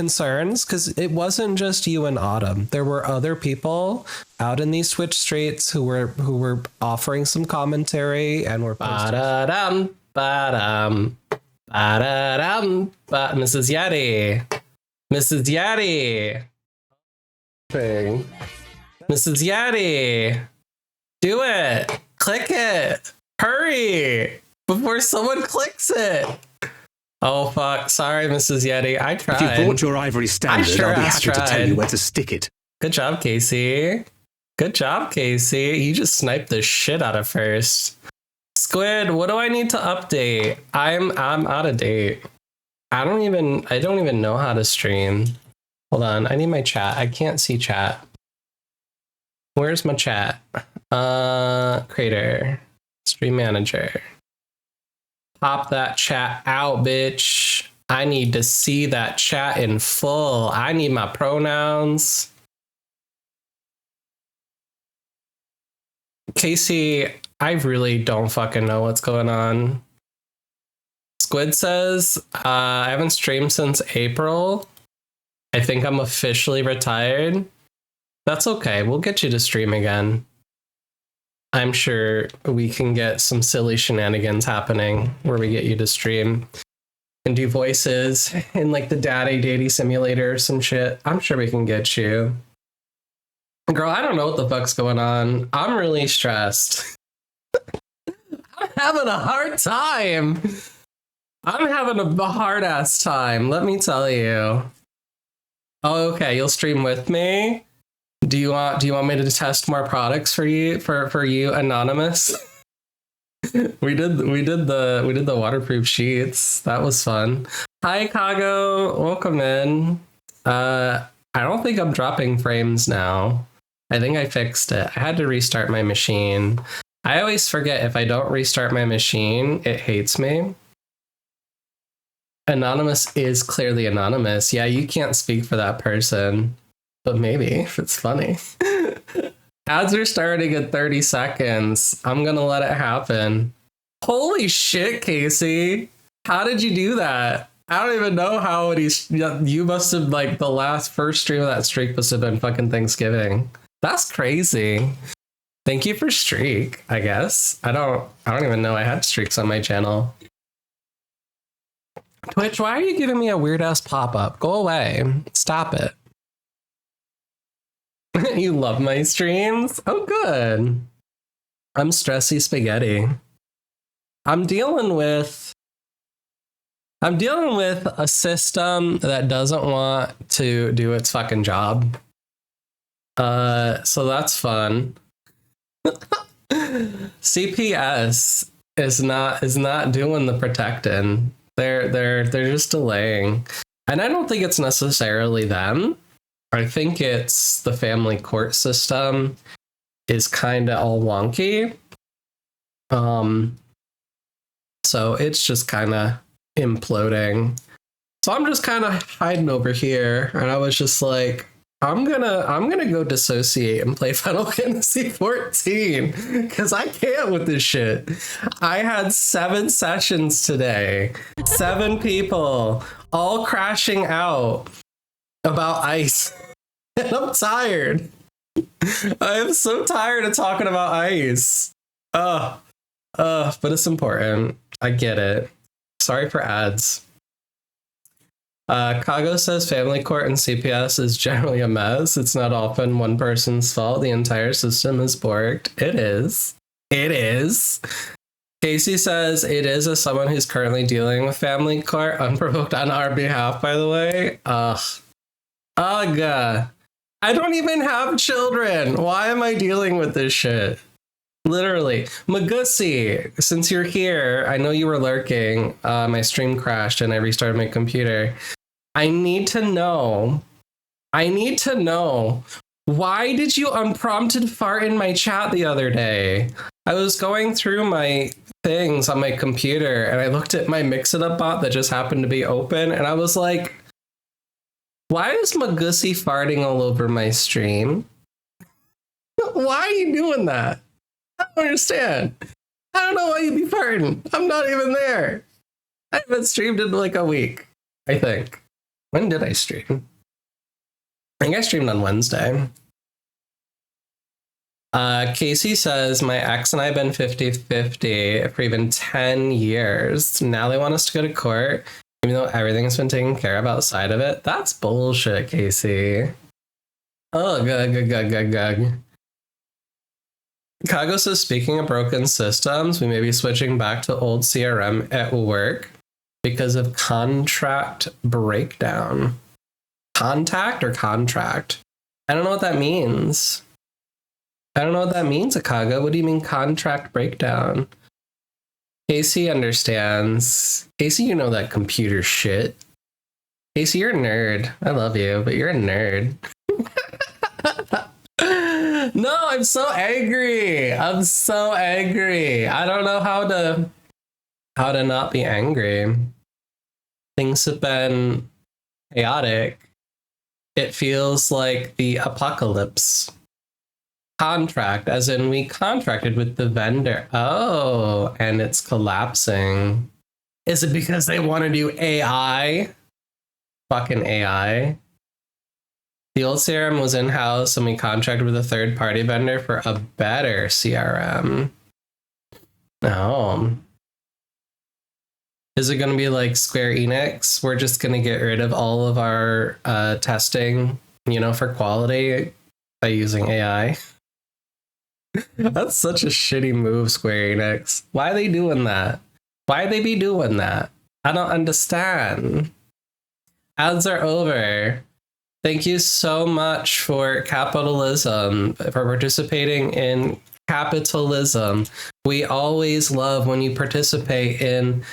concerns, because it wasn't just you and Autumn. There were other people out in these Twitch streets who were offering some commentary and were Ba-da-dum, ba-dum, ba-da-dum, ba- Mrs. Yeti. Mrs. Yeti. Do it. Click it. Hurry. Before someone clicks it. Oh, fuck. Sorry, Mrs. Yeti. I tried. If you brought your ivory standard, I'll be happy to tell you where to stick it. Good job, Casey. Good job, Casey. You just sniped the shit out of first. Squid, what do I need to update? I'm out of date. I don't even know how to stream. Hold on. I need my chat. I can't see chat. Where's my chat? Creator. Stream manager. Pop that chat out, bitch. I need to see that chat in full. I need my pronouns. Casey, I really don't fucking know what's going on. Squid says, I haven't streamed since April. I think I'm officially retired. That's okay. We'll get you to stream again. I'm sure we can get some silly shenanigans happening where we get you to stream and do voices in like the daddy simulator or some shit. I'm sure we can get you. Girl, I don't know what the fuck's going on. I'm really stressed. I'm having a hard time. I'm having a hard ass time, let me tell you. Oh, okay, you'll stream with me? Do you want me to test more products for you for you anonymous? we did the waterproof sheets. That was fun. Hi Kago, welcome in. I don't think I'm dropping frames now. I think I fixed it. I had to restart my machine. I always forget if I don't restart my machine, it hates me. Anonymous is clearly anonymous. Yeah, you can't speak for that person. But maybe, if it's funny. Ads are starting at 30 seconds. I'm gonna let it happen. Holy shit, Casey. How did you do that? I don't even know how it is. You must have, like, the first stream of that streak must have been fucking Thanksgiving. That's crazy. Thank you for streak, I guess. I don't even know I had streaks on my channel. Twitch, why are you giving me a weird ass pop-up? Go away. Stop it. You love my streams? Oh, good. I'm stressy spaghetti. I'm dealing with a system that doesn't want to do its fucking job. So that's fun. CPS is not doing the protecting. They're just delaying. And I don't think it's necessarily them. I think it's the family court system is kind of all wonky. So it's just kind of imploding. So I'm just kind of hiding over here, and I was just like, I'm gonna go dissociate and play Final Fantasy 14 because I can't with this shit. I had 7 sessions today, 7 people all crashing out about ice, and I'm tired. I am so tired of talking about ice. But it's important. I get it. Sorry for ads. Kago says family court and CPS is generally a mess. It's not often one person's fault. The entire system is borked. It is. It is. Casey says it is as someone who's currently dealing with family court, unprovoked on our behalf, by the way. Ugh. I don't even have children. Why am I dealing with this shit? Literally. Magusi, since you're here, I know you were lurking. My stream crashed and I restarted my computer. I need to know, why did you unprompted fart in my chat the other day? I was going through my things on my computer and I looked at my Mix-It-Up bot that just happened to be open and I was like, why is Magusi farting all over my stream? Why are you doing that? I don't understand. I don't know why you'd be farting. I'm not even there. I haven't streamed in like a week, I think. When did I stream? I think I streamed on Wednesday. Casey says, my ex and I have been 50-50 for even 10 years. Now they want us to go to court, even though everything's been taken care of outside of it. That's bullshit, Casey. Oh, gug. Kago says, speaking of broken systems, we may be switching back to old CRM at work because of contract breakdown. Contact or contract? I don't know what that means. Akaga. What do you mean contract breakdown? Casey understands. Casey, you know that computer shit. Casey, you're a nerd. I love you, but you're a nerd. No, I'm so angry. I don't know how to not be angry. Things have been chaotic. It feels like the apocalypse. Contract, as in we contracted with the vendor. Oh, and it's collapsing. Is it because they want to do AI? Fucking AI. The old CRM was in-house and we contracted with a third-party vendor for a better CRM. Oh. Is it going to be like Square Enix? We're just going to get rid of all of our testing, for quality by using AI? That's such a shitty move, Square Enix. Why are they doing that? Why they be doing that? I don't understand. Ads are over. Thank you so much for capitalism, for participating in capitalism. We always love when you participate in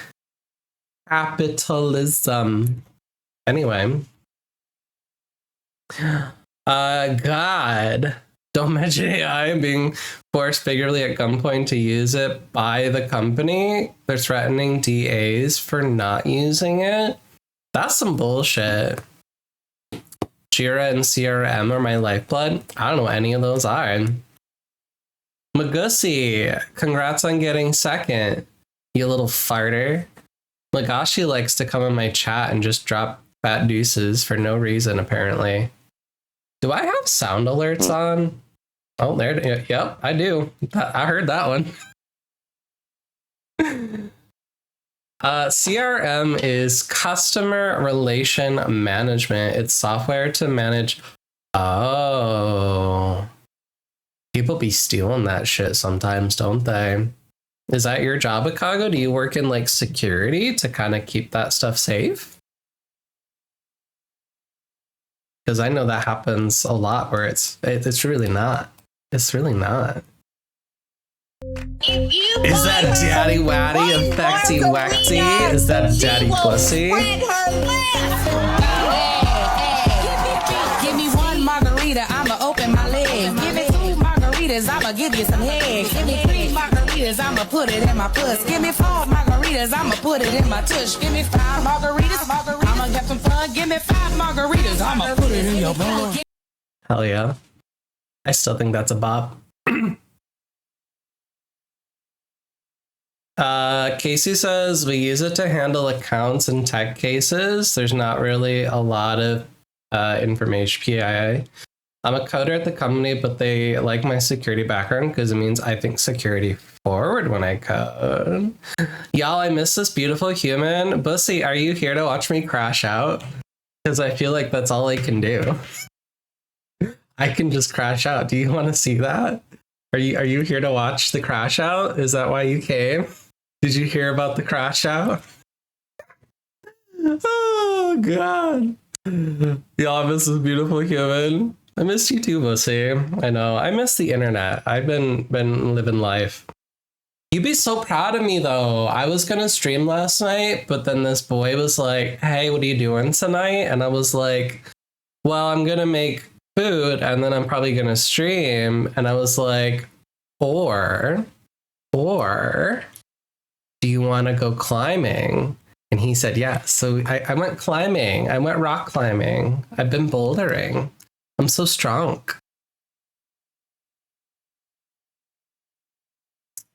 capitalism. Anyway. God. Don't mention AI being forced figuratively at gunpoint to use it by the company. They're threatening DAs for not using it. That's some bullshit. Jira and CRM are my lifeblood. I don't know what any of those are. Magusi, congrats on getting second, you little farter. Magashi likes to come in my chat and just drop fat deuces for no reason, apparently. Do I have sound alerts on? Oh, there. Yep, I do. I heard that one. CRM is customer relation management. It's software to manage. Oh. People be stealing that shit sometimes, don't they? Is that your job, Akago? Do you work in like security to kind of keep that stuff safe? Because I know that happens a lot where it's really not. It's really not. Is that daddy waddy and fexy waxy? Is that a daddy pussy? Give me one margarita, I'ma open my legs. Give me 2 margaritas, I'ma give you some head. Give me 3 margaritas, I'ma put it in my puss. Give me 4 margaritas, I'ma put it in my tush. Give me 5 margaritas, I'ma have some fun. Give me 5 margaritas, I'ma put it in your bun. Hell yeah. I still think that's a bop. Casey says we use it to handle accounts and tech cases. There's not really a lot of information. PIA. I'm a coder at the company, but they like my security background because it means I think security forward when I code. Y'all, I miss this beautiful human. Bussy, are you here to watch me crash out? Because I feel like that's all I can do. I can just crash out. Do you want to see that? Are you here to watch the crash out? Is that why you came? Did you hear about the crash out? Oh God. Y'all, I miss this beautiful human. I miss you too, Bussy. I know. I miss the internet. I've been living life. You'd be so proud of me though. I was gonna stream last night, but then this boy was like, hey, what are you doing tonight? And I was like, well, I'm gonna make food and then I'm probably gonna stream. And I was like, or do you want to go climbing? And he said yes. So I went climbing. I went rock climbing. I've been bouldering. I'm so strong.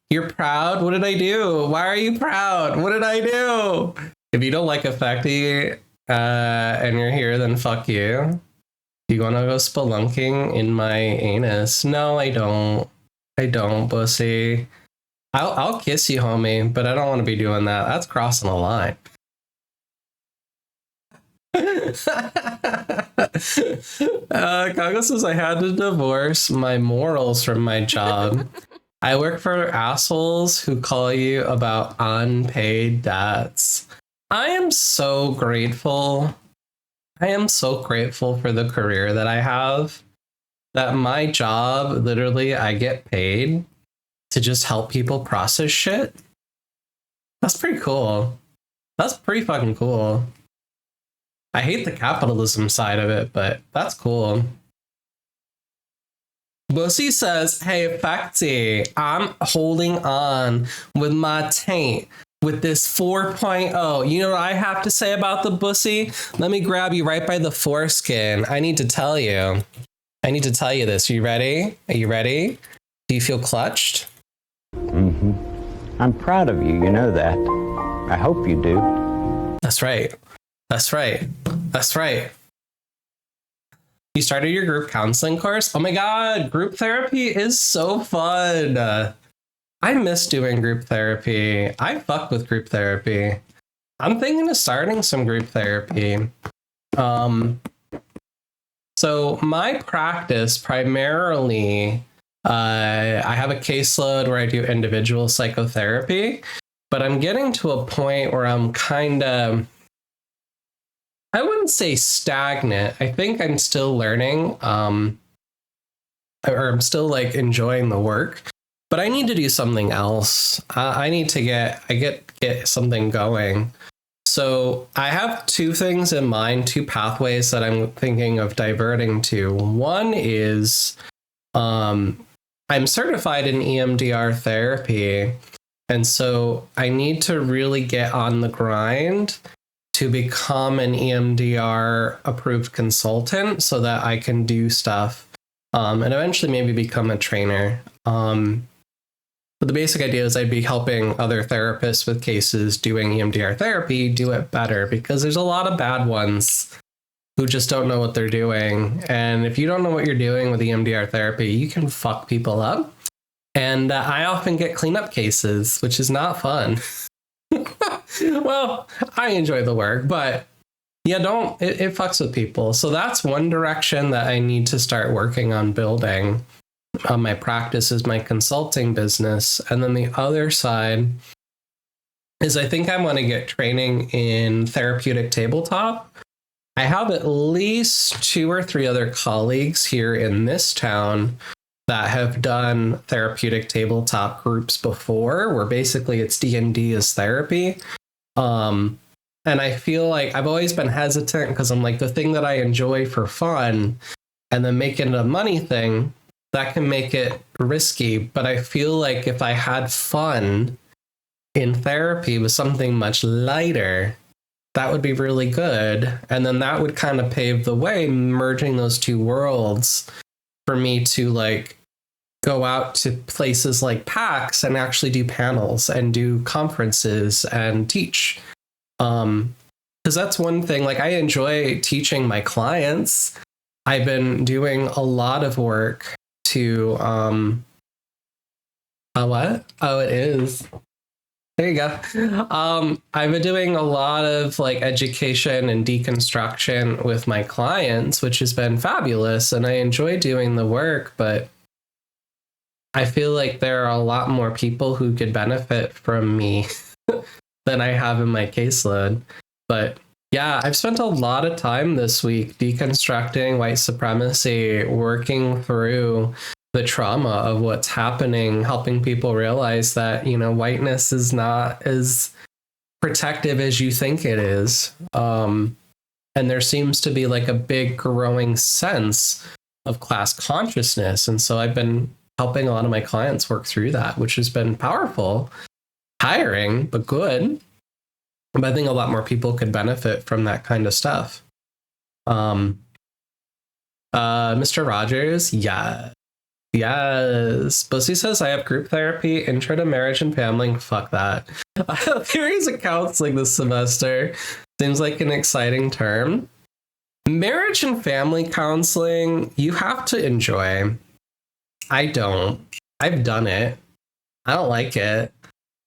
You're proud? What did I do? Why are you proud? What did I do? If you don't like Effecty, and you're here, then fuck you. Do you want to go spelunking in my anus? No, I don't. I don't, pussy. I'll kiss you, homie, but I don't want to be doing that. That's crossing a line. Kago says I had to divorce my morals from my job. I work for assholes who call you about unpaid debts. I am so grateful. I am so grateful for the career that I have. That my job, literally, I get paid to just help people process shit. That's pretty cool. That's pretty fucking cool. I hate the capitalism side of it, but that's cool. Bussy says, hey, Facty, I'm holding on with my taint with this 4.0. You know what I have to say about the Bussy? Let me grab you right by the foreskin. I need to tell you. I need to tell you this. Are you ready? Are you ready? Do you feel clutched? Mm-hmm. I'm proud of you. You know that. I hope you do. That's right. That's right. That's right. You started your group counseling course? Oh my God, group therapy is so fun. I miss doing group therapy. I fuck with group therapy. I'm thinking of starting some group therapy. So my practice primarily, I have a caseload where I do individual psychotherapy, but I'm getting to a point where I'm kind of, I wouldn't say stagnant. I think I'm still learning, or I'm still like enjoying the work, but I need to do something else. I need to get something going. So I have two things in mind, two pathways that I'm thinking of diverting to. One is I'm certified in EMDR therapy, and so I need to really get on the grind to become an EMDR approved consultant so that I can do stuff and eventually maybe become a trainer. But the basic idea is I'd be helping other therapists with cases doing EMDR therapy do it better, because there's a lot of bad ones who just don't know what they're doing. And if you don't know what you're doing with EMDR therapy, you can fuck people up. And I often get cleanup cases, which is not fun. Well, I enjoy the work, but yeah, it fucks with people. So that's one direction that I need to start working on building. My practice is my consulting business. And then the other side is I think I want to get training in therapeutic tabletop. I have at least 2 or 3 other colleagues here in this town that have done therapeutic tabletop groups before, where basically it's D&D as therapy. And I feel like I've always been hesitant because I'm like, the thing that I enjoy for fun and then making it a money thing, that can make it risky. But I feel like if I had fun in therapy with something much lighter, that would be really good. And then that would kind of pave the way, merging those two worlds, for me to like go out to places like PAX and actually do panels and do conferences and teach. Because that's one thing, like I enjoy teaching my clients. I've been doing a lot of work to what? Oh, it is. There you go. I've been doing a lot of like education and deconstruction with my clients, which has been fabulous, and I enjoy doing the work, but I feel like there are a lot more people who could benefit from me than I have in my caseload. But yeah, I've spent a lot of time this week deconstructing white supremacy, working through the trauma of what's happening, helping people realize that, you know, whiteness is not as protective as you think it is. And there seems to be like a big growing sense of class consciousness. And so I've been helping a lot of my clients work through that, which has been powerful, tiring, but good. But I think a lot more people could benefit from that kind of stuff. Mr. Rogers, yeah. Yes. Bussy says I have group therapy, intro to marriage and family. Fuck that. There is a counseling this semester. Seems like an exciting term. Marriage and family counseling, you have to enjoy. I don't. I've done it. I don't like it.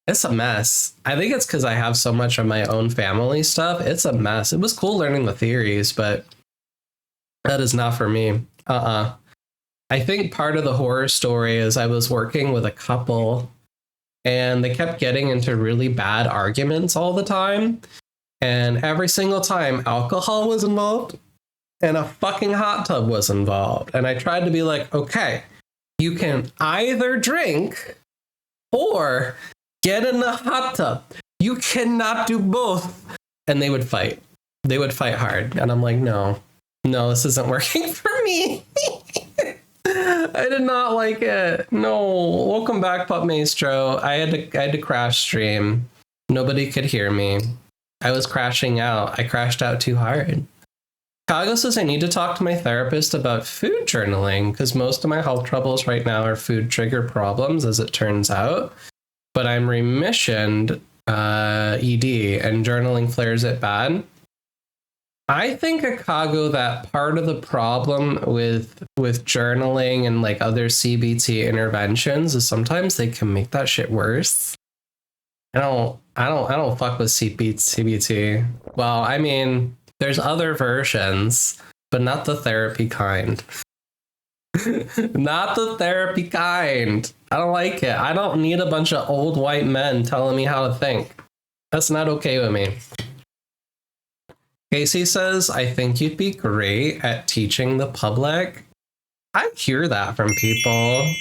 It's a mess. I think it's because I have so much of my own family stuff. It's a mess. It was cool learning the theories, but that is not for me. I think part of the horror story is I was working with a couple and they kept getting into really bad arguments all the time. And every single time alcohol was involved and a fucking hot tub was involved. And I tried to be like, okay, you can either drink or get in the hot tub. You cannot do both. And they would fight. They would fight hard. And I'm like, no, this isn't working for me. I did not like it. No. Welcome back, Pup Maestro. I had to crash stream. Nobody could hear me. I was crashing out. I crashed out too hard. Kago says I need to talk to my therapist about food journaling because most of my health troubles right now are food trigger problems, as it turns out. But I'm remissioned ED and journaling flares it bad. I think, Akago, that part of the problem with journaling and like other CBT interventions is sometimes they can make that shit worse. I don't fuck with CBT. Well, I mean, there's other versions, but not the therapy kind. Not the therapy kind. I don't like it. I don't need a bunch of old white men telling me how to think. That's not okay with me. Casey says, I think you'd be great at teaching the public. I hear that from people.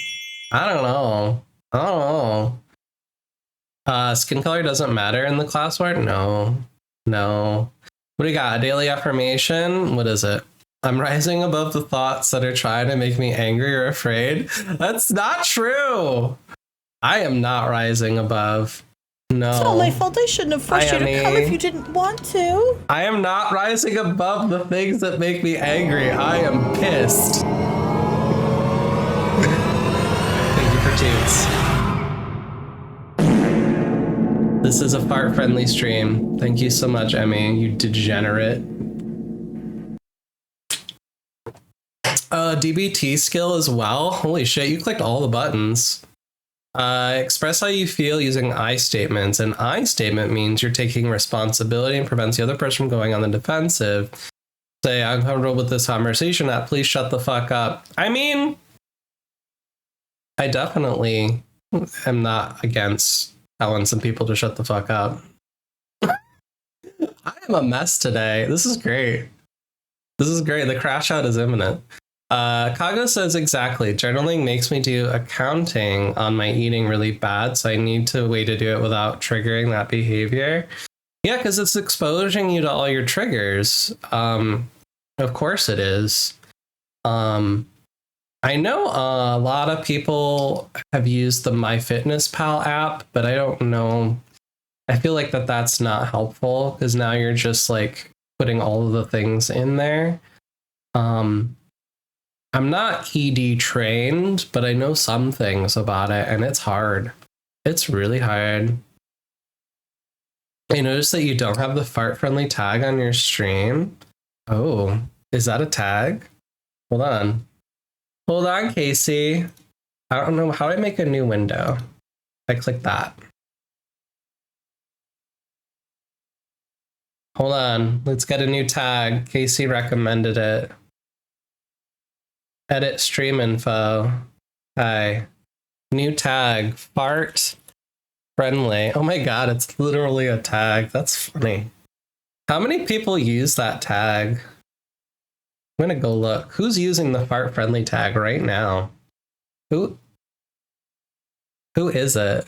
I don't know. Skin color doesn't matter in the classwork? No. What do you got? A daily affirmation? What is it? I'm rising above the thoughts that are trying to make me angry or afraid. That's not true. I am not rising above. No. It's not my fault. I shouldn't have forced you to come if you didn't want to. I am not rising above the things that make me angry. I am pissed. Thank you for toots. This is a fart-friendly stream. Thank you so much, Emmy, you degenerate. DBT skill as well. Holy shit, you clicked all the buttons. Express how you feel using I statements. An I statement means you're taking responsibility and prevents the other person from going on the defensive. Say, I'm comfortable with this conversation. Please shut the fuck up. I mean, I definitely am not against telling some people to shut the fuck up. I am a mess today. This is great. The crash out is imminent. Kago says exactly. Journaling makes me do accounting on my eating really bad, so I need to way to do it without triggering that behavior. Yeah, because it's exposing you to all your triggers. Of course it is. I know a lot of people have used the MyFitnessPal app, but I don't know. I feel like that's not helpful because now you're just like putting all of the things in there. I'm not ED trained, but I know some things about it, and it's hard. It's really hard. I noticed that you don't have the fart-friendly tag on your stream. Oh, is that a tag? Hold on, Casey. I don't know. How do I make a new window? I click that. Hold on. Let's get a new tag. Casey recommended it. Edit stream info. Hi. New tag. Fart friendly. Oh my god, it's literally a tag. That's funny. How many people use that tag? I'm gonna go look. Who's using the fart friendly tag right now? Who is it?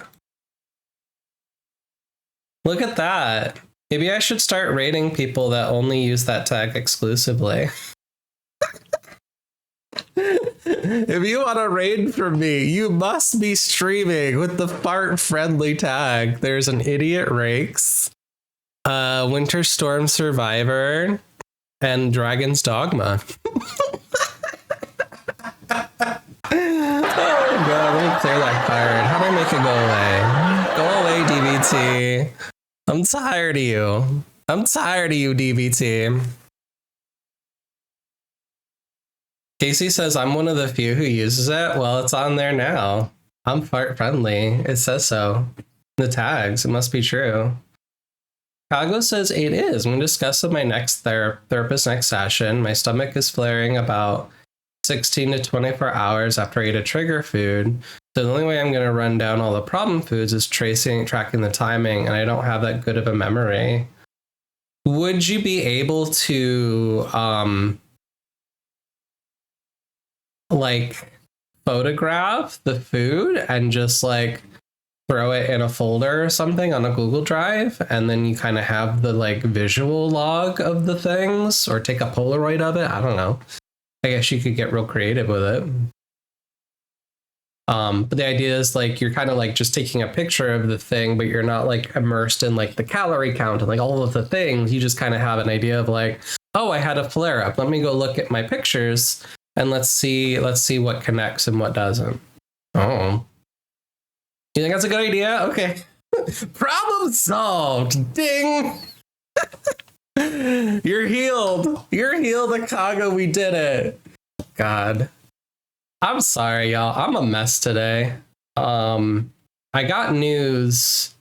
Look at that. Maybe I should start rating people that only use that tag exclusively. If you want a raid from me, you must be streaming with the fart-friendly tag. There's an Idiot Rakes, Winter Storm Survivor, and Dragon's Dogma. Oh god, let me clear that card. How do I make it go away? Go away, DBT. I'm tired of you. I'm tired of you, DBT. Casey says I'm one of the few who uses it. Well, it's on there now. I'm fart friendly. It says so. The tags. It must be true. Kago says it is. I'm going to discuss with my next therapist next session. My stomach is flaring about 16 to 24 hours after I eat a trigger food. So the only way I'm going to run down all the problem foods is tracking the timing, and I don't have that good of a memory. Would you be able to like photograph the food and just like throw it in a folder or something on a Google Drive, and then you kind of have the like visual log of the things, or take a Polaroid of it? I don't know. I guess you could get real creative with it. But the idea is like you're kind of like just taking a picture of the thing, but you're not like immersed in like the calorie count and like all of the things. You just kind of have an idea of like, oh, I had a flare up. Let me go look at my pictures and let's see what connects and what doesn't. Oh, you think that's a good idea? Okay. Problem solved. Ding. You're healed. You're healed, Akago. We did it. God. I'm sorry, y'all. I'm a mess today. I got news.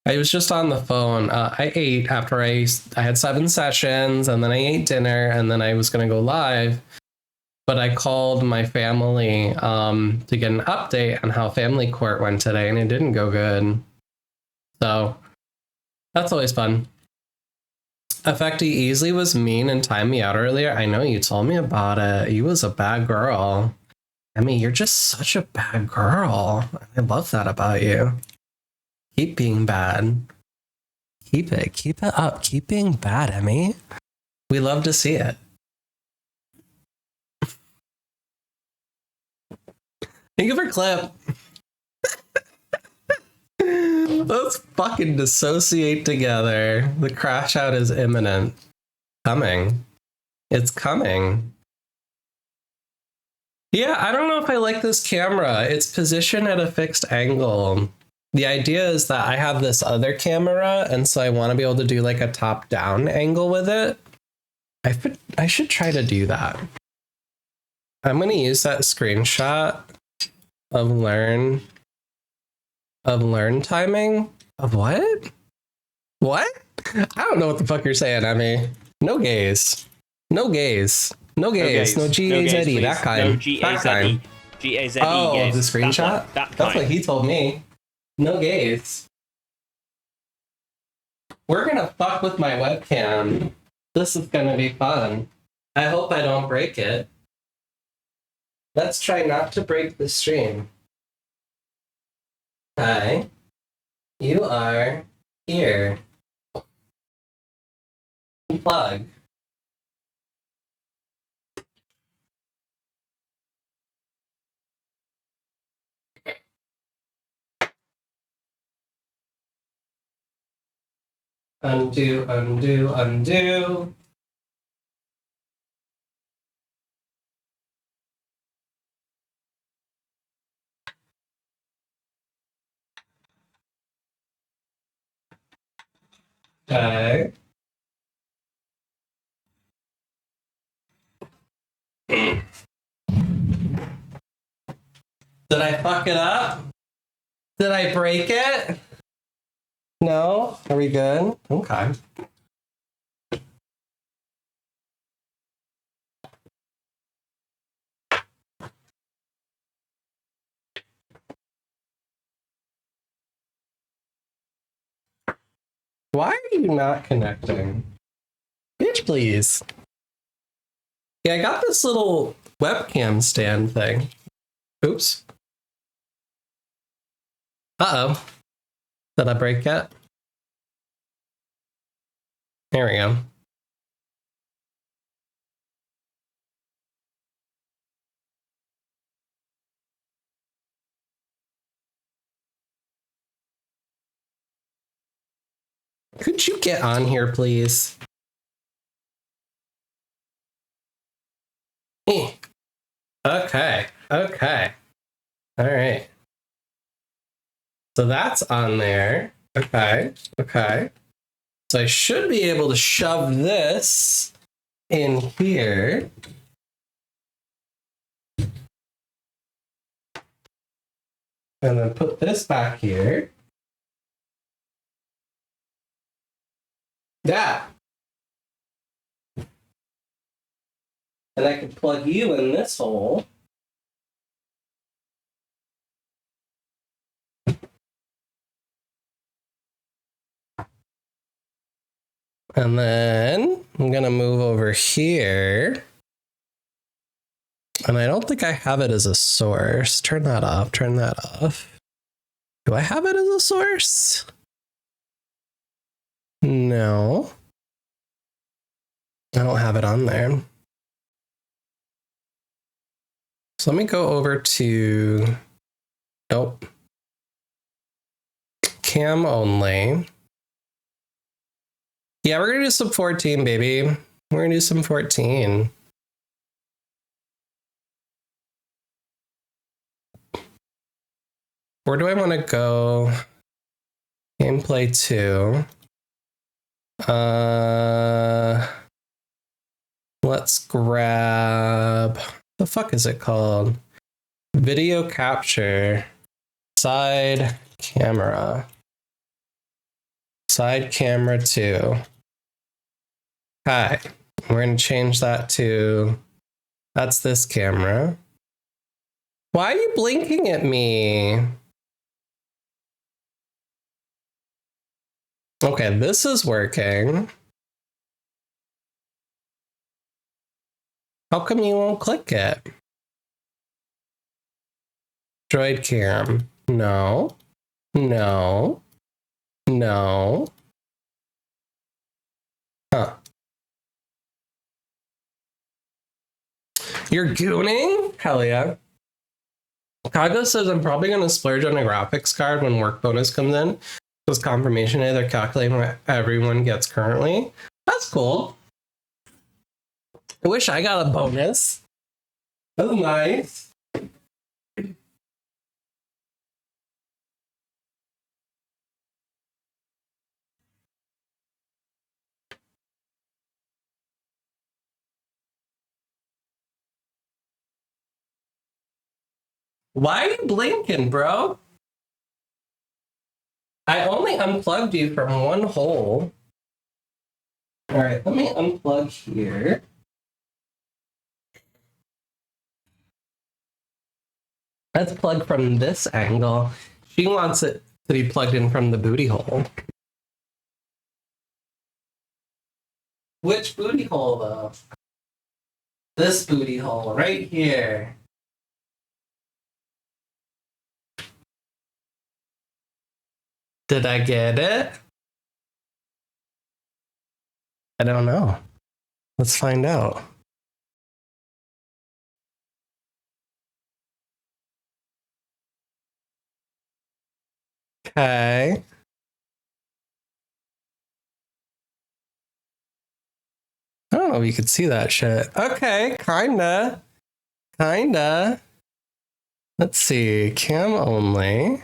I was just on the phone. I ate after I had 7 sessions, and then I ate dinner, and then I was going to go live. But I called my family to get an update on how family court went today, and it didn't go good. So that's always fun. Affecty Easley was mean and timed me out earlier. I know, you told me about it. You was a bad girl. I mean, you're just such a bad girl. I love that about you. Keep being bad. Keep it up. Keep being bad, Emmy. We love to see it. Thank you for clip. Let's fucking dissociate together. The crash out is imminent. Coming. It's coming. Yeah, I don't know if I like this camera. It's positioned at a fixed angle. The idea is that I have this other camera, and so I want to be able to do like a top-down angle with it. I should try to do that. I'm going to use that screenshot of learn timing. Of what? What? I don't know what the fuck you're saying, Emmy. No gays. No gays. No gays, no G-A-Z-E, that kind. No G-A-Z-E. G-A-Z-E. Oh, gays. the screenshot? That's what he told me. No gays. We're gonna fuck with my webcam. This is gonna be fun. I hope I don't break it. Let's try not to break the stream. Hi. You are here. Plug. Undo, undo, undo. Okay. Did I fuck it up? Did I break it? No? Are we good? Okay. Why are you not connecting? Bitch, please. Yeah, I got this little webcam stand thing. Oops. Uh-oh. Did I break it? There we go. Could you get on here, please? Okay. Okay. All right. So that's on there. Okay. Okay. So I should be able to shove this in here. And then put this back here. Yeah. And I can plug you in this hole. And then I'm going to move over here. And I don't think I have it as a source. Turn that off. Turn that off. Do I have it as a source? No. I don't have it on there. So let me go over to, nope. Cam only. Yeah, we're gonna do some 14, baby. We're gonna do some 14. Where do I want to go? Gameplay 2. Let's grab, the fuck is it called? Video capture. Side camera. Side camera 2. Hi. We're going to change that to, that's this camera. Why are you blinking at me? Okay, this is working. How come you won't click it? Droid cam. No. No. No. Huh. You're gooning? Hell yeah. Kago says I'm probably going to splurge on a graphics card when work bonus comes in. Because confirmation day, they're calculating what everyone gets currently. That's cool. I wish I got a bonus. That's nice. Why are you blinking, bro? I only unplugged you from one hole. All right, let me unplug here. Let's plug from this angle. She wants it to be plugged in from the booty hole. Which booty hole, though? This booty hole, right here. Did I get it? I don't know. Let's find out. Okay. I don't know if you could see that shit. Okay, kinda. Kinda. Let's see. Cam only.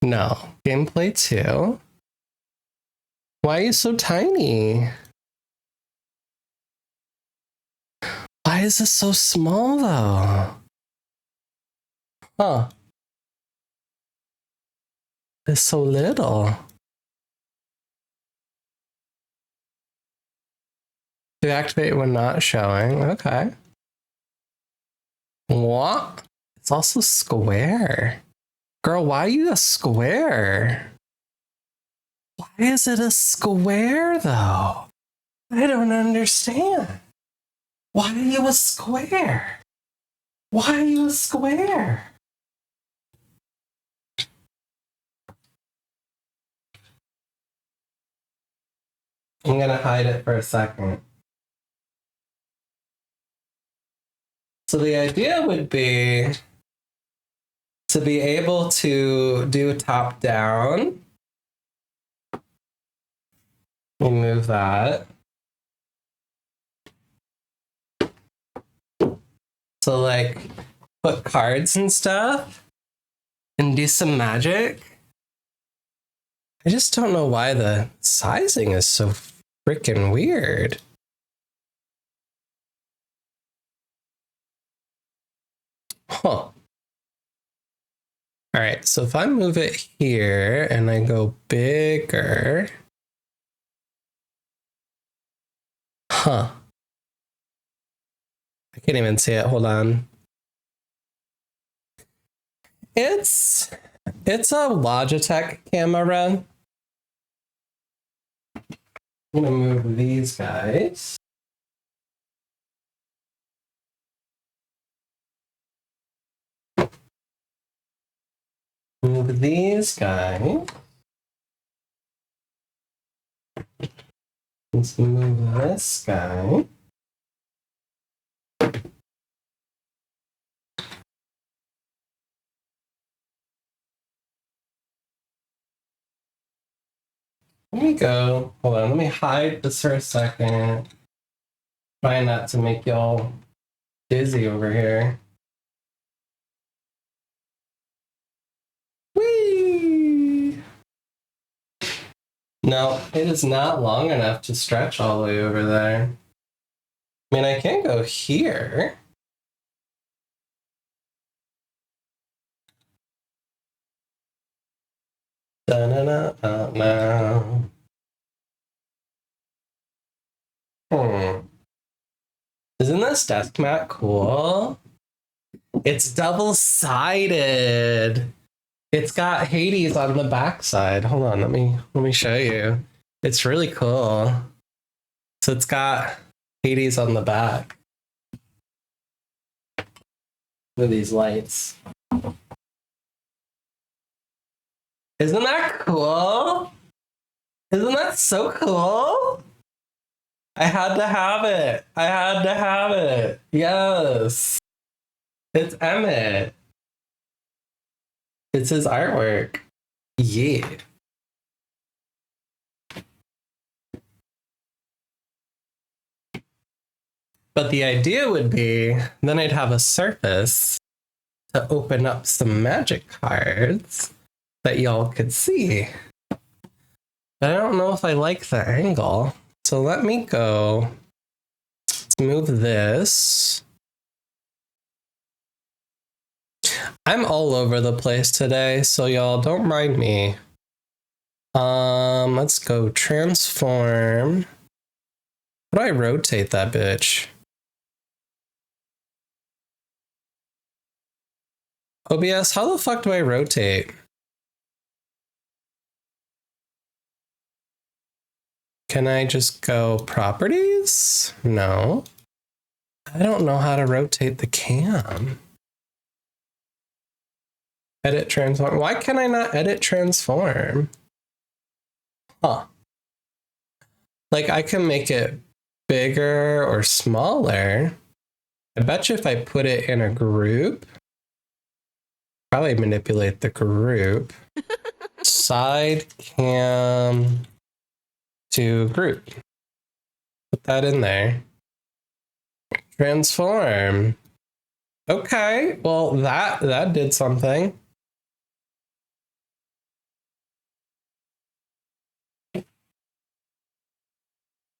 No. Gameplay 2. Why are you so tiny? Why is this so small, though? Huh. It's so little. To activate when not showing. Okay. What? It's also square. Girl, why are you a square? Why is it a square, though? I don't understand. Why are you a square? Why are you a square? I'm gonna hide it for a second. So the idea would be to be able to do top down. Remove that. So like put cards and stuff and do some magic. I just don't know why the sizing is so freaking weird. Huh. All right, so if I move it here and I go bigger. Huh. I can't even see it. Hold on. It's a Logitech camera. I'm gonna move these guys. Move these guys. Let's move this guy. Let me go. Hold on, let me hide this for a second. Try not to make y'all dizzy over here. Whee! No, it is not long enough to stretch all the way over there. I mean, I can go here. Da-na-na-na-na. Isn't this desk mat cool? It's double-sided. It's got Hades on the backside. Hold on, let me show you. It's really cool. So it's got Hades on the back with these lights. Isn't that cool? Isn't that so cool? I had to have it. I had to have it. Yes. It's Emmett. It's his artwork. Yeah. But the idea would be, then I'd have a surface to open up some magic cards that y'all could see. But I don't know if I like the angle. So let me go. Let's move this. I'm all over the place today, so y'all don't mind me. Let's go transform. How do I rotate that bitch? OBS, how the fuck do I rotate? Can I just go properties? No. I don't know how to rotate the cam. Edit transform. Why can I not edit transform? Huh. Like I can make it bigger or smaller. I bet you if I put it in a group, probably manipulate the group. Side cam to group. Put that in there. Transform. Okay, well that did something.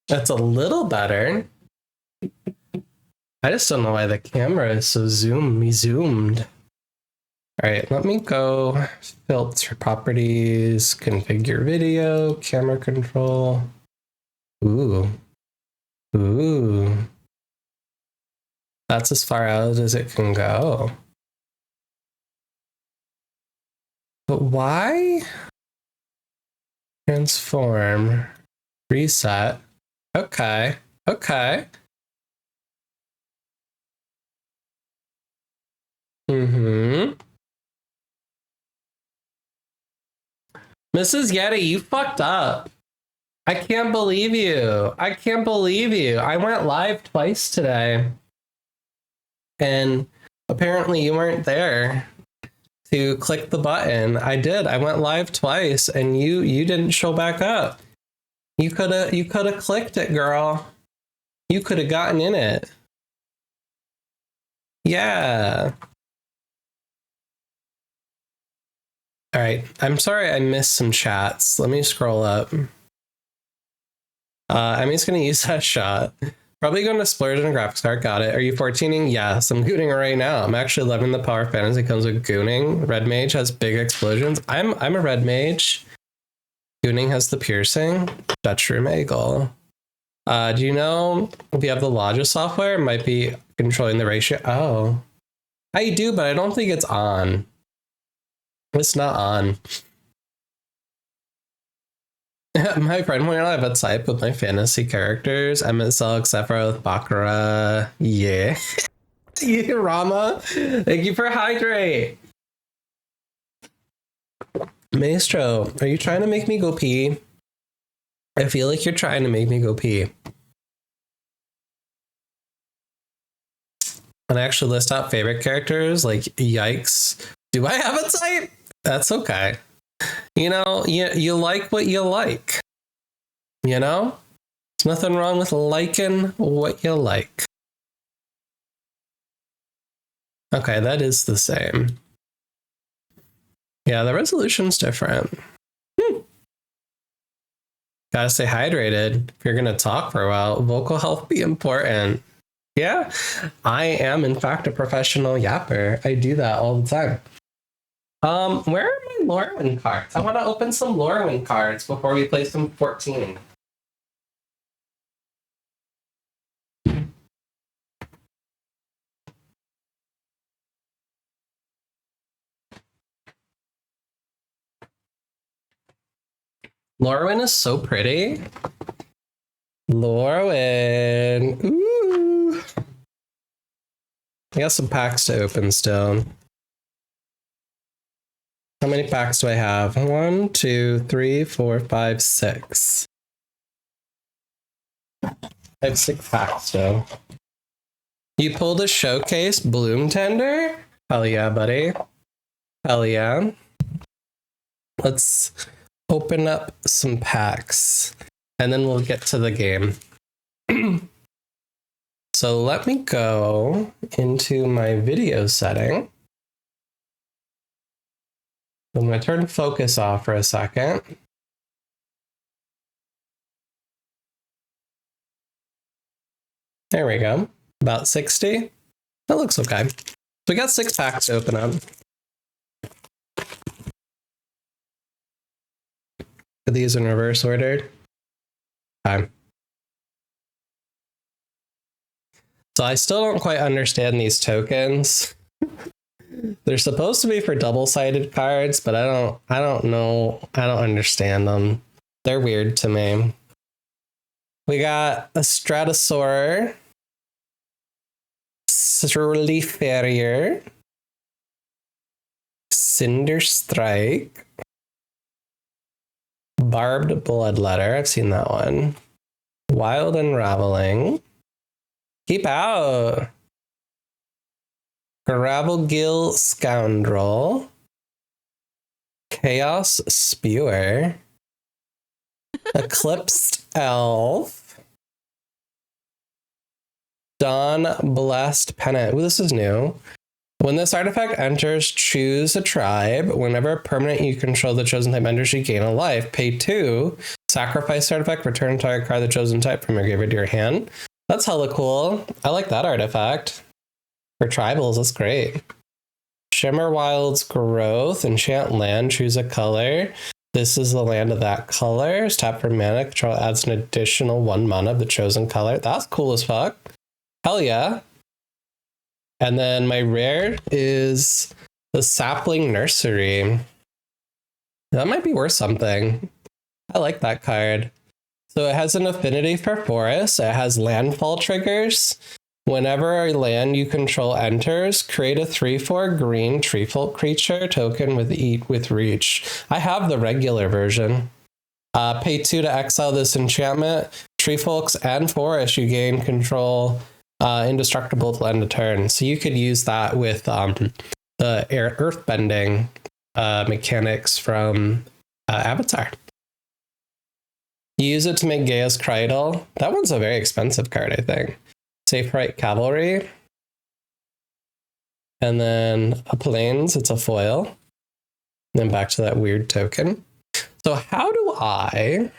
That's a little better. I just don't know why the camera is so zoomed. All right, let me go filter properties, configure video, camera control. Ooh. That's as far out as it can go. But why? Transform, reset. Okay. Mrs. Yeti, you fucked up. I can't believe you. I went live twice today. And apparently you weren't there to click the button. I did. I went live twice and you didn't show back up. You could have clicked it, girl. You could have gotten in it. Yeah. All right. I'm sorry I missed some chats. Let me scroll up. I'm just going to use that shot. Probably going to splurge on a graphics card. Got it. Are you 14ing? Yes, I'm gooning right now. I'm actually loving the power fantasy comes with gooning. Red mage has big explosions. I'm a red mage. Gooning has the piercing. Dutch room eagle. Do you know if you have the Logis software? It might be controlling the ratio. Oh, I do, but I don't think it's on. It's not on. My friend went on a type with my fantasy characters. MSL except for with Baccarat. Yeah. Yeah, Rama. Thank you for hydrate. Maestro, are you trying to make me go pee? I feel like you're trying to make me go pee. And I actually list out favorite characters, like yikes. Do I have a type? That's okay. You know, you like what you like. You know? There's nothing wrong with liking what you like. Okay, that is the same. Yeah, the resolution's different. Gotta stay hydrated. If you're gonna talk for a while, vocal health be important. Yeah, I am in fact a professional yapper. I do that all the time. Where are my Lorwyn cards? I want to open some Lorwyn cards before we play some 14. Lorwyn is so pretty. Lorwyn. Ooh. I got some packs to open still. How many packs do I have? 1, 2, 3, 4, 5, 6. I have 6 packs still. You pulled a showcase bloom tender? Hell yeah, buddy. Hell yeah. Let's open up some packs and then we'll get to the game. So let me go into my video setting. I'm going to turn focus off for a second. There we go. About 60. That looks okay. So we got 6 packs to open up. Are these in reverse order? Okay. So I still don't quite understand these tokens. They're supposed to be for double-sided cards, but I don't know. I don't understand them. They're weird to me. We got a Stratosaur, Surly Farrier, Cinder Strike, Barbed Bloodletter. I've seen that one. Wild Unraveling. Keep out. Gravelgill Scoundrel, Chaos Spewer, Eclipsed Elf, Dawn Blessed Pennant. Ooh, this is new. When this artifact enters, choose a tribe. Whenever a permanent you control the chosen type enters, you gain a life. Pay 2. Sacrifice artifact. Return entire card of the chosen type from your graveyard to your hand. That's hella cool. I like that artifact. For tribals, that's great. Shimmer Wild's Growth. Enchant land. Choose a color. This is the land of that color. Tap for mana. Control adds an additional 1 mana of the chosen color. That's cool as fuck. Hell yeah. And then my rare is the Sapling Nursery. That might be worth something. I like that card. So it has an affinity for forests. It has landfall triggers. Whenever a land you control enters, create a 3/4 green treefolk creature token with reach. I have the regular version. Pay 2 to exile this enchantment. Treefolks and forests you gain control indestructible to end a turn. So you could use that with the earthbending mechanics from Avatar. You use it to make Gaia's Cradle. That one's a very expensive card, I think. Safe Right Cavalry. And then a Plains, it's a foil. Then back to that weird token. So how do I...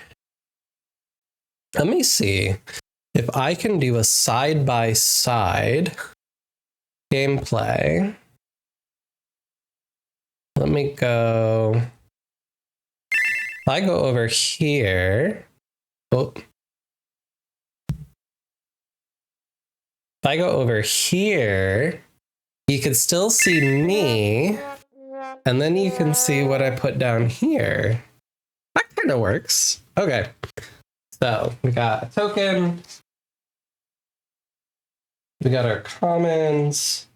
Let me see if I can do a side-by-side gameplay. Let me go... If I go over here... Oh. If I go over here, you can still see me, and then you can see what I put down here. That kind of works. Okay. So we got a token. We got our commons,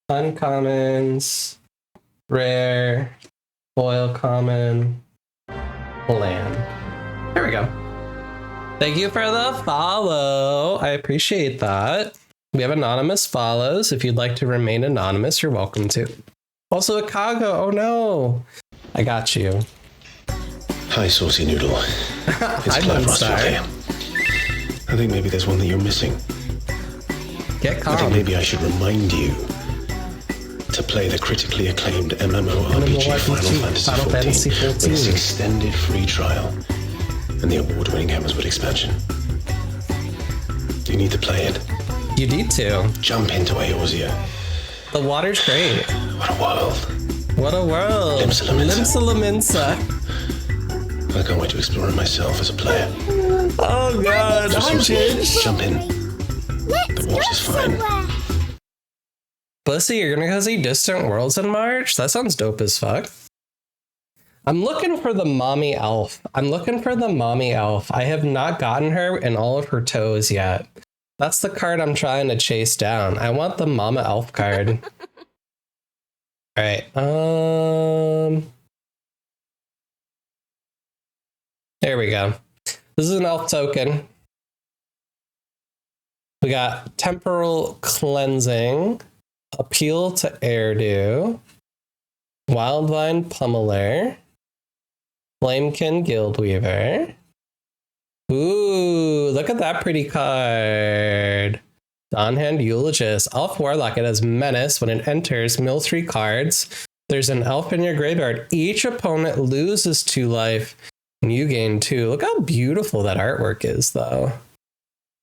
uncommons, rare, foil common, land. There we go. Thank you for the follow. I appreciate that. We have anonymous follows. If you'd like to remain anonymous, you're welcome to. Also a Kago. Oh no. I got you. Hi, Saucy Noodle. It's Clive Russell here. I think maybe there's one that you're missing. Get calm. I think maybe I should remind you to play the critically acclaimed MMORPG Final Fantasy XIV with its extended free trial and the award-winning Hammerswood expansion. You need to play it. You need to. Jump into Eorzea. The water's great. What a world. What a world. Limsa. I can't wait to explore it myself as a player. Oh god. Jump in. The water's fine. Bussy, you're gonna go see Distant Worlds in March? That sounds dope as fuck. I'm looking for the mommy elf. I have not gotten her in all of her toes yet. That's the card I'm trying to chase down. I want the mama elf card. All right. There we go. This is an elf token. We got Temporal Cleansing, Appeal to Erdu, Wildvine Pummeler, Flamekin Guildweaver. Ooh, look at that pretty card. Dawnhand Eulogist. Elf Warlock. It has Menace. When it enters, mill 3 cards. There's an elf in your graveyard. Each opponent loses 2 life. And you gain 2. Look how beautiful that artwork is, though.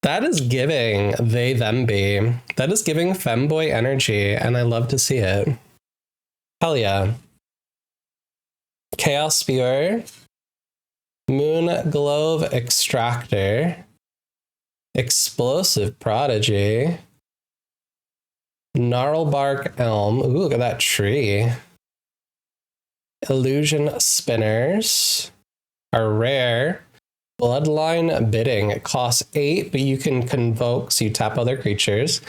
That is giving they, them be. That is giving femboy energy, and I love to see it. Hell yeah. Chaos Spewer. Moon Glove Extractor. Explosive Prodigy. Gnarlbark Elm. Ooh, look at that tree. Illusion Spinners are rare. Bloodline Bidding. It costs 8, but you can convoke, so you tap other creatures.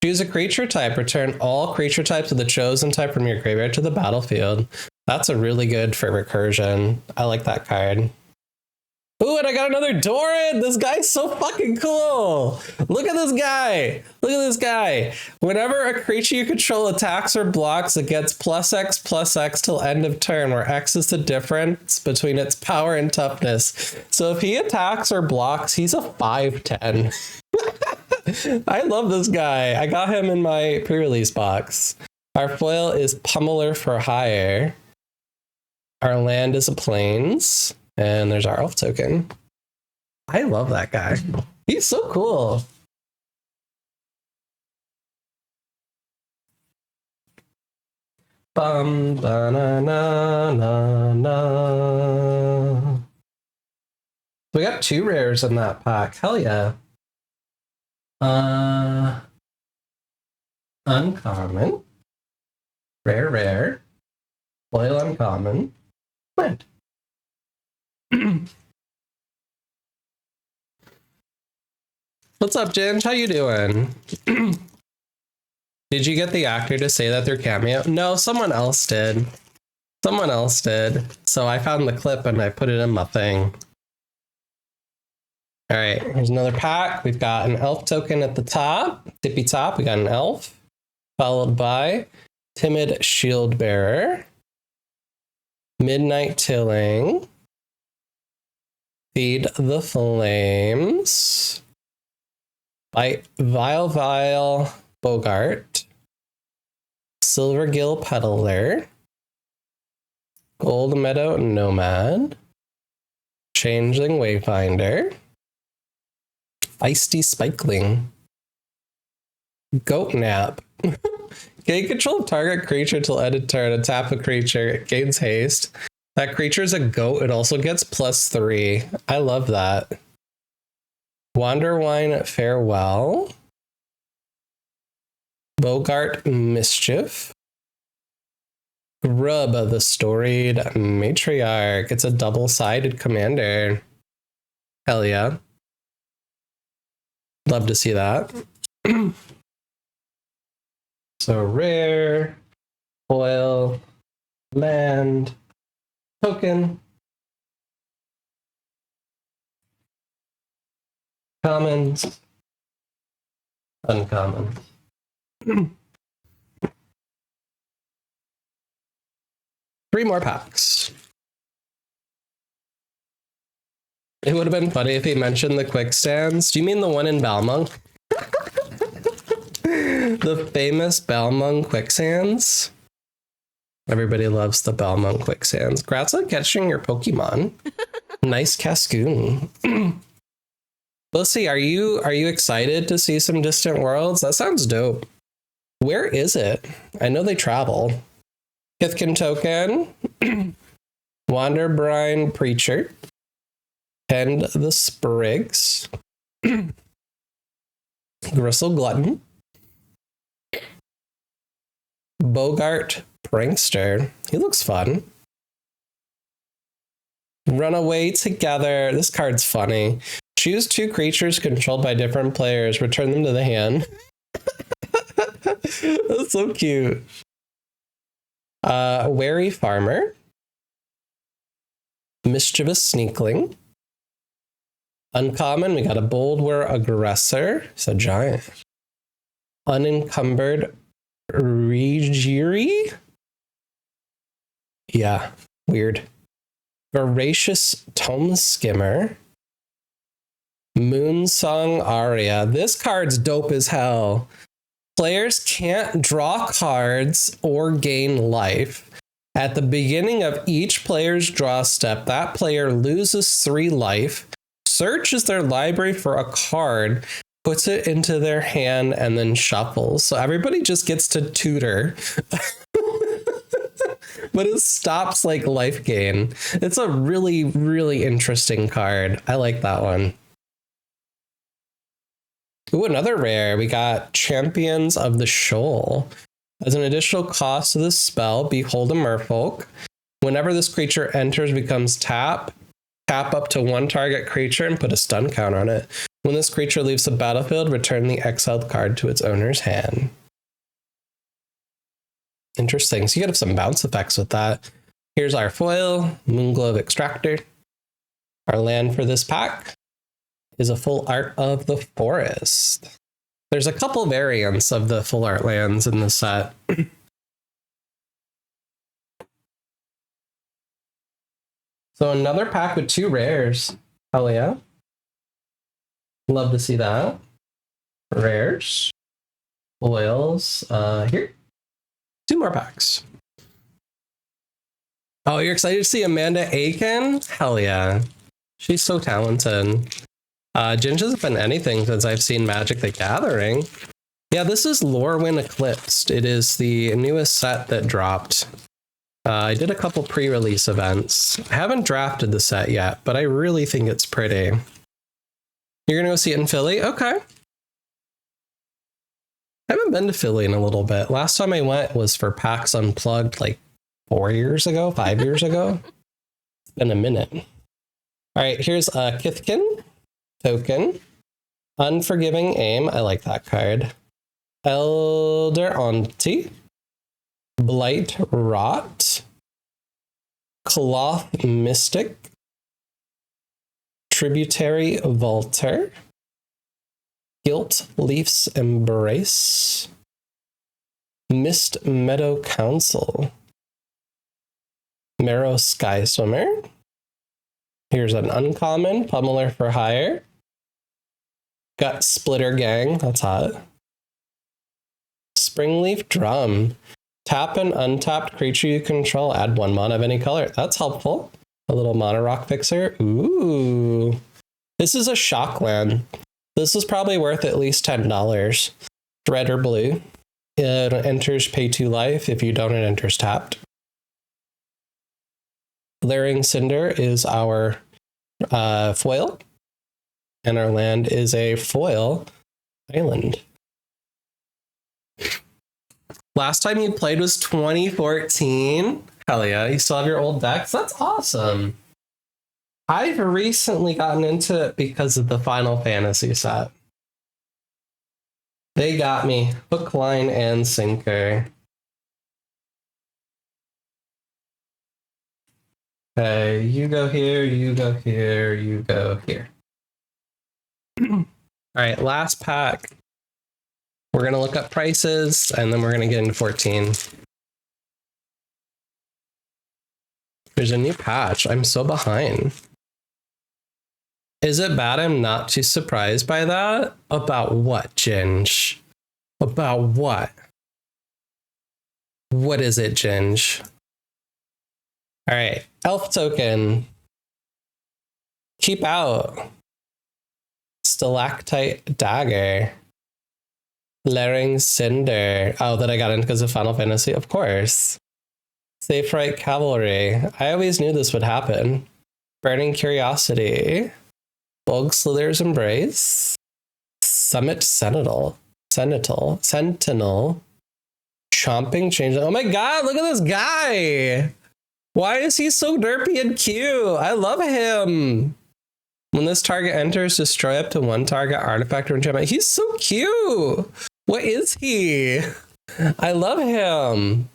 Choose a creature type. Return all creature types of the chosen type from your graveyard to the battlefield. That's a really good for recursion. I like that card. Ooh, and I got another Doran! This guy's so fucking cool! Look at this guy! Look at this guy! Whenever a creature you control attacks or blocks, it gets +X till end of turn, where X is the difference between its power and toughness. So if he attacks or blocks, he's a 5/10. I love this guy. I got him in my pre-release box. Our foil is Pummeler for hire. Our land is a plains. And there's our elf token. I love that guy. He's so cool. Bum ba na na na na. We got 2 rares in that pack. Hell yeah. Uncommon. Rare. Foil uncommon. Land. What's up, Ginge? How you doing? Did you get the actor to say that they're cameo? No, someone else did. So I found the clip and I put it in my thing. All right, here's another pack. We've got an elf token at the top. Tippy top, we got an elf. Followed by Timid Shield Bearer. Midnight Tilling. Feed the Flames. Vile Bogart. Silvergill Peddler, Gold Meadow Nomad, Changeling Wayfinder, Feisty Spikeling, Goat Nap. Gain control of target creature till end of turn. Tap a creature. It gains haste. That creature is a goat. It also gets +3. I love that. Wanderwine Farewell. Bogart Mischief. Grub the Storied Matriarch. It's a double-sided commander. Hell yeah. Love to see that. So rare, foil, land, token, commons, uncommon. 3 more packs. It would have been funny if he mentioned the quick stands. Do you mean the one in Balmung? The famous Balmung quicksands. Everybody loves the Balmung quicksands. Congrats on catching your Pokemon. Nice Cascoon. Let's see, are you excited to see some Distant Worlds? That sounds dope. Where is it? I know they travel. Kithkin Token. Wanderbrine Preacher. Tend the Sprigs. Gristle Glutton. Bogart Prankster. He looks fun. Runaway Together. This card's funny. Choose 2 creatures controlled by different players. Return them to the hand. That's so cute. Wary Farmer. Mischievous Sneakling. Uncommon, we got a Boldware Aggressor. It's a giant. Unencumbered Regiri? Yeah, weird. Voracious Tome Skimmer. Moonsong Aria. This card's dope as hell. Players can't draw cards or gain life. At the beginning of each player's draw step, that player loses 3 life, searches their library for a card, puts it into their hand, and then shuffles. So everybody just gets to tutor. But it stops like life gain. It's a really, really interesting card. I like that one. Ooh, another rare. We got Champions of the Shoal. As an additional cost to this spell, behold a merfolk. Whenever this creature enters, becomes tap up to 1 target creature and put a stun counter on it. When this creature leaves the battlefield, return the exiled card to its owner's hand. Interesting. So you get some bounce effects with that. Here's our foil, Moonglove Extractor. Our land for this pack is a full art of the forest. There's a couple variants of the full art lands in the set. So another pack with 2 rares. Hell yeah. Love to see that. Rares. Foils. Here. 2 more packs. Oh, you're excited to see Amanda Aiken? Hell yeah. She's so talented. Ginge hasn't been anything since I've seen Magic the Gathering. Yeah, this is Lorwyn Eclipsed. It is the newest set that dropped. I did a couple pre-release events. I haven't drafted the set yet, but I really think it's pretty. You're gonna go see it in Philly? Okay. I haven't been to Philly in a little bit. Last time I went was for PAX Unplugged like 4 years ago, 5 years ago. It's been a minute. All right, here's a Kithkin Token. Unforgiving Aim. I like that card. Elder Auntie. Blight Rot. Cloth Mystic. Tributary Vaulter. Gilt Leaf's Embrace. Mist Meadow Council. Marrow Sky Swimmer. Here's an uncommon Pummeler for Hire. Got Splitter Gang, that's hot. Springleaf Drum. Tap an untapped creature you control, add 1 mana of any color. That's helpful. A little mana rock fixer. Ooh. This is a shock land. This is probably worth at least $10. Red or blue. It enters pay 2 life. If you don't, it enters tapped. Blaring Cinder is our foil. And our land is a foil island. Last time you played was 2014. Hell yeah, you still have your old decks? That's awesome. I've recently gotten into it because of the Final Fantasy set. They got me hook, line, and sinker. Okay, you go here, you go here, you go here. All right, last pack. We're going to look up prices, and then we're going to get into 14. There's a new patch. I'm so behind. Is it bad I'm not too surprised by that? About what, Ginge? About what? What is it, Ginge? All right, elf token. Keep out. Stalactite dagger. Blaring Cinder. Oh, that I got in because of Final Fantasy? Of course. Safe Right Cavalry. I always knew this would happen. Burning Curiosity. Bulg Slither's Embrace. Summit Sentinel. Sentinel. Chomping Changeling. Oh my god, look at this guy! Why is he so derpy and cute? I love him! When this target enters, destroy up to 1 target artifact or enchantment. He's so cute! What is he? I love him.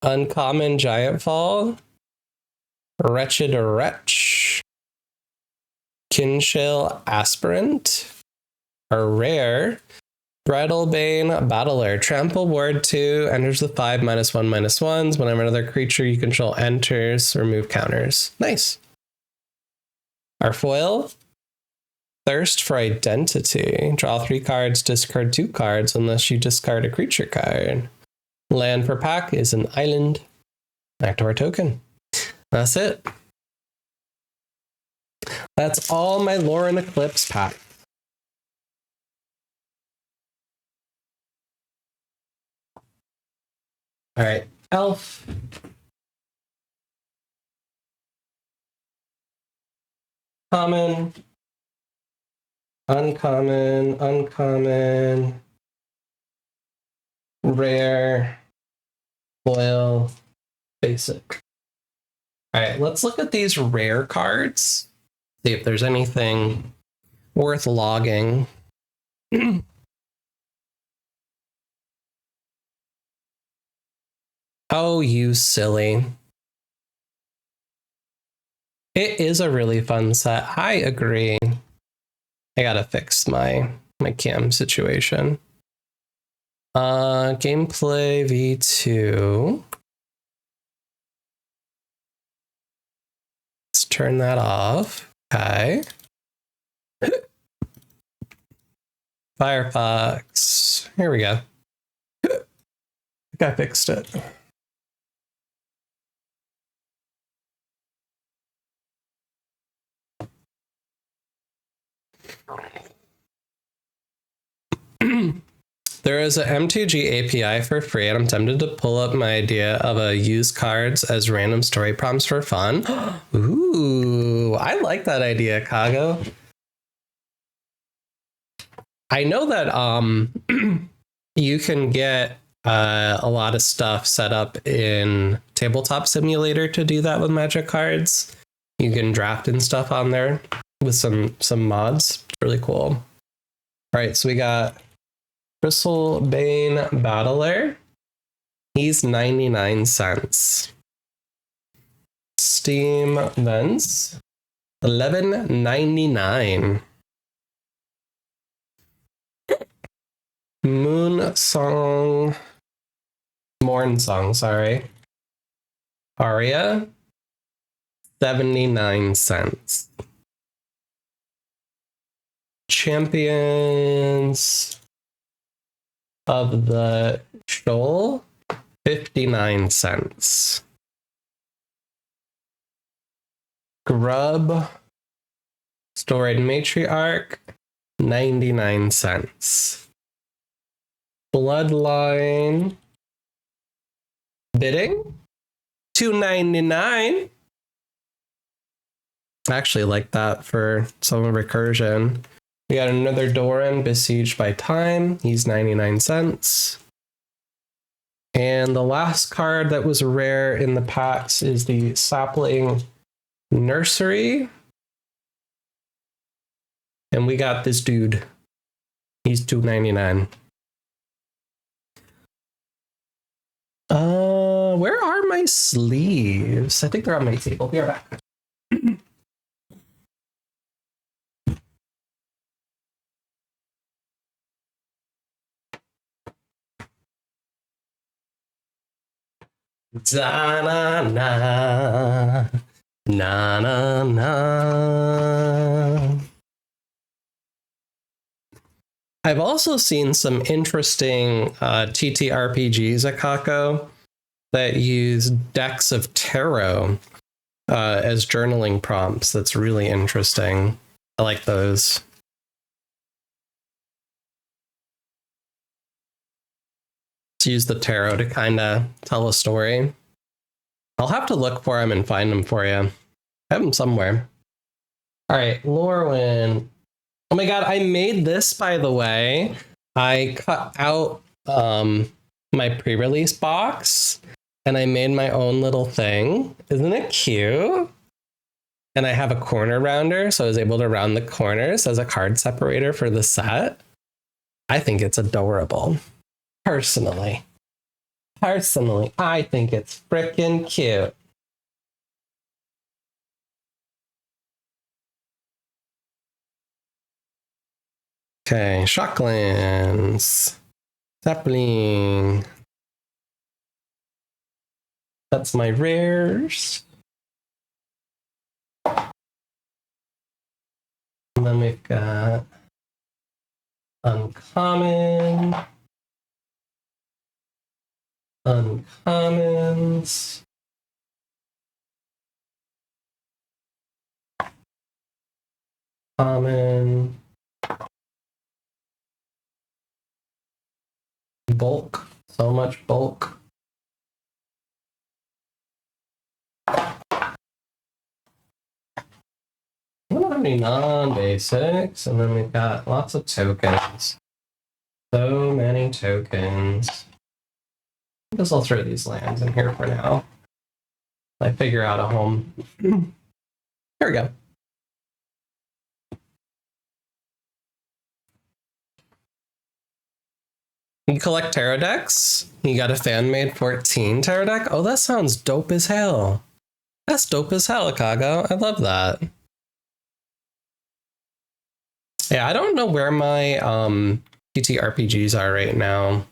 Uncommon Giant Fall. Wretched Wretch. Kinshale Aspirant. A rare. Bridlebane Battler. Trample Ward 2 enters with 5 -1/-1s. Whenever another creature you control enters, remove counters. Nice. Our foil. Thirst for Identity. Draw 3 cards, discard 2 cards unless you discard a creature card. Land per pack is an island. Active our token. That's it. That's all my Lauren Eclipse pack. All right, elf. Common. Uncommon. Rare. Foil. Basic. All right, let's look at these rare cards. See if there's anything worth logging. Oh, you silly. It is a really fun set. I agree. I gotta fix my cam situation. Gameplay V2. Let's turn that off. Okay. Firefox. Here we go. I think I fixed it. There is an M2G API for free, and I'm tempted to pull up my idea of a use cards as random story prompts for fun. Ooh, I like that idea, Kago. I know that you can get a lot of stuff set up in Tabletop Simulator to do that with Magic cards. You can draft and stuff on there with some mods. It's really cool. All right, so we got Bristlebane Battler. He's 99 cents. Steam Vents, $11.99. Morn Song, sorry. Aria, 79 cents. Champions of the Stoll, 59 cents. Grub, Storied Matriarch, 99 cents. Bloodline, bidding, $2.99. I actually like that for some recursion. We got another Doran, Besieged by Time. He's 99 cents. And the last card that was rare in the packs is the Sapling Nursery. And we got this dude. He's $2.99. Where are my sleeves? I think they're on my table. Be right back. Da na na na na na. I've also seen some interesting TTRPGs at Kako that use decks of tarot as journaling prompts. That's really interesting. I like those. To use the tarot to kind of tell a story. I'll have to look for them and find them for you. I have them somewhere. All right, Lorwyn. Oh my god, I made this, by the way. I cut out my pre-release box and I made my own little thing. Isn't it cute? And I have a corner rounder, so I was able to round the corners as a card separator for the set. I think it's adorable. Personally, I think it's freaking cute. Okay, Shocklands, Sapling. That's my rares. And then we've got uncommon. Uncommons. Common. Bulk. So much bulk. I don't have any non-basics, and then we've got lots of tokens. So many tokens. I guess I'll throw these lands in here for now. I figure out a home. Here we go. You collect tarot decks. You got a fan-made 14 tarot deck. Oh, that sounds dope as hell. That's dope as hell, Kago. I love that. Yeah, I don't know where my TTRPGs are right now.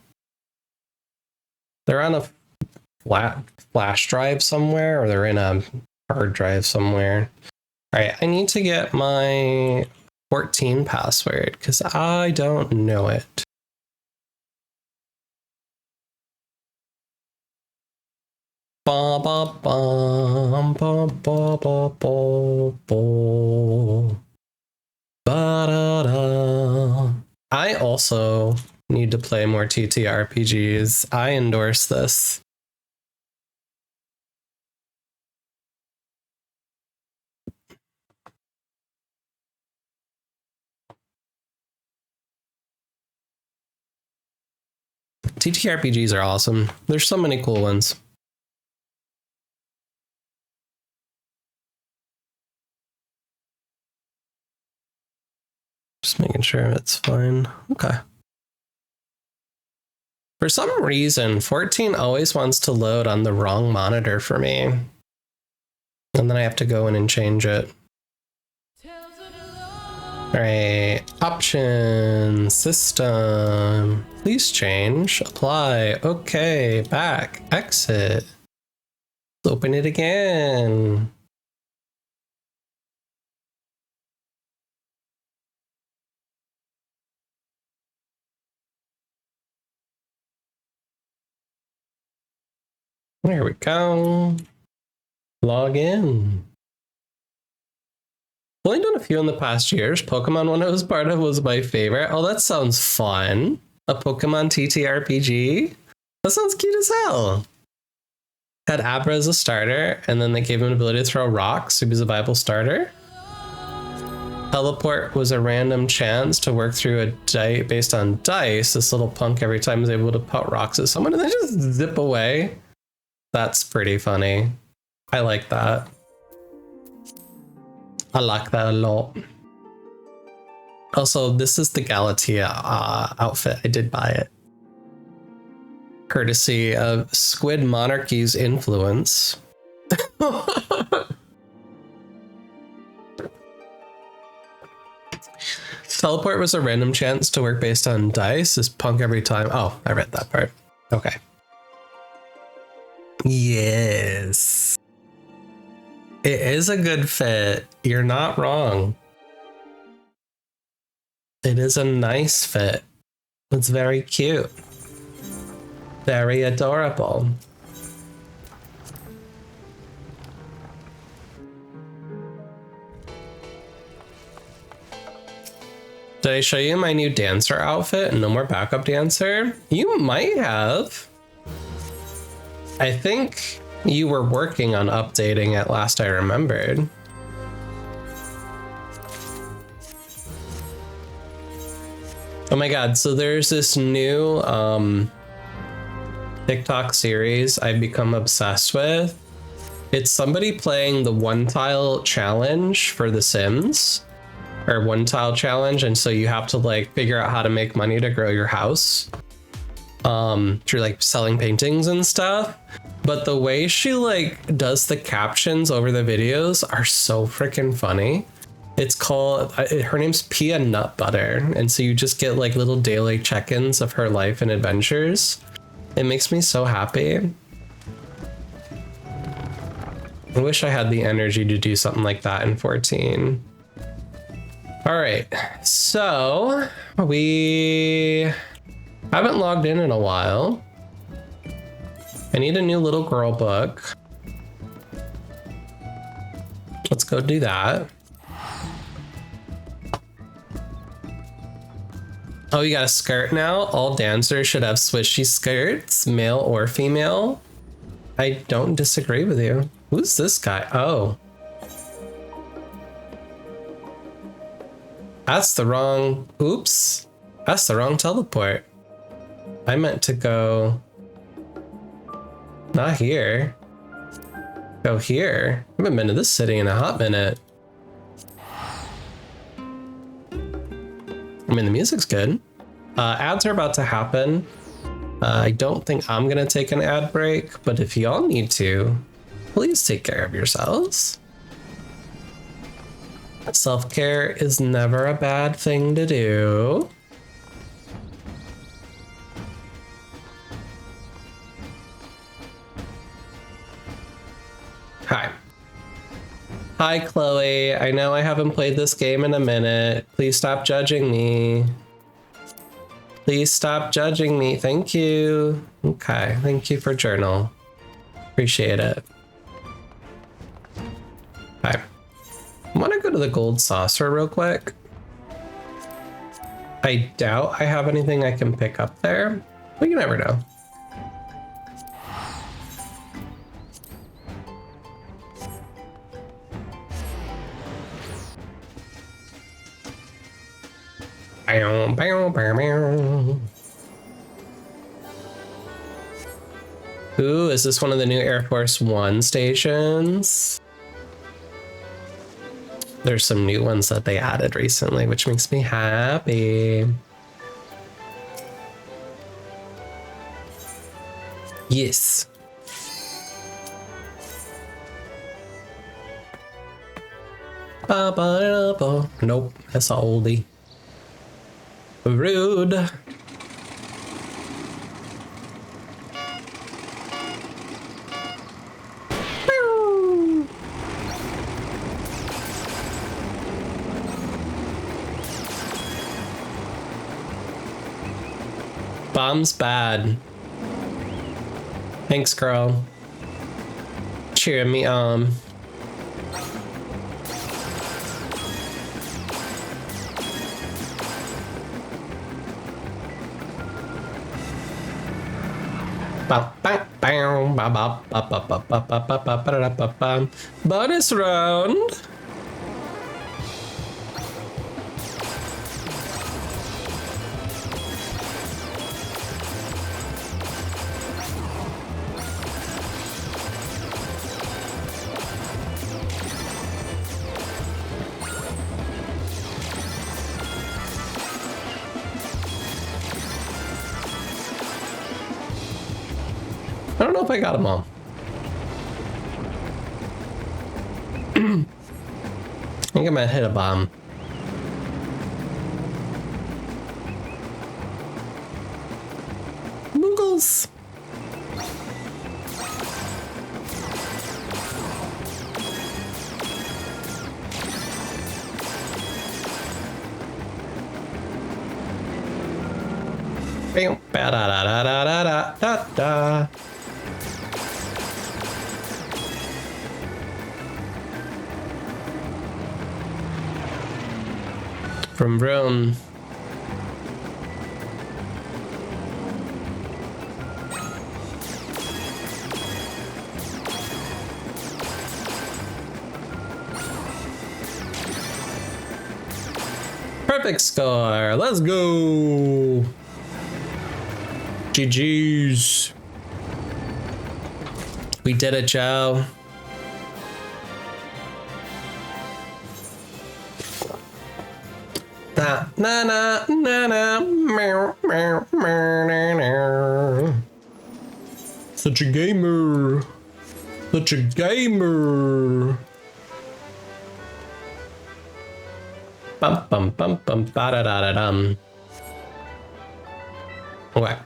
They're on a flash drive somewhere, or they're in a hard drive somewhere. All right, I need to get my 14 password because I don't know it. Ba ba ba ba ba ba ba ba. Ba-da-da. I also need to play more TTRPGs. I endorse this. TTRPGs are awesome. There's so many cool ones. Just making sure it's fine. Okay. For some reason, 14 always wants to load on the wrong monitor for me. And then I have to go in and change it. All right, options, system, please change, apply, okay, back, exit. Let's open it again. There we go. Log in. Only done a few in the past years. Pokemon one I was part of was my favorite. Oh, that sounds fun. A Pokemon TTRPG? That sounds cute as hell. Had Abra as a starter, and then they gave him an ability to throw rocks, so he was a viable starter. Teleport was a random chance to work through a die based on dice. This little punk every time was able to put rocks at someone and they just zip away. That's pretty funny. I like that. I like that a lot. Also, this is the Galatea outfit. I did buy it. Courtesy of Squid Monarchy's influence. Teleport was a random chance to work based on dice. This punk every time. Oh, I read that part. Okay. Yes. It is a good fit. You're not wrong. It is a nice fit. It's very cute. Very adorable. Did I show you my new dancer outfit and no more backup dancer? You might have. I think you were working on updating it last I remembered. Oh my god, so there's this new TikTok series I've become obsessed with. It's somebody playing the one tile challenge for The Sims, or one tile challenge, and so you have to like figure out how to make money to grow your house through like selling paintings and stuff. But the way she like does the captions over the videos are so freaking funny. It's called, her name's Pia Nut Butter, and so you just get like little daily check-ins of her life and adventures. It makes me so happy. I wish I had the energy to do something like that in 14. All right, so we haven't logged in a while. I need a new little girl book. Let's go do that. Oh, you got a skirt now? All dancers should have swishy skirts, male or female. I don't disagree with you. Who's this guy? Oh. That's the wrong, oops. That's the wrong teleport. I meant to go, not here. Go here. I haven't been to this city in a hot minute. I mean, the music's good. Ads are about to happen. I don't think I'm gonna take an ad break, but if y'all need to, please take care of yourselves. Self-care is never a bad thing to do. Hi. Hi, Chloe. I know I haven't played this game in a minute. Please stop judging me. Please stop judging me. Thank you. Okay, thank you for journal. Appreciate it. Hi. I want to go to the gold saucer real quick. I doubt I have anything I can pick up there, but you never know. Ooh, is this one of the new Air Force One stations? There's some new ones that they added recently, which makes me happy. Yes. Nope, that's an oldie. Rude. Bomb's bad. Thanks, girl. cheering me on. Bonus round. I don't know if I got them all. I think I might hit a bomb. Moogles. Ba-da-da-da-da-da-da-da. From Rome. Perfect score. Let's go. GG's. We did it, Joe. Na na na na meow meow meow. Such a gamer. Such a gamer. Bum bum bum bum ba da da da dum. Okay.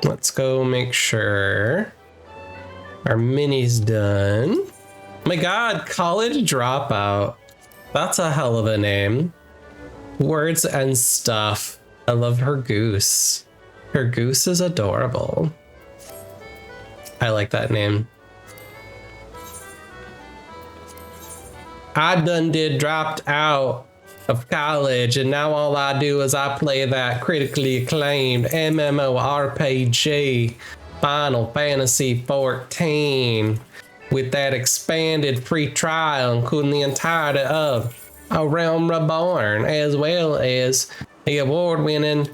Let's go make sure our mini's done. Oh my god, college dropout. That's a hell of a name. Words and stuff. I love her goose. Her goose is adorable. I like that name. I done dropped out of college, and now all I do is I play that critically acclaimed MMORPG Final Fantasy 14 with that expanded free trial, including the entirety of A Realm Reborn, as well as the award-winning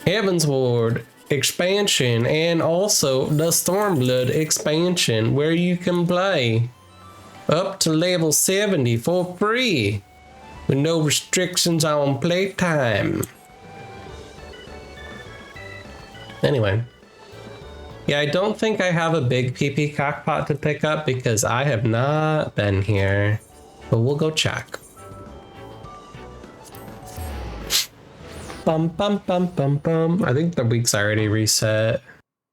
Heavensward expansion, and also the Stormblood expansion, where you can play up to level 70 for free with no restrictions on playtime. Anyway, yeah, I don't think I have a big PP cockpot to pick up because I have not been here, but we'll go check. Bum bum bum bum bum. I think the week's already reset.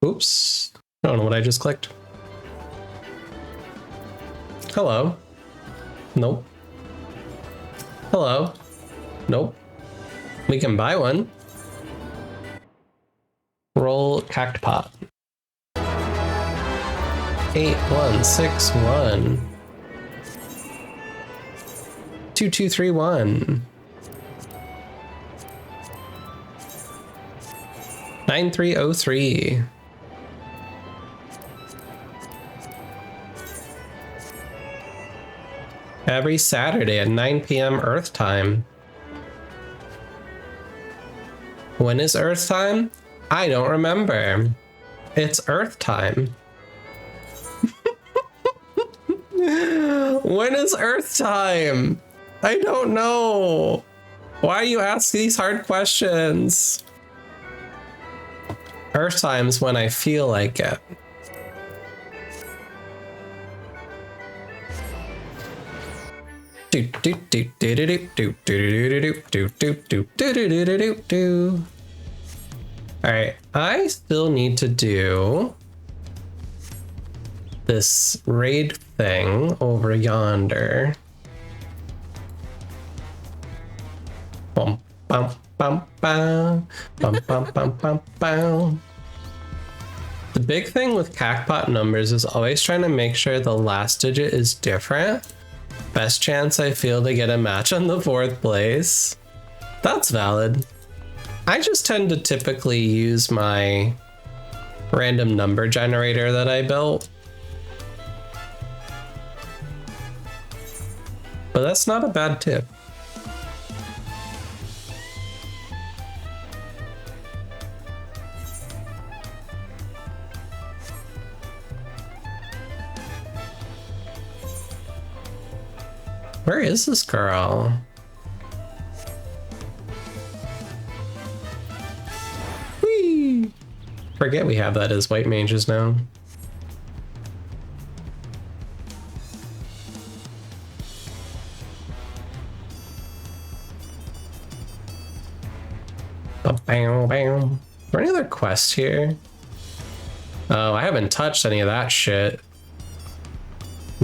Oops. I don't know what I just clicked. Hello. Nope. Hello. Nope. We can buy one. Roll cactpot. 8161. 2231. 9303. Every Saturday at 9 p.m. Earth time. When is Earth time? I don't remember. It's Earth time. When is Earth time? I don't know. Why do you ask these hard questions? Earth time's when I feel like it. Alright, I still need to do this raid thing over yonder. Bum bum bum bum bum bum bum bum bum. The The big thing with Cacpot numbers is always trying to make sure the last digit is different. Best chance I feel to get a match on the 4th place. That's valid. I just tend to typically use my random number generator that I built. But that's not a bad tip. Where is this girl? Whee! Forget we have that as white mages now. Bam, bam. Are there any other quests here? Oh, I haven't touched any of that shit.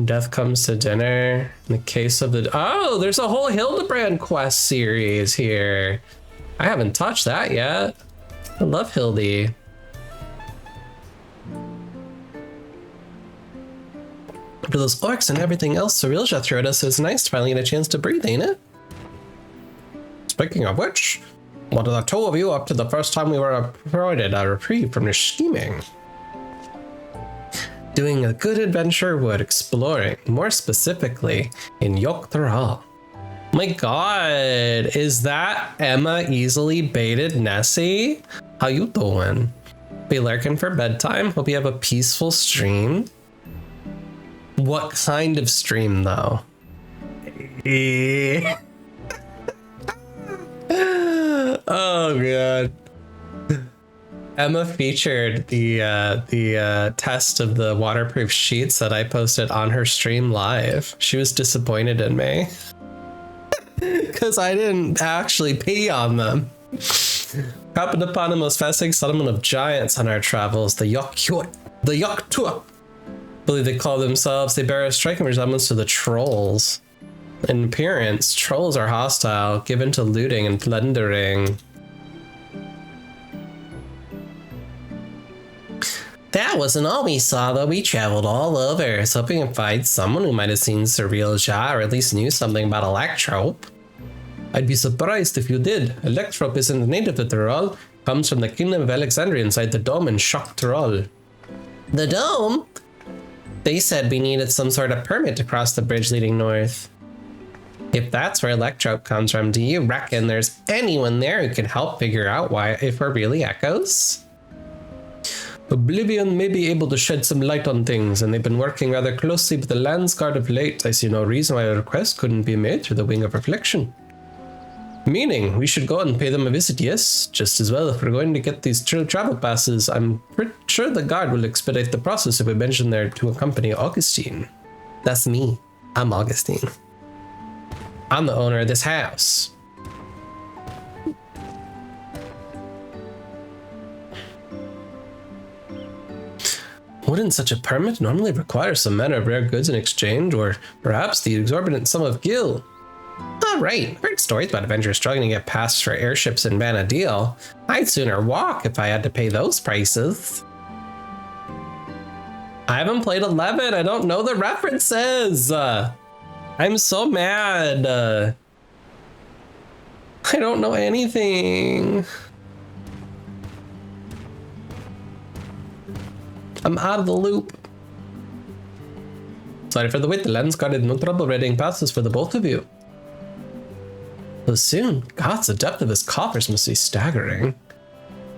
Death comes to dinner. In the case of the... Oh, there's a whole Hildebrand quest series here. I haven't touched that yet. I love Hildy. After those orcs and everything else Cirilja threw at us, it was nice to finally get a chance to breathe, ain't it? Speaking of which, what are the two of you up to the first time we were provided a reprieve from your scheming? Doing a good adventure wood exploring, more specifically in Yogg-Thora. My god, is that Emma easily baited Nessie? How you doing? Be lurking for bedtime? Hope you have a peaceful stream. What kind of stream though? Oh god. Emma featured the test of the waterproof sheets that I posted on her stream live. She was disappointed in me because I didn't actually pee on them. Happened upon the most fascinating settlement of giants on our travels, the Yogg-Thora. I believe they call themselves. They bear a striking resemblance to the trolls. In appearance, trolls are hostile, given to looting and plundering. That wasn't all we saw, though. We traveled all over, hoping to find someone who might have seen Cirilja or at least knew something about Electrope. I'd be surprised if you did. Electrope isn't native to Tyrol. Comes from the Kingdom of Alexandria inside the dome in Yogg-Thora. The dome? They said we needed some sort of permit to cross the bridge leading north. If that's where Electrope comes from, do you reckon there's anyone there who can help figure out why, if we're really echoes? Oblivion may be able to shed some light on things, and they've been working rather closely with the Landsguard of late. I see no reason why a request couldn't be made through the Wing of Reflection. Meaning, we should go and pay them a visit, yes? Just as well if we're going to get these travel passes. I'm pretty sure the guard will expedite the process if we mention there to accompany Augustine. That's me. I'm Augustine. I'm the owner of this house. Wouldn't such a permit normally require some manner of rare goods in exchange, or perhaps the exorbitant sum of gil? All right, heard stories about adventurers struggling to get passes for airships in Vanadil. I'd sooner walk if I had to pay those prices. I haven't played 11. I don't know the references. I'm so mad. I don't know anything. I'm out of the loop. Sorry for the wait. The Landsguard had no trouble readying passes for the both of you. So soon? Gods, the depth of his coffers must be staggering.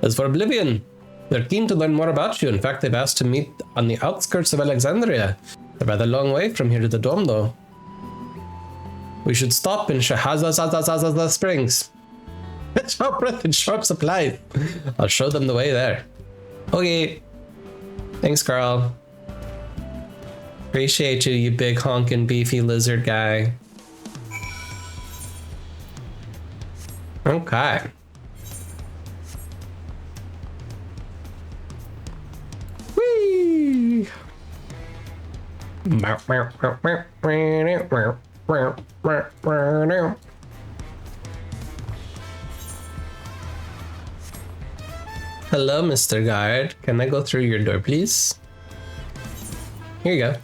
As for Oblivion, they're keen to learn more about you. In fact, they've asked to meet on the outskirts of Alexandria. They're rather a long way from here to the dome, though. We should stop in Shahazazazazazaz Springs. Short breath and short supply. I'll show them the way there. Okay. Thanks, Carl. Appreciate you, you big honkin' beefy lizard guy. Okay. Whee! Hello, Mr. Guard. Can I go through your door, please? Here you go.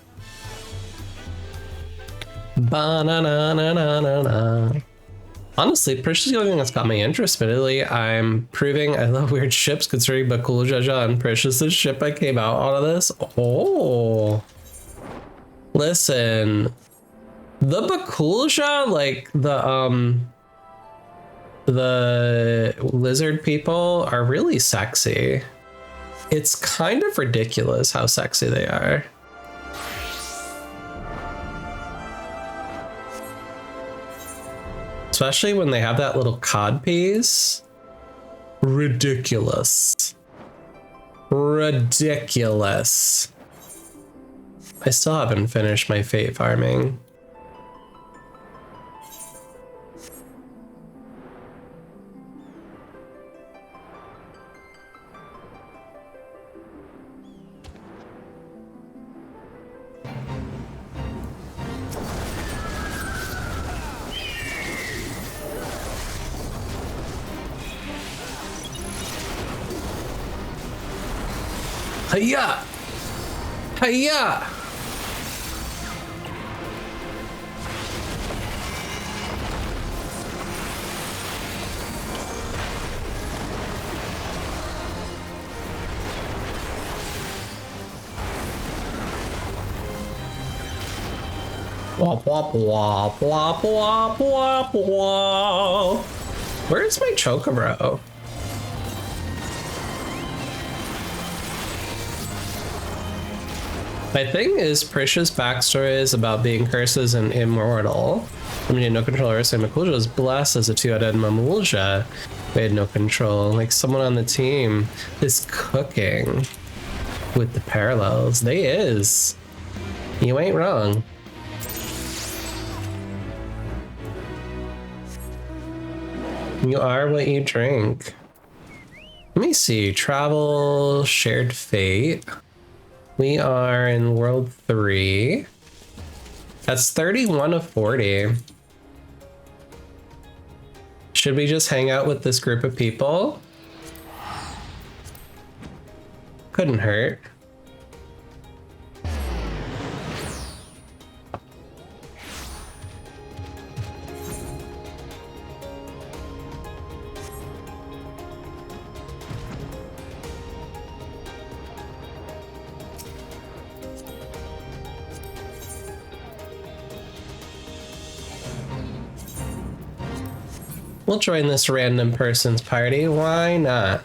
Ba-na-na-na-na-na-na. Honestly, Prish is going that's got my interest, but Italy, I'm proving I love weird ships considering Bakul Jaja and Prish is the ship I came out of this. Oh. Listen. The Bakulja, like the lizard people are really sexy. It's kind of ridiculous how sexy they are. Especially when they have that little cod piece. Ridiculous. Ridiculous. I still haven't finished my fate farming. Hiya! Hiya! Wop wop wop wop wop wop wop. Where's my Chocobro? My thing is, Prisha's backstory is about being cursed as an immortal. I mean, no control. So Makulja was blessed as a 2-headed Mamulja. We had no control. Like, someone on the team is cooking with the parallels. They is. You ain't wrong. You are what you drink. Let me see. Travel, shared fate. We are in world 3. That's 31 of 40. Should we just hang out with this group of people? Couldn't hurt. We'll join this random person's party. Why not?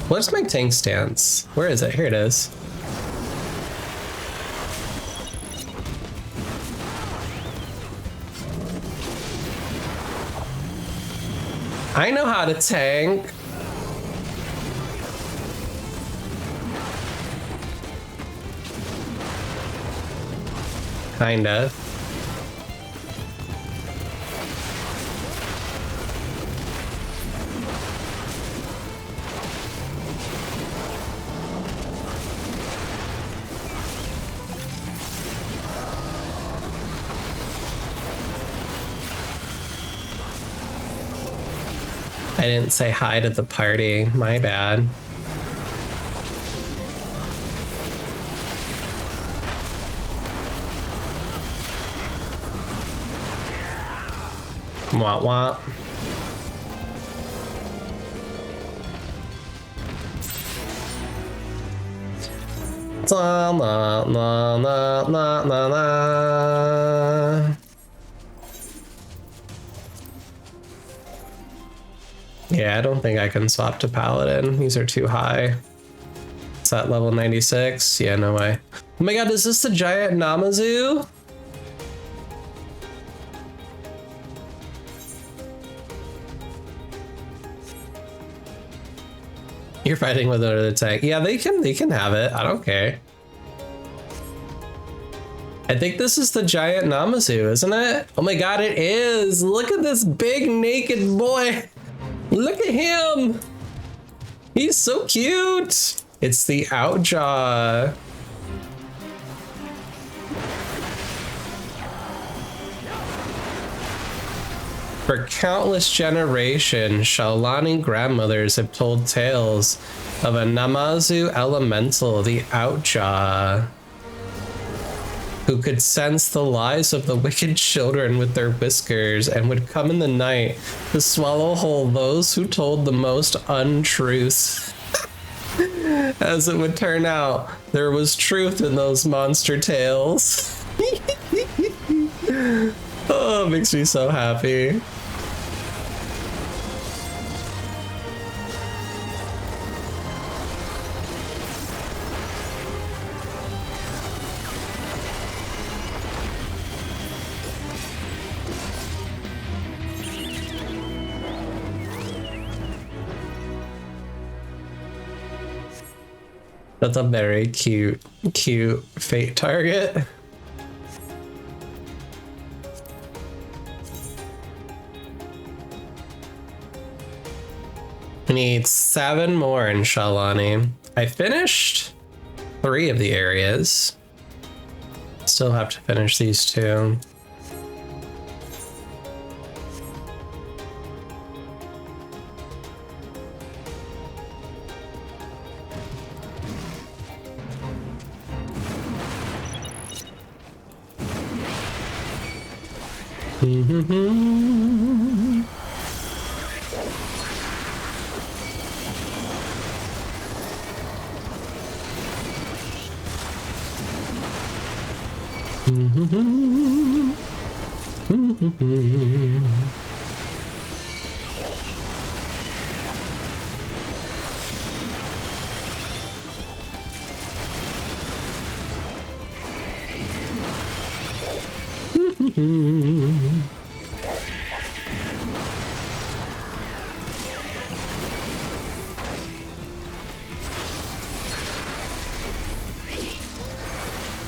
What's my tank stance? Where is it? Here it is. I know how to tank. Kinda. I didn't say hi to the party. My bad. Wah wah. La la la la la la la. Yeah, I don't think I can swap to Paladin. These are too high. It's at level 96. Yeah, no way. Oh my god, is this the giant Namazu? You're fighting with another tank. Yeah, they can have it. I don't care. I think this is the giant Namazu, isn't it? Oh my god, it is. Look at this big naked boy. Look at him. He's so cute. It's the Outjaw. For countless generations, Shaolani grandmothers have told tales of a Namazu elemental, the Outjaw, who could sense the lies of the wicked children with their whiskers and would come in the night to swallow whole those who told the most untruths. As it would turn out, there was truth in those monster tales. Oh, it makes me so happy. That's a very cute fate target. We need 7 more in Shaolani. I finished 3 of the areas. Still have to finish these 2.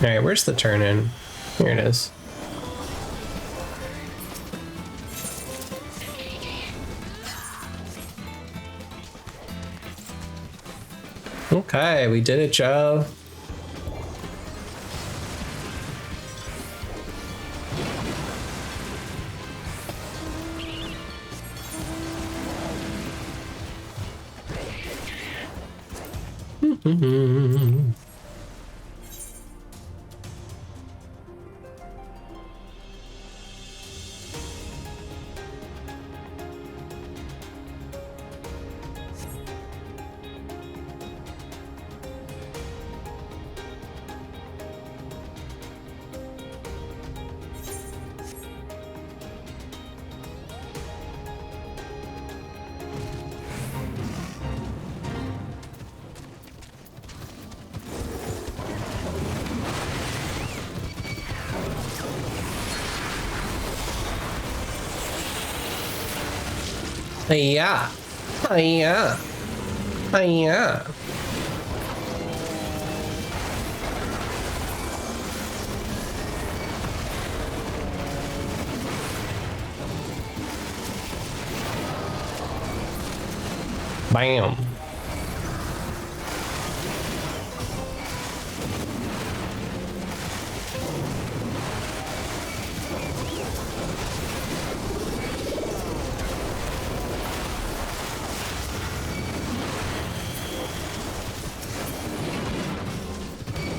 Alright, where's the turn in? Here it is. Okay, we did it, Joe. Yeah. Yeah. Yeah. Bam.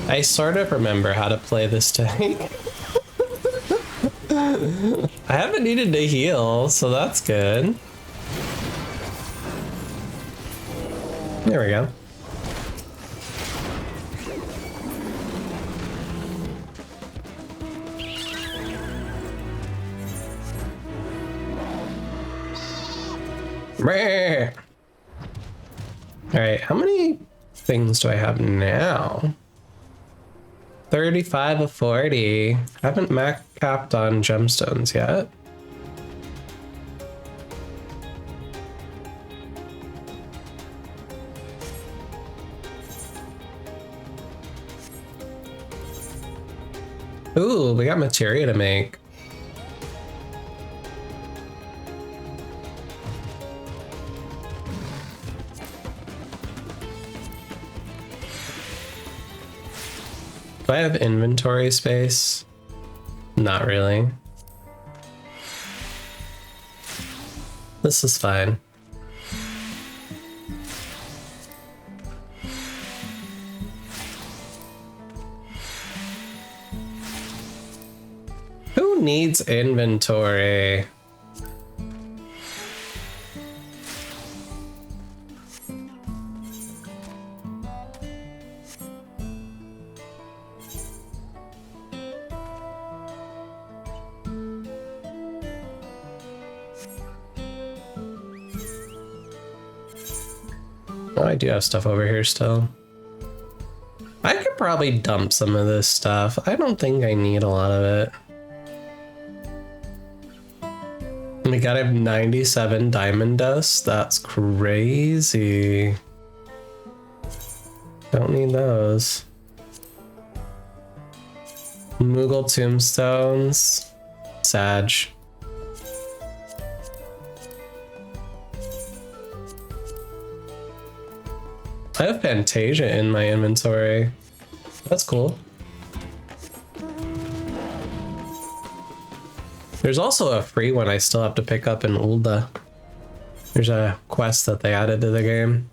I sort of remember how to play this tank. I haven't needed to heal, so that's good. There we go. Alright, how many things do I have now? 35 of 40. I haven't max capped on gemstones yet. Ooh, we got materia to make. Do I have inventory space? Not really. This is fine. Who needs inventory? Oh, I do have stuff over here still. I could probably dump some of this stuff. I don't think I need a lot of it. We gotta have 97 diamond dust. That's crazy. Don't need those. Moogle tombstones. Sag. I have Fantasia in my inventory. That's cool. There's also a free one I still have to pick up in Ulda. There's a quest that they added to the game.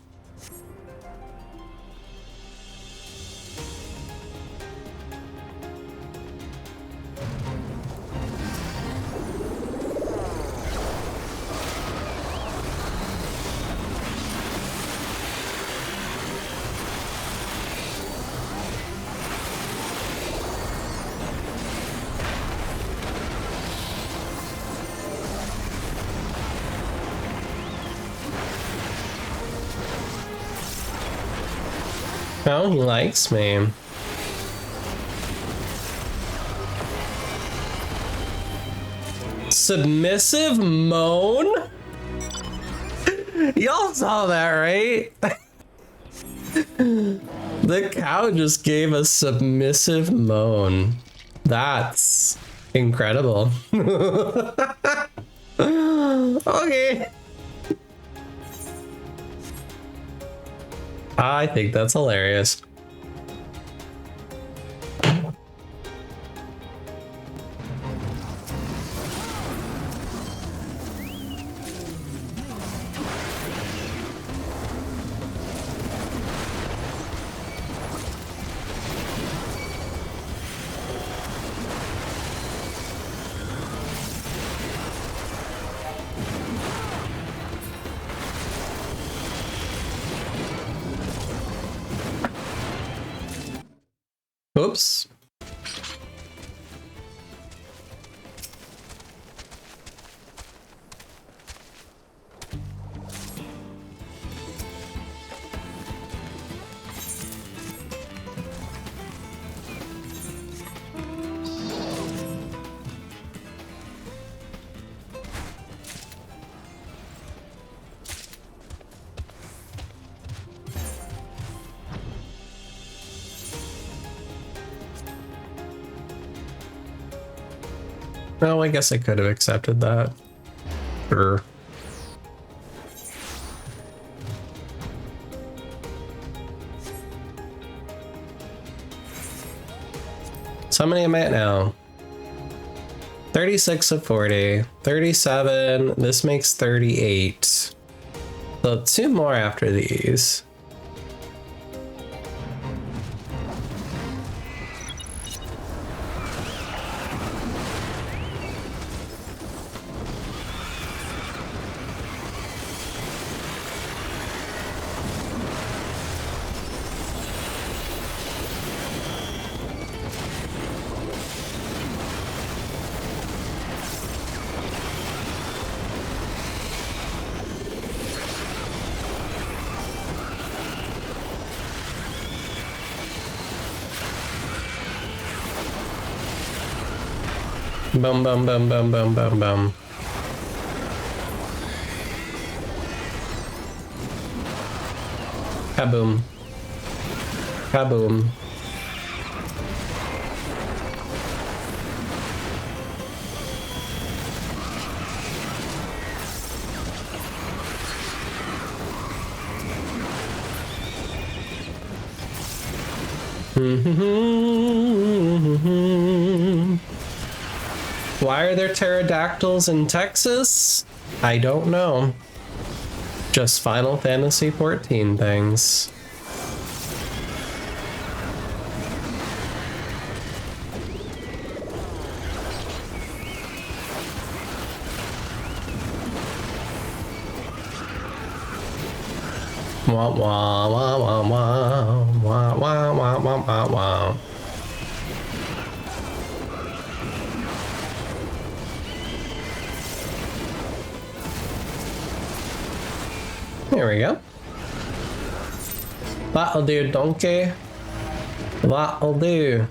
Oh, he likes me. Submissive moan? Y'all saw that, right? The cow just gave a submissive moan. That's incredible. Okay. I think that's hilarious. Oops. Well, I guess I could have accepted that. Sure. So how many am I at now? 36 of 40. 37. This makes 38. So 2 more after these. Bum bum bum bum bum bum bum. Kaboom. Kaboom. Why are there pterodactyls in Texas? I don't know. Just Final Fantasy 14 things. Wah wah wah wah wah wah wah wah wah wah wah. There we go. That'll do, donkey. That'll do.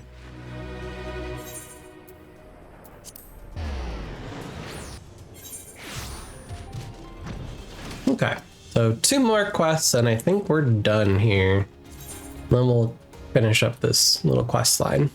Okay, so 2 more quests and I think we're done here. Then we'll finish up this little quest line.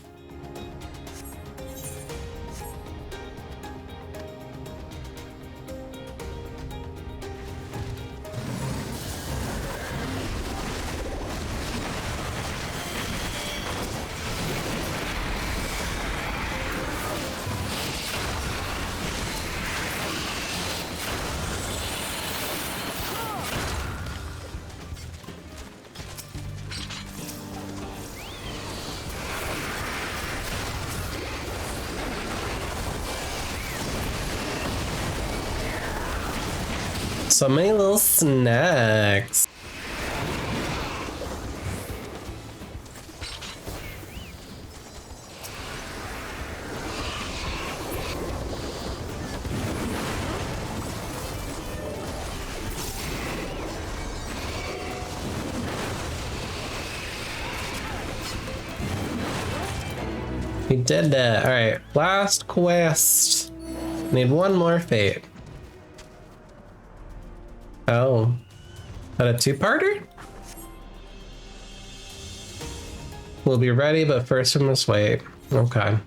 So many little snacks. We did that. All right, last quest. Need 1 more fate. Oh, that a 2-parter? We'll be ready, but first we must wait. Okay.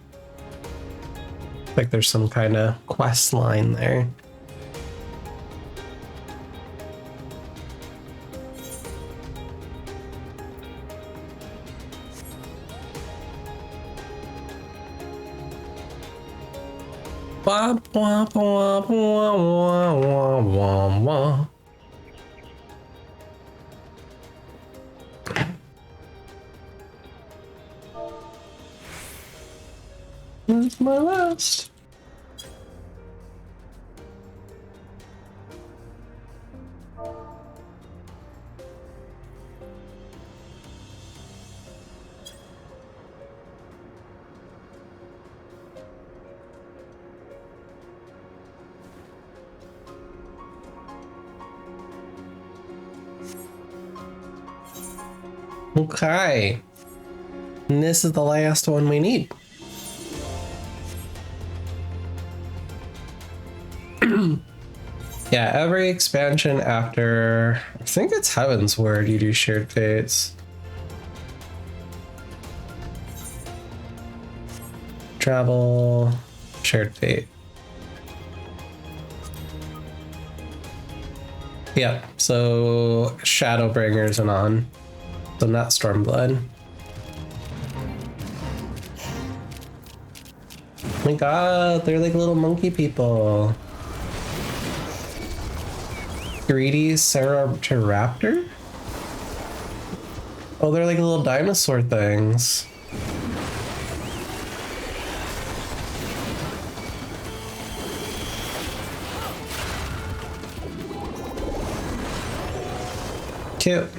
Like there's some kind of quest line there. Wah, wah, wah, wah, wah, wah, wah, wah. That's my last. Okay. And this is the last one we need. Yeah, every expansion after, I think it's Heaven's Word, you do shared fates. Travel, shared fate. Yeah, so Shadowbringers and on. So not Stormblood. Oh my god, they're like little monkey people. Greedy Ceraptor? Oh, they're like little dinosaur things. Cute.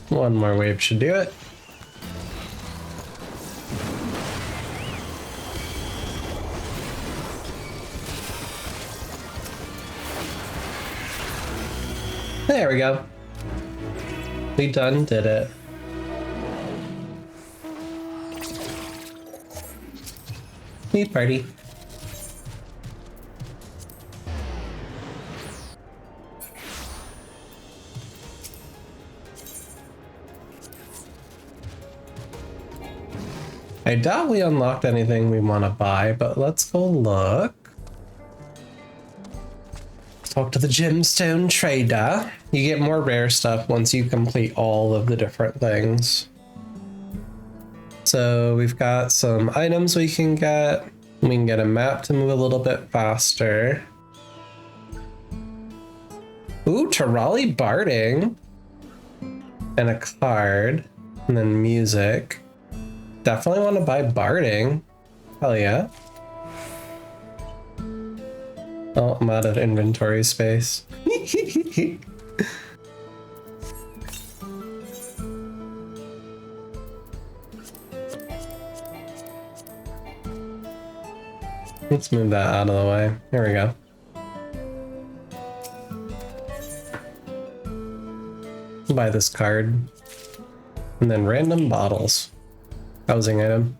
One more wave should do it. There we go. We done did it. Neat party. I doubt we unlocked anything we want to buy, but let's go look. Talk to the gemstone trader. You get more rare stuff once you complete all of the different things. So we've got some items we can get. We can get a map to move a little bit faster. Ooh, Tirali barding. And a card. And then music. Definitely want to buy barding. Hell yeah. Oh, I'm out of inventory space. Let's move that out of the way. There we go. Buy this card. And then random bottles. Housing item.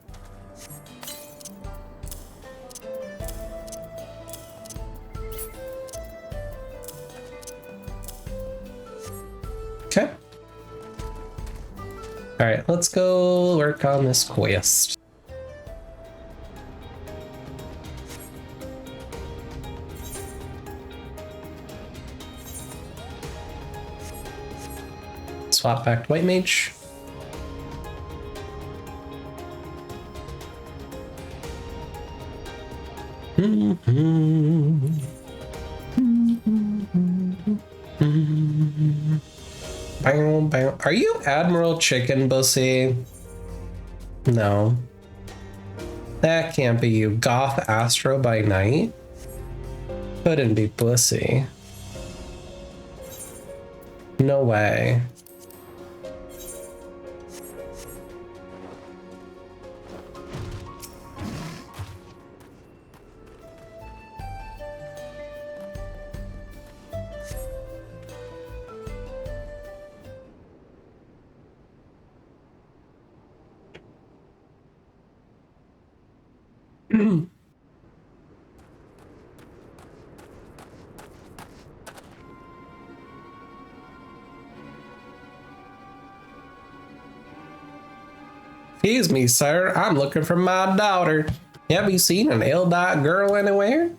Okay. Alright, let's go work on this quest. Swap back to White Mage. Bang, bang. Are you Admiral Chicken Bussy? No. That can't be you. Goth Astro by night? Couldn't be Bussy. No way. Excuse me, sir. I'm looking for my daughter. Have you seen an Eldot girl anywhere?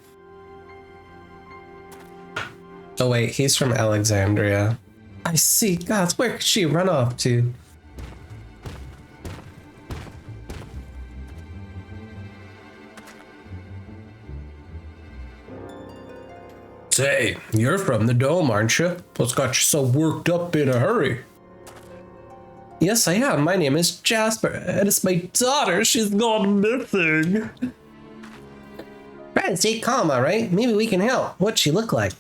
Oh wait, he's from Alexandria. I see. God, where could she run off to? Say, you're from the Dome, aren't you? What's got you so worked up in a hurry? Yes, I am. My name is Jasper, and it's my daughter. She's gone missing. Try to stay calm, all right? Maybe we can help. What's she look like?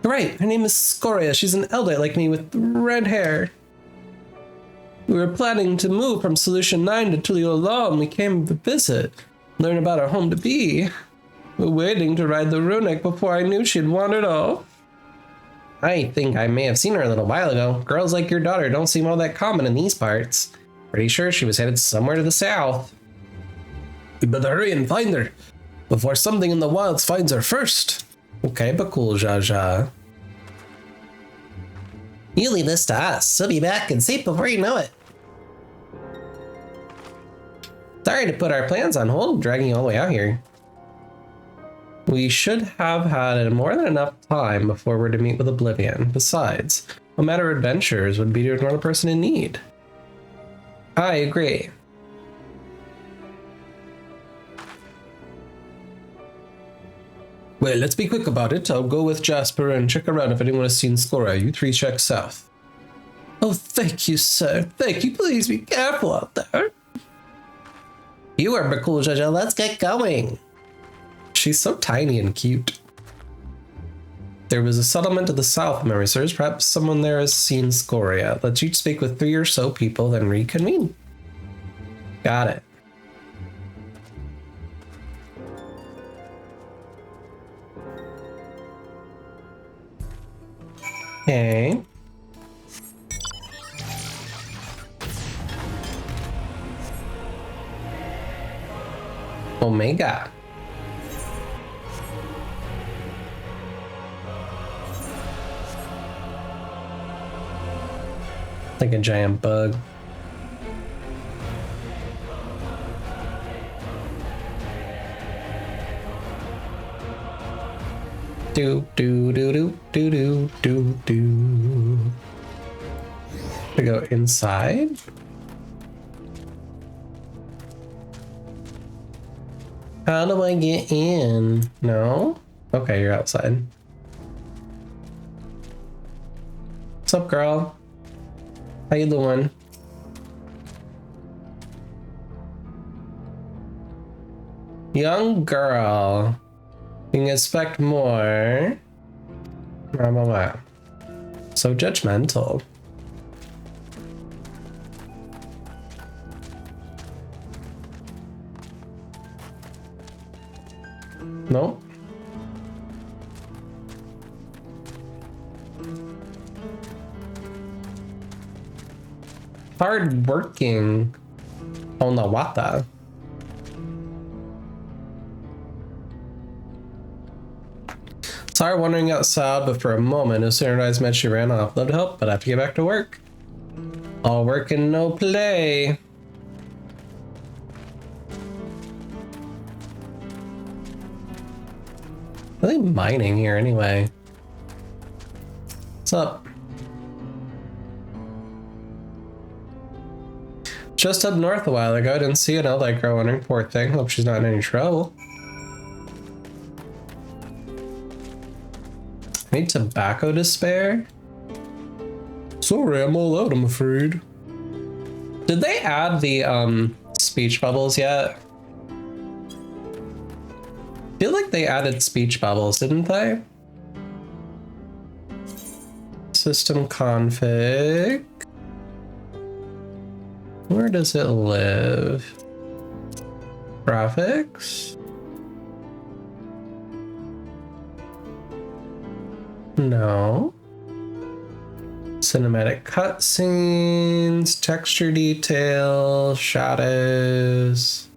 Right, her name is Scoria. She's an Eldite like me with red hair. We were planning to move from Solution 9 to Tulio and we came to visit, learn about our home to be. We're waiting to ride the Runic before I knew she'd wandered off. I think I may have seen her a little while ago. Girls like your daughter don't seem all that common in these parts. Pretty sure she was headed somewhere to the south. We better hurry and find her before something in the wilds finds her first. Okay, but cool, Jaja. You leave this to us. She'll be back and safe before you know it. Sorry to put our plans on hold, dragging you all the way out here. We should have had more than enough time before we're to meet with Oblivion. Besides, what matter of adventures would be to ignore the person in need? I agree. Well, let's be quick about it. I'll go with Jasper and check around if anyone has seen Scoria. You three check south. Oh, thank you, sir. Thank you. Please be careful out there. You are cool, Jaja. Let's get going. She's so tiny and cute. There was a settlement to the south, memory serves. Perhaps someone there has seen Scoria. Let's each speak with 3 or so people, then reconvene. Got it. Okay. Omega. Like a giant bug. Do do do do do do do do. To go inside. How do I get in? No? Okay, you're outside. What's up, girl? How you doing? Young girl. You can expect more. Blah, blah, blah. So judgmental. No. Hard working. Oh no, what the? Sorry wandering outside, but for a moment, as soon as I met she ran off. Love to help, but I have to get back to work. All work and no play. Are they mining here anyway? What's up? Just up north a while ago. Didn't see an elder girl wondering, poor thing. Hope she's not in any trouble. I need tobacco to spare. Sorry, I'm all out, I'm afraid. Did they add the speech bubbles yet? I feel like they added speech bubbles, didn't they? System config. Where does it live? Graphics? No. Cinematic cutscenes, texture detail, shadows,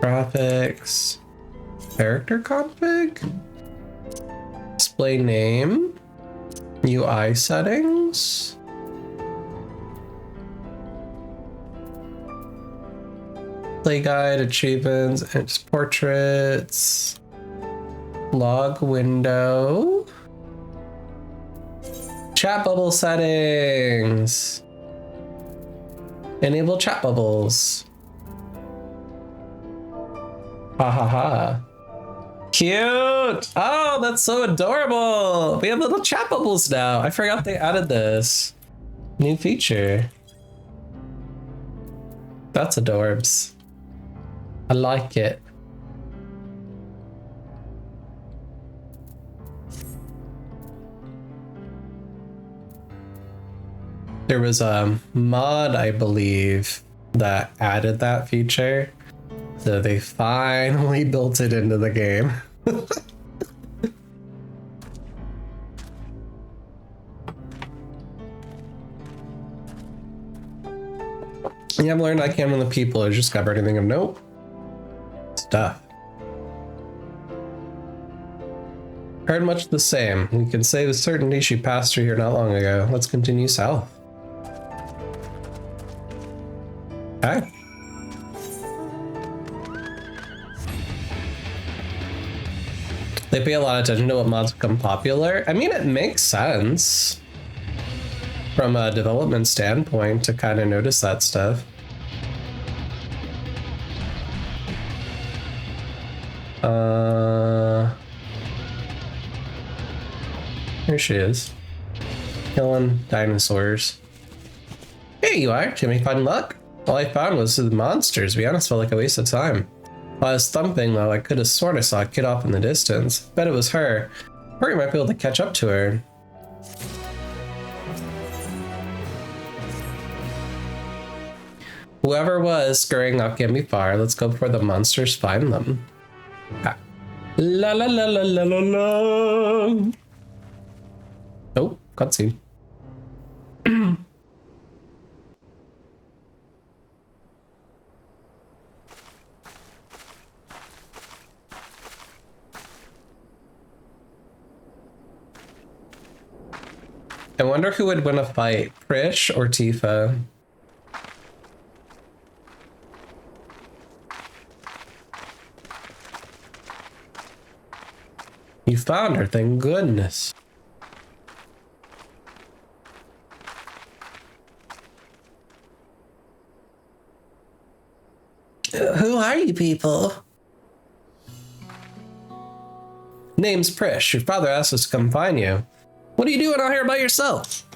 graphics, character config, display name, UI settings. Play guide, achievements, and portraits, log window, chat bubble settings, enable chat bubbles. Ha ha ha. Cute! Oh, that's so adorable! We have little chat bubbles now. I forgot they added this. New feature. That's adorbs. I like it. There was a mod, I believe, that added that feature. So they finally built it into the game. Yeah, I've learned I can when the people are just covered anything of note. Stuff. Heard much the same. We can say with certainty she passed through here not long ago. Let's continue south. Okay. They pay a lot of attention to what mods become popular. I mean, it makes sense from a development standpoint to kind of notice that stuff. Here she is. Killing dinosaurs. Here you are. Did you have any fun luck? All I found was the monsters. To be honest, felt like a waste of time. While I was thumping though, I could have sworn I saw a kid off in the distance. Bet it was her. Or you might be able to catch up to her. Whoever was scurrying up can't be far. Let's go before the monsters find them. Ah. La la la la la la la. Oh, cutscene. I wonder who would win a fight, Prish or Tifa? You found her, thank goodness. Who are you people? Name's Prish. Your father asked us to come find you. What are you doing out here by yourself?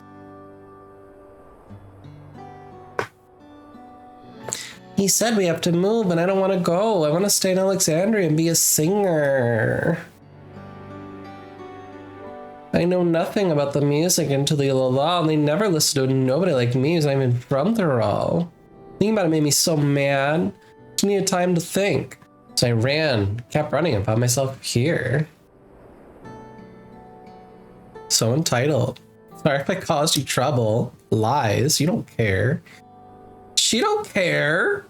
He said we have to move and I don't want to go. I want to stay in Alexandria and be a singer. I know nothing about the music until the law, and they never listened to nobody like me who's not even from there all. Thinking about it made me so mad. Just needed time to think. So I ran, kept running, and found myself here. So entitled. Sorry if I caused you trouble. Lies, you don't care. She don't care.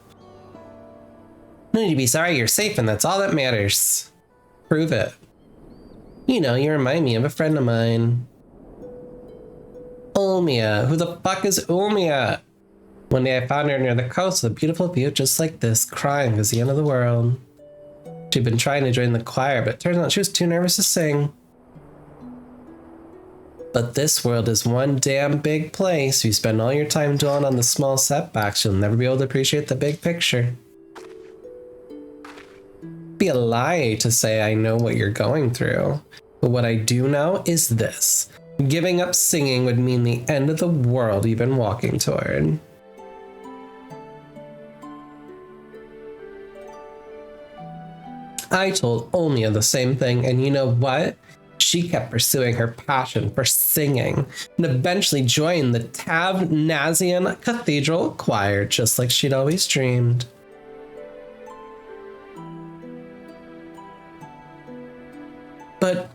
No need to be sorry, you're safe, and that's all that matters. Prove it. You know, you remind me of a friend of mine. Ulmia. Who the fuck is Ulmia? One day I found her near the coast with a beautiful view just like this, crying because the end of the world. She'd been trying to join the choir, but it turns out she was too nervous to sing. But this world is one damn big place. You spend all your time dwelling on the small setbacks, you'll never be able to appreciate the big picture. It'd be a lie to say I know what you're going through. But what I do know is this. Giving up singing would mean the end of the world you've been walking toward. I told Olmia the same thing, and you know what? She kept pursuing her passion for singing and eventually joined the Tavnazian Cathedral Choir just like she'd always dreamed. But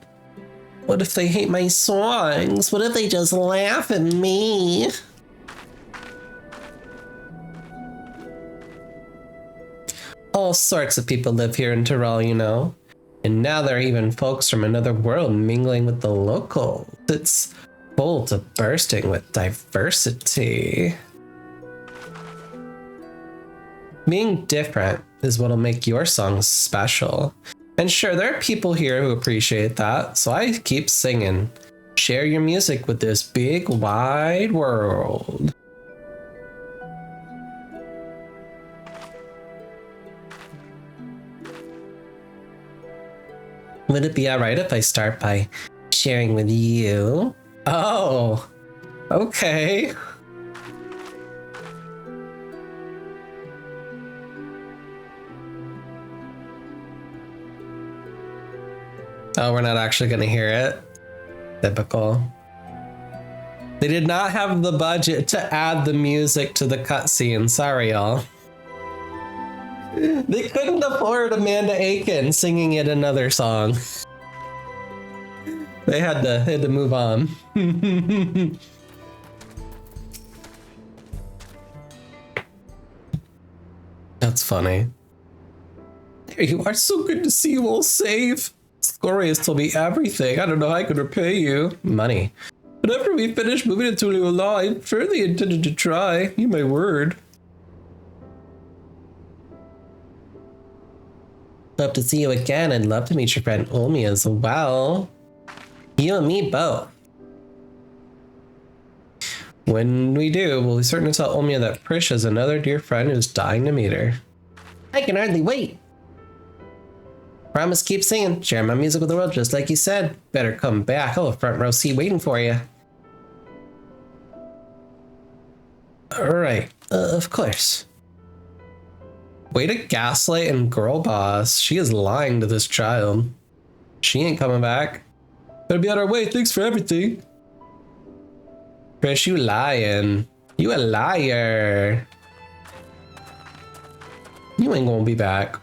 what if they hate my songs? What if they just laugh at me? All sorts of people live here in Tyrol, you know. And now there are even folks from another world mingling with the locals. It's full to bursting with diversity. Being different is what'll make your songs special. And sure, there are people here who appreciate that, so I keep singing. Share your music with this big, wide world. Would it be alright if I start by sharing with you? Oh, okay. Oh, we're not actually gonna hear it. Typical. They did not have the budget to add the music to the cutscene. Sorry, y'all. They couldn't afford Amanda Aiken singing yet another song. They had to move on. That's funny. There you are. So good to see you all safe. Scoria has told me everything. I don't know how I could repay you. Money. But after we finished moving into New Law, I surely intended to try. You my word. Love to see you again. I'd love to meet your friend Ulmi as well. You and me both. When we do, we'll be certain to tell Ulmia that Prish has another dear friend who's dying to meet her. I can hardly wait. Promise keep singing, share my music with the world just like you said. Better come back, I'll have a front row seat waiting for you. Alright, of course. Way to gaslight and girl boss. She is lying to this child. She ain't coming back. Better be on our way, thanks for everything. Prish, you lying. You a liar. You ain't gonna be back.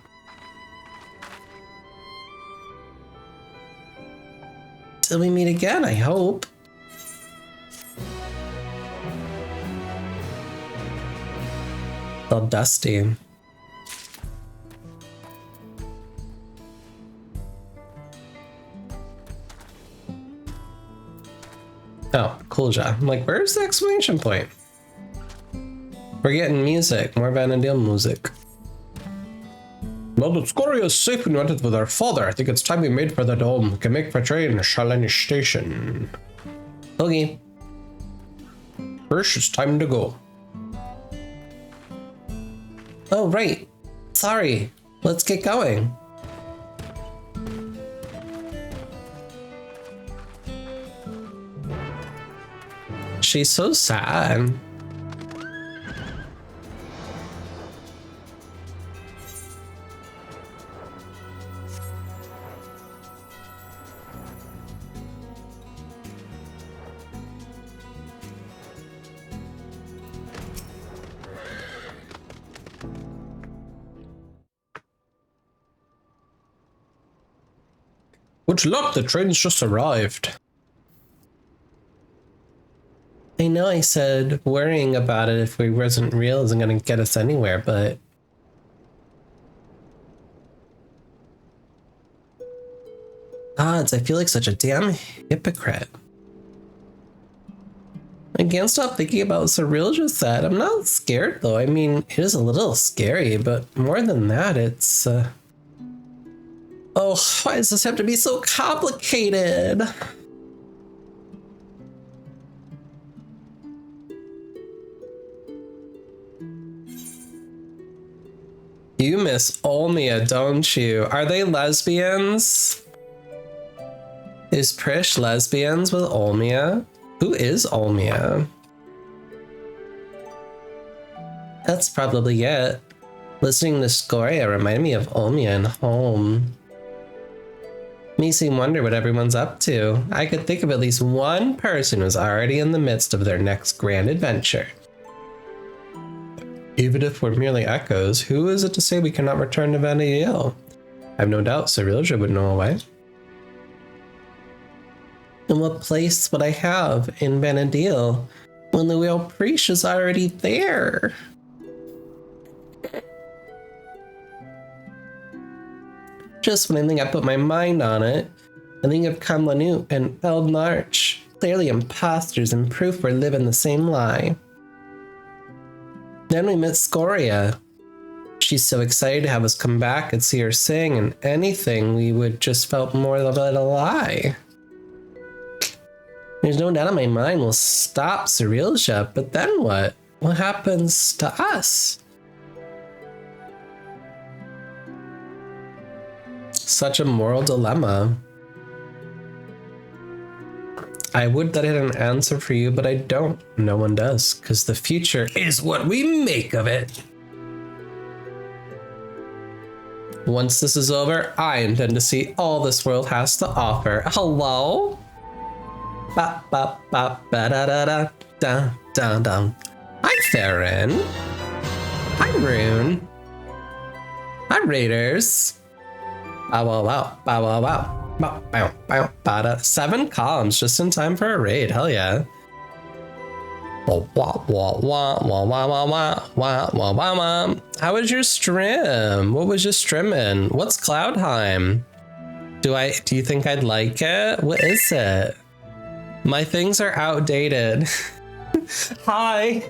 Till we meet again, I hope. All dusty. Oh, cool job. I'm like, where's the exclamation point? We're getting music, more Vanadil music. Well, the Scoria is safe and united with our father. I think it's time we made for the dome. We can make for train in Shalani Station. Okay. First, it's time to go. Oh, right. Sorry. Let's get going. She's so sad. Which luck, the train's just arrived. I know I said worrying about it if we wasn't real isn't going to get us anywhere, but... Odds, I feel like such a damn hypocrite. I can't stop thinking about what Cyril just said. I'm not scared though. I mean, it is a little scary, but more than that, it's... Oh, why does this have to be so complicated? You miss Olmia, don't you? Are they lesbians? Is Prish lesbians with Olmia? Who is Olmia? That's probably it. Listening to Scoria reminded me of Olmia and home. Makes me wonder what everyone's up to. I could think of at least one person who's already in the midst of their next grand adventure. Even if we're merely echoes, who is it to say we cannot return to Vanadil? I have no doubt Cyrilja would know a way. And what place would I have in Vanadil when the real Prish is already there? Just when I think I put my mind on it, I think of Kamlanut and Eldmarch, clearly imposters and proof we're living the same lie. Then we met Scoria. She's so excited to have us come back and see her sing, and anything we would just felt more of a lie. There's no doubt in my mind we'll stop Cyrilja, but then what? What happens to us? Such a moral dilemma. I would that I had an answer for you, but I don't. No one does, because the future is what we make of it. Once this is over, I intend to see all this world has to offer. Hello? Ba ba ba ba da da da da da da. Hi, Theron. Hi, Rune. Hi, Raiders. Bow wow wow bow wow wow. Bow bow bow bada. 7 columns just in time for a raid. Hell yeah. Wah wah wah wah wah wah wah wah wah wah wah. How was your stream? What was your streaming? What's Cloudheim? Do you think I'd like it? What is it? My things are outdated. Hi.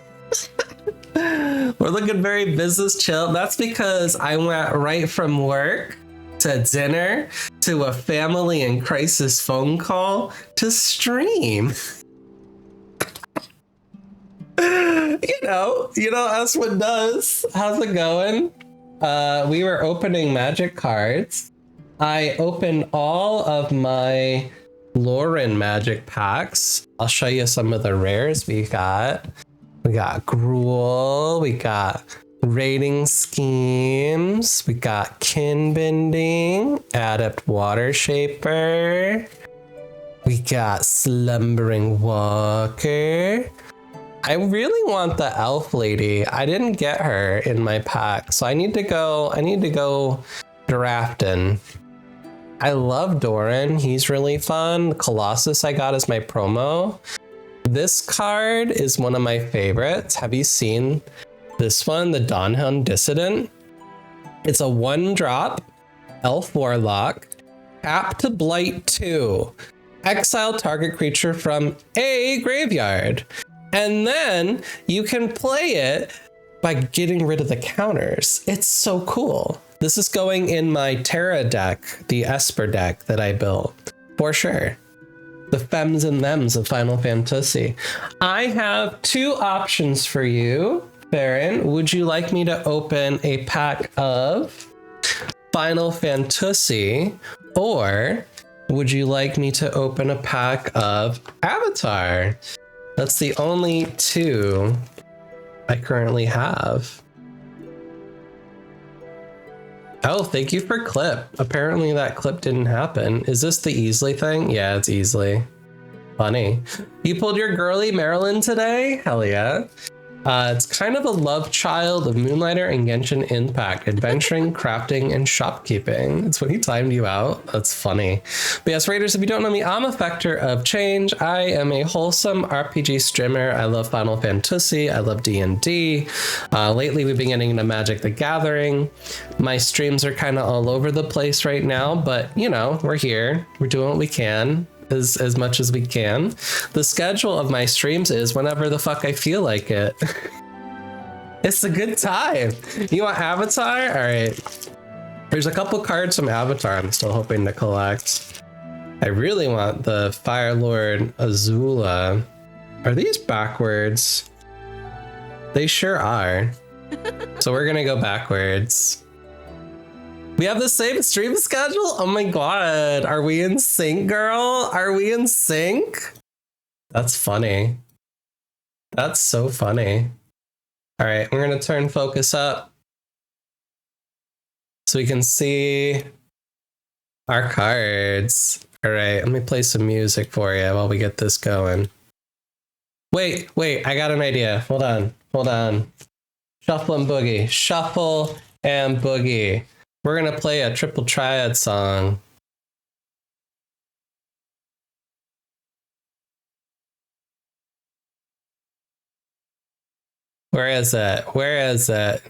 We're looking very business chill. That's because I went right from work to dinner to a family in crisis phone call to stream. you know that's what does. How's it going? We were opening magic cards. I opened all of my Lauren magic packs. I'll show you some of the rares we got. We got Gruel, we got rating schemes, we got kin bending, adept water shaper, we got slumbering walker. I really want the elf lady. I didn't get her in my pack, so I need to go drafting. I love Doran. He's really fun. Colossus I got as my promo. This card is one of my favorites. Have you seen this one, the Dawnhound Dissident? It's a 1-drop elf warlock, tap to blight 2, exile target creature from a graveyard, and then you can play it by getting rid of the counters. It's so cool. This is going in my Terra deck, the Esper deck that I built, for sure. The Fems and Thems of Final Fantasy. I have 2 options for you, Baron. Would you like me to open a pack of Final Fantasy, or would you like me to open a pack of Avatar? That's the only 2 I currently have. Oh, thank you for clip. Apparently that clip didn't happen. Is this the Easley thing? Yeah, it's Easley. Funny. You pulled your girly Marilyn today? Hell yeah. It's kind of a love child of Moonlighter and Genshin Impact, adventuring, crafting, and shopkeeping. It's when he timed you out. That's funny. But yes, Raiders, if you don't know me, I'm a Vector of Change. I am a wholesome RPG streamer. I love Final Fantasy. I love D&D. Lately, we've been getting into Magic the Gathering. My streams are kind of all over the place right now, but you know, we're here. We're doing what we can. As much as we can. The schedule of my streams is whenever the fuck I feel like it. It's a good time. You want Avatar? All right. There's a couple cards from Avatar I'm still hoping to collect. I really want the Fire Lord Azula. Are these backwards? They sure are. So we're gonna go backwards. We have the same stream schedule? Oh my god. Are we in sync, girl? Are we in sync? That's funny. That's so funny. All right, we're going to turn focus up so we can see our cards. All right, let me play some music for you while we get this going. Wait, I got an idea. Hold on. Shuffle and boogie. Shuffle and boogie. We're going to play a triple triad song. Where is it?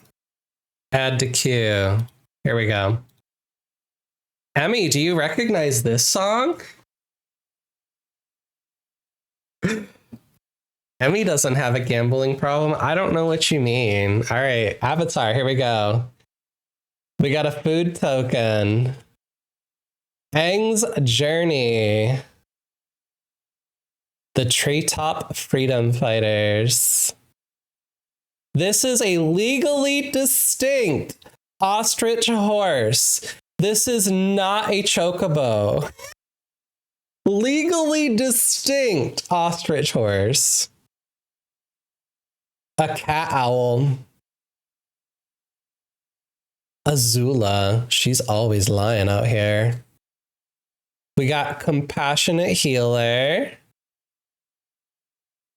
Add to queue. Here we go. Emmy, do you recognize this song? Emmy doesn't have a gambling problem. I don't know what you mean. All right, Avatar, here we go. We got a food token. Aang's Journey. The Treetop Freedom Fighters. This is a legally distinct ostrich horse. This is not a chocobo. Legally distinct ostrich horse. A cat owl. Azula, she's always lying out here. We got Compassionate Healer.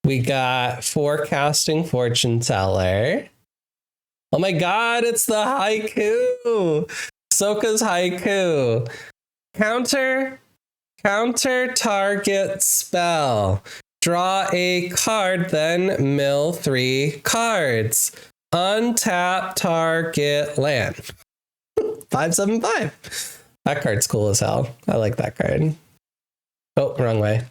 We got Forecasting Fortune Teller. Oh my god, it's the haiku! Sokka's haiku. Counter target spell. Draw a card, then mill 3 cards. Untap target land. 5/7/5. That card's cool as hell. I like that card. Oh, wrong way.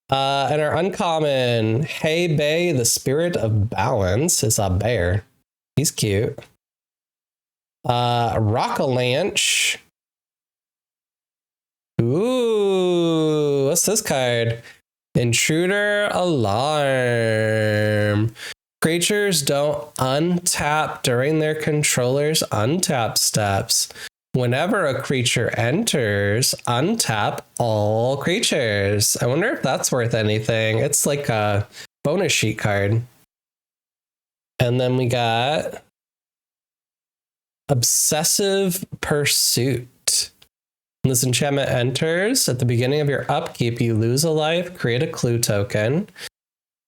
And our uncommon, Hey Bay, the Spirit of Balance, is a bear. He's cute. Rockalanche. Ooh, what's this card? Intruder Alarm. Creatures don't untap during their controller's untap steps. Whenever a creature enters, untap all creatures. I wonder if that's worth anything. It's like a bonus sheet card. And then we got Obsessive Pursuit. When this enchantment enters, at the beginning of your upkeep, you lose a life, create a clue token.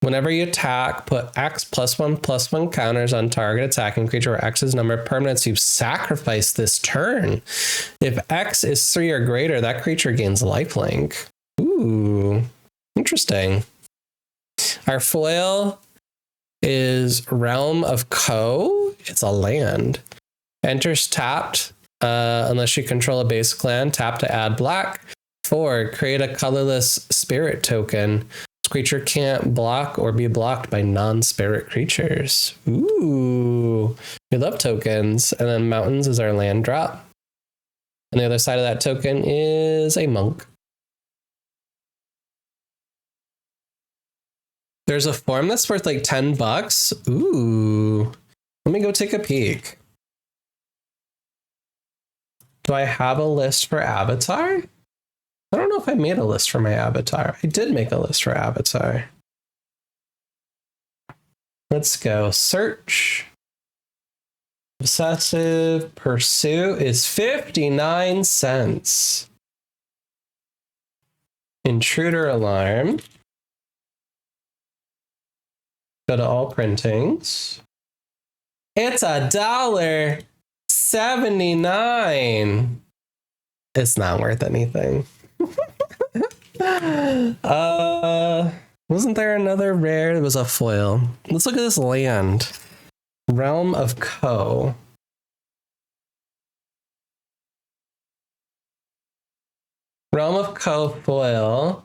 Whenever you attack, put X +1/+1 counters on target attacking creature where X's number of permanents you've sacrificed this turn. If X is 3 or greater, that creature gains lifelink. Ooh, interesting. Our foil is Realm of Ko. It's a land. Enters tapped unless you control a basic land. Tap to add black. 4, create a colorless spirit token. This creature can't block or be blocked by non-spirit creatures. Ooh, we love tokens. And then mountains is our land drop. And the other side of that token is a monk. There's a form that's worth like $10. Ooh, let me go take a peek. Do I have a list for Avatar? I don't know if I made a list for my Avatar. I did make a list for Avatar. Let's go search. Obsessive Pursuit is 59 cents. Intruder Alarm. Go to all printings. It's $1.79. It's not worth anything. Wasn't there another rare? It was a foil. Let's look at this land. Realm of Ko. Realm of Ko foil.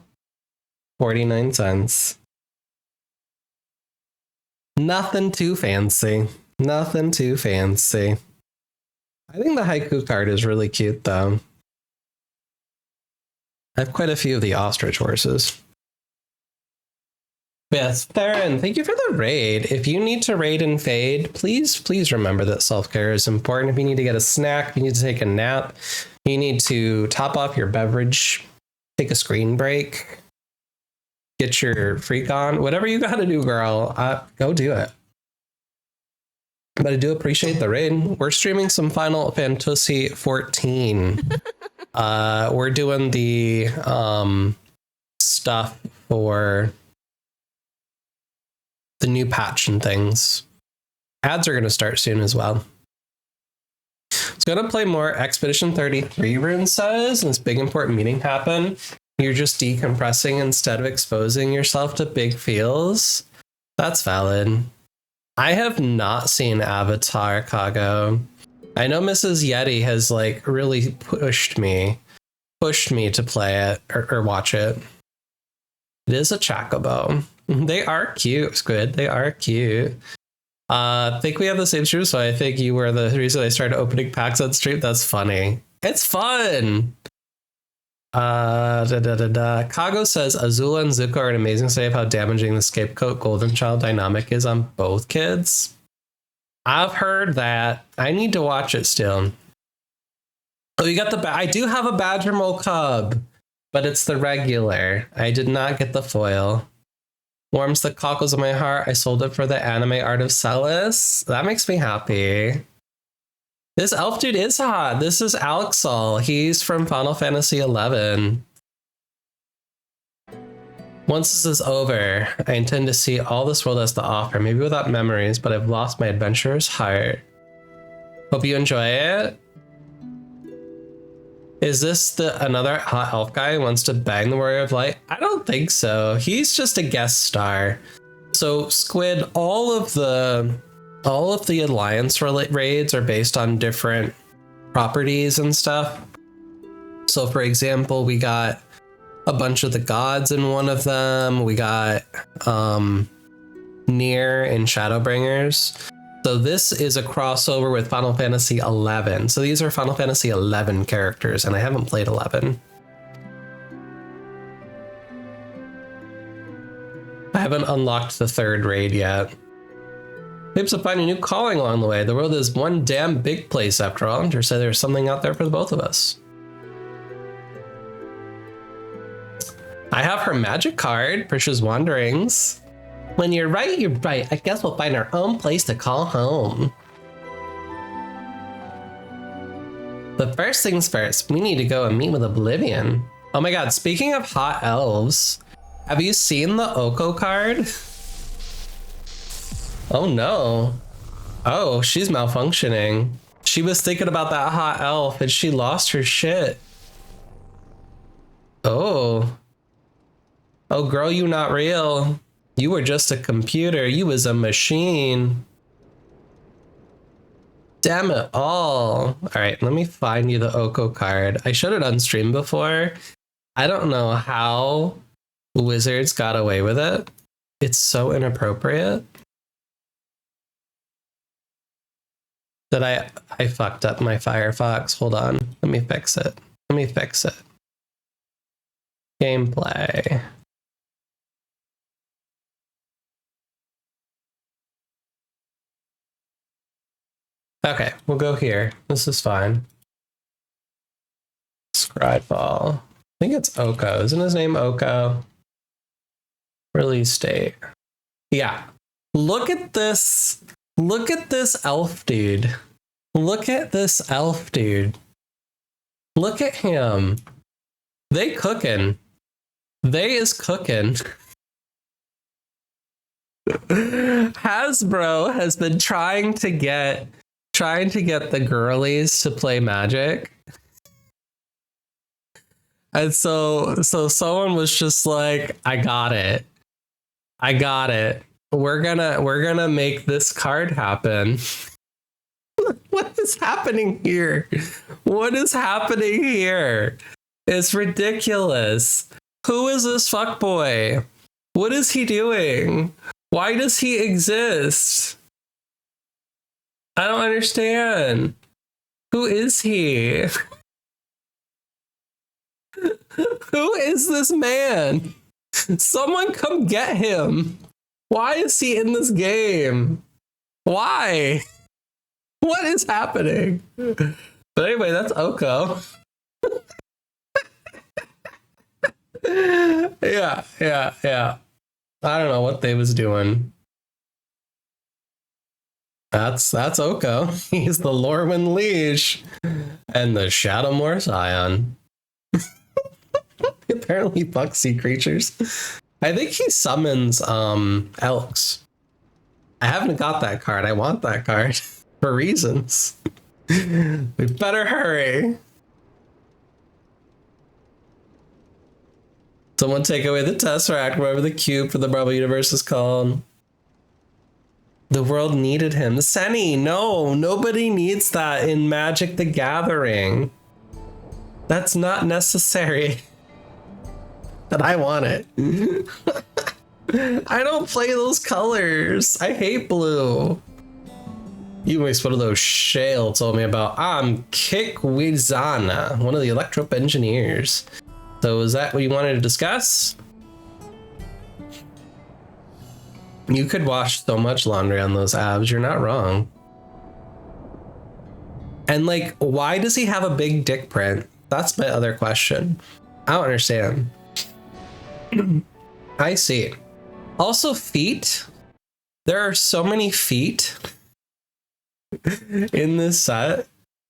49 cents. Nothing too fancy. Nothing too fancy. I think the haiku card is really cute though. I have quite a few of the ostrich horses. Yes, Theron, thank you for the raid. If you need to raid and fade, please remember that self-care is important. If you need to get a snack, you need to take a nap, you need to top off your beverage, take a screen break, get your freak on, whatever you gotta do, girl, go do it. But I do appreciate the raid. We're streaming some Final Fantasy 14. We're doing the stuff for the new patch and things. Ads are going to start soon as well. It's going to play more Expedition 33, Rune says, and this big important meeting happened. You're just decompressing instead of exposing yourself to big feels. That's valid. I have not seen Avatar, Kago. I know Mrs. Yeti has like really pushed me to play it or watch it. It is a chocobo. They are cute, Squid. They are cute. I think we have the same stream, so I think you were the reason I started opening packs on stream. That's funny. It's fun. Kago says Azula and Zuko are an amazing study of how damaging the scapegoat golden child dynamic is on both kids. I've heard that. I need to watch it still. Oh, you got the I do have a Badger Mole Cub, but it's the regular. I did not get the foil. Warms the cockles of my heart. I sold it for the anime art of Celis. That makes me happy. This elf dude is hot. This is Alexol. He's from Final Fantasy XI. Once this is over, I intend to see all this world has to offer, maybe without memories, but I've lost my adventurer's heart. Hope you enjoy it. Is this another hot elf guy who wants to bang the Warrior of Light? I don't think so. He's just a guest star. So Squid, all of the Alliance raids are based on different properties and stuff. So for example, we got a bunch of the gods in one of them. We got Nier and Shadowbringers. So this is a crossover with Final Fantasy XI. So these are Final Fantasy XI characters, and I haven't played 11. I haven't unlocked the third raid yet. Hopes to find a new calling along the way. The world is one damn big place after all. I'm sure say there's something out there for the both of us. I have her magic card, Prisha's Wanderings. When you're right, you're right. I guess we'll find our own place to call home. But first things first, we need to go and meet with Oblivion. Oh my god, speaking of hot elves, have you seen the Oko card? Oh no. Oh, she's malfunctioning. She was thinking about that hot elf and she lost her shit. Oh. Oh girl, you not real. You were just a computer. You was a machine. Damn it all. All right, let me find you the Oko card. I showed it on stream before. I don't know how Wizards got away with it. It's so inappropriate that I fucked up my Firefox. Hold on. Let me fix it. Gameplay. Okay, we'll go here. This is fine. Scribeball. I think it's Oko. Isn't his name Oko? Release date. Yeah. Look at this. Look at this elf dude. Look at this elf dude. Look at him. They cooking. They is cooking. Hasbro has been trying to get the girlies to play Magic. And so someone was just like, I got it. We're gonna make this card happen. What is happening here? It's ridiculous. Who is this fuckboy? What is he doing? Why does he exist? I don't understand. Who is he? Who is this man? Someone come get him. Why is he in this game? Why? What is happening? But anyway, that's Oko. Yeah. I don't know what they was doing. That's Oko. He's the Lorwyn Liege and the Shadowmoor Scion. Apparently fucks sea creatures. I think he summons elks. I haven't got that card. I want that card for reasons. We better hurry. Someone take away the Tesseract, whatever the cube for the Marvel Universe is called. The world needed him. The Senny, no, nobody needs that in Magic the Gathering. That's not necessary. But I want it. I don't play those colors. I hate blue. You waste one of those Shale told me about. I'm Kikwizana, one of the Electro Engineers. So is that what you wanted to discuss? You could wash so much laundry on those abs. You're not wrong. And like, why does he have a big dick print? That's my other question. I don't understand. I see. Also, feet. There are so many feet in this set.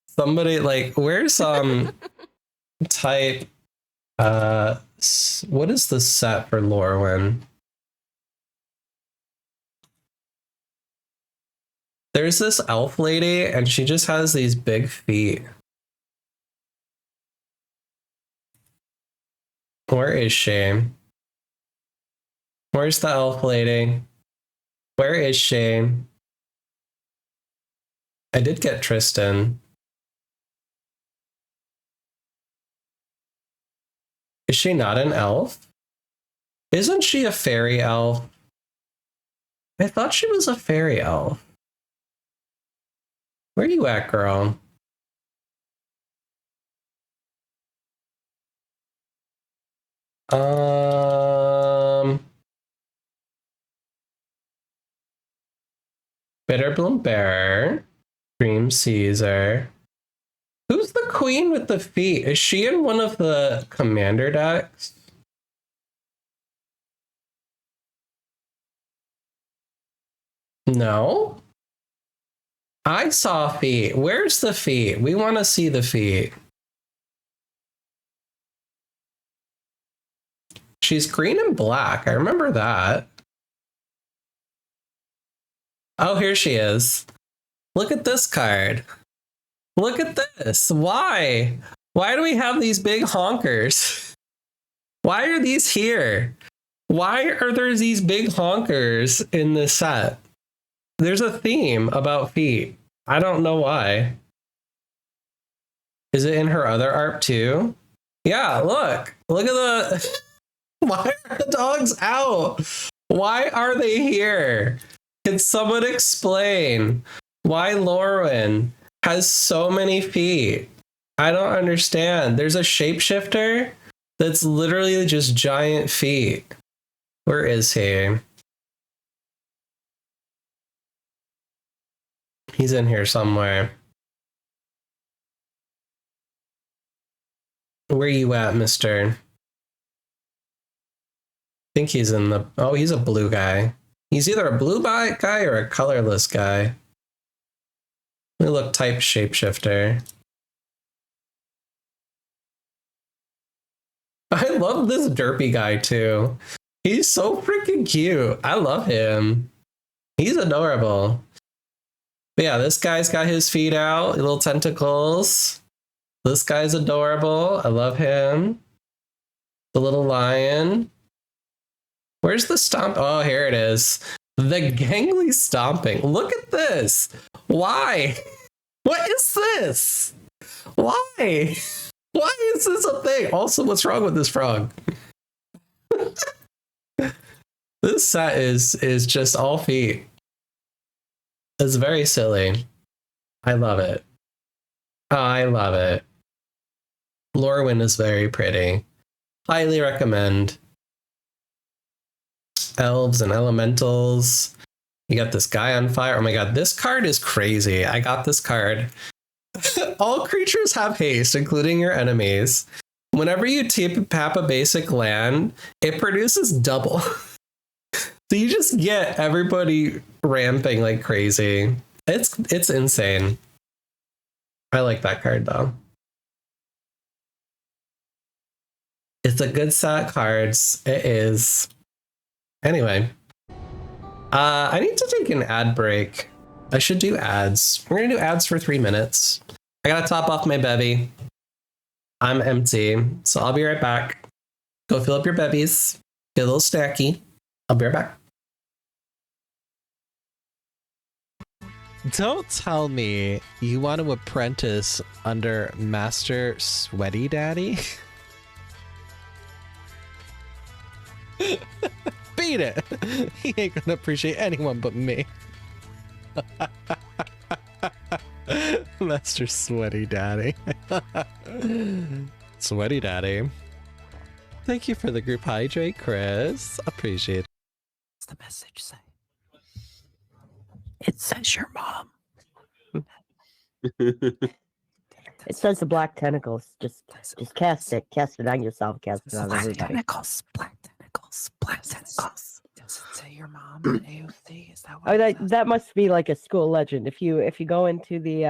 Somebody like, where's type what is the set for Lorwyn? There's this elf lady and she just has these big feet. Where is she? Where's the elf lady? Where is she? I did get Tristan. Is she not an elf? Isn't she a fairy elf? I thought she was a fairy elf. Where you at, girl? Bitterbloom Bear, Dream Caesar. Who's the queen with the feet? Is she in one of the commander decks? No? I saw feet. Where's the feet? We want to see the feet. She's green and black. I remember that. Oh, here she is. Look at this card. Look at this. Why? Why do we have these big honkers? Why are these here? Why are there these big honkers in this set? There's a theme about feet. I don't know why. Is it in her other art too? Yeah, look. Look at the... Why are the dogs out? Why are they here? Can someone explain why Lorwyn has so many feet? I don't understand. There's a shapeshifter that's literally just giant feet. Where is he? He's in here somewhere. Where you at, mister? I think he's in the... Oh, he's a blue guy. He's either a blue guy or a colorless guy. Let me look type shapeshifter. I love this derpy guy too. He's so freaking cute. I love him. He's adorable. But yeah, this guy's got his feet out, little tentacles. This guy's adorable. I love him. The little lion. Where's the stomp? Oh, here it is. The gangly stomping. Look at this. Why? What is this? Why? Why is this a thing? Also, what's wrong with this frog? This set is just all feet. It's very silly. I love it. I love it. Lorwyn is very pretty. Highly recommend. Elves and elementals. You got this guy on fire. Oh my god, this card is crazy. I got this card. All creatures have haste, including your enemies. Whenever you tap a basic land, it produces double. So you just get everybody ramping like crazy. It's insane. I like that card though. It's a good set of cards. It is. Anyway. I need to take an ad break. I should do ads. We're gonna do ads for 3 minutes. I gotta top off my bevy. I'm empty, so I'll be right back. Go fill up your bevies. Get a little snacky. I'll be right back. Don't tell me you want to apprentice under Master Sweaty Daddy. Beat it. He ain't gonna appreciate anyone but me. Master Sweaty Daddy. Sweaty Daddy. Thank you for the group hydrate, Chris. Appreciate it. What's the message say? It says your mom. It says the black tentacles. Just cast it. Cast it on yourself. Cast it on Black everybody. tentacles. Black tentacles. Black tentacles. Does it say your mom in AOC? Is that what? Oh, that must be like a school legend. If you go into the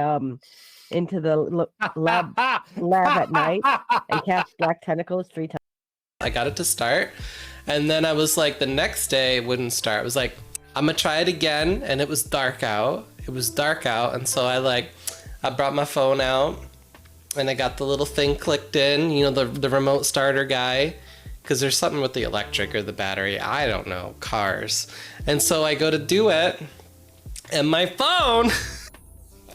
lab at night and cast black tentacles 3 times. I got it to start, and then I was like, the next day it wouldn't start. I was like, I'm gonna try it again, and it was dark out. It was dark out, and so I brought my phone out, and I got the little thing clicked in, you know, the remote starter guy, because there's something with the electric or the battery. I don't know, cars. And so I go to do it, and my phone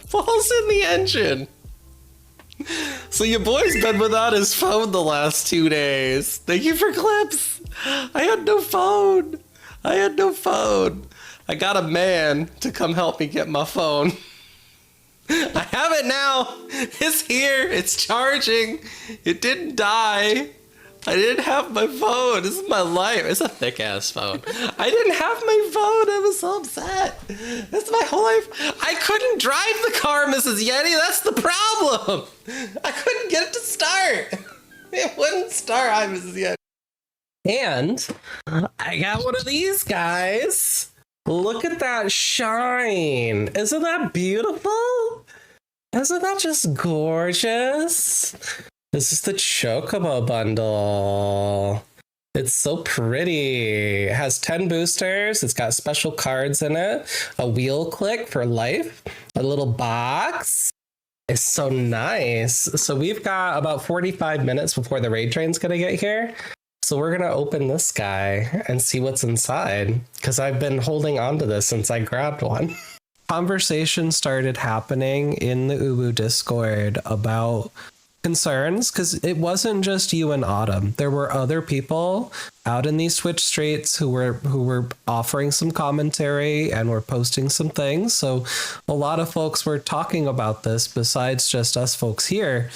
falls in the engine. So your boy's been without his phone the last 2 days. Thank you for clips. I had no phone. I got a man to come help me get my phone. I have it now. It's here. It's charging. It didn't die. I didn't have my phone. This is my life. It's a thick ass phone. I didn't have my phone. I was so upset. That's my whole life. I couldn't drive the car, Mrs. Yeti. That's the problem. I couldn't get it to start. It wouldn't start. Hi, Mrs. Yeti. And I got one of these guys. Look at that shine. Isn't that beautiful? Isn't that just gorgeous? This is the Chocobo bundle. It's so pretty. It has 10 boosters. It's got special cards in it. A wheel click for life. A little box. It's so nice. So we've got about 45 minutes before the raid train's gonna get here. So we're gonna open this guy and see what's inside, because I've been holding on to this since I grabbed one. Conversation started happening in the Ubu Discord about concerns, because it wasn't just you and Autumn. There were other people out in these Twitch streets who were offering some commentary and were posting some things. So a lot of folks were talking about this besides just us folks here.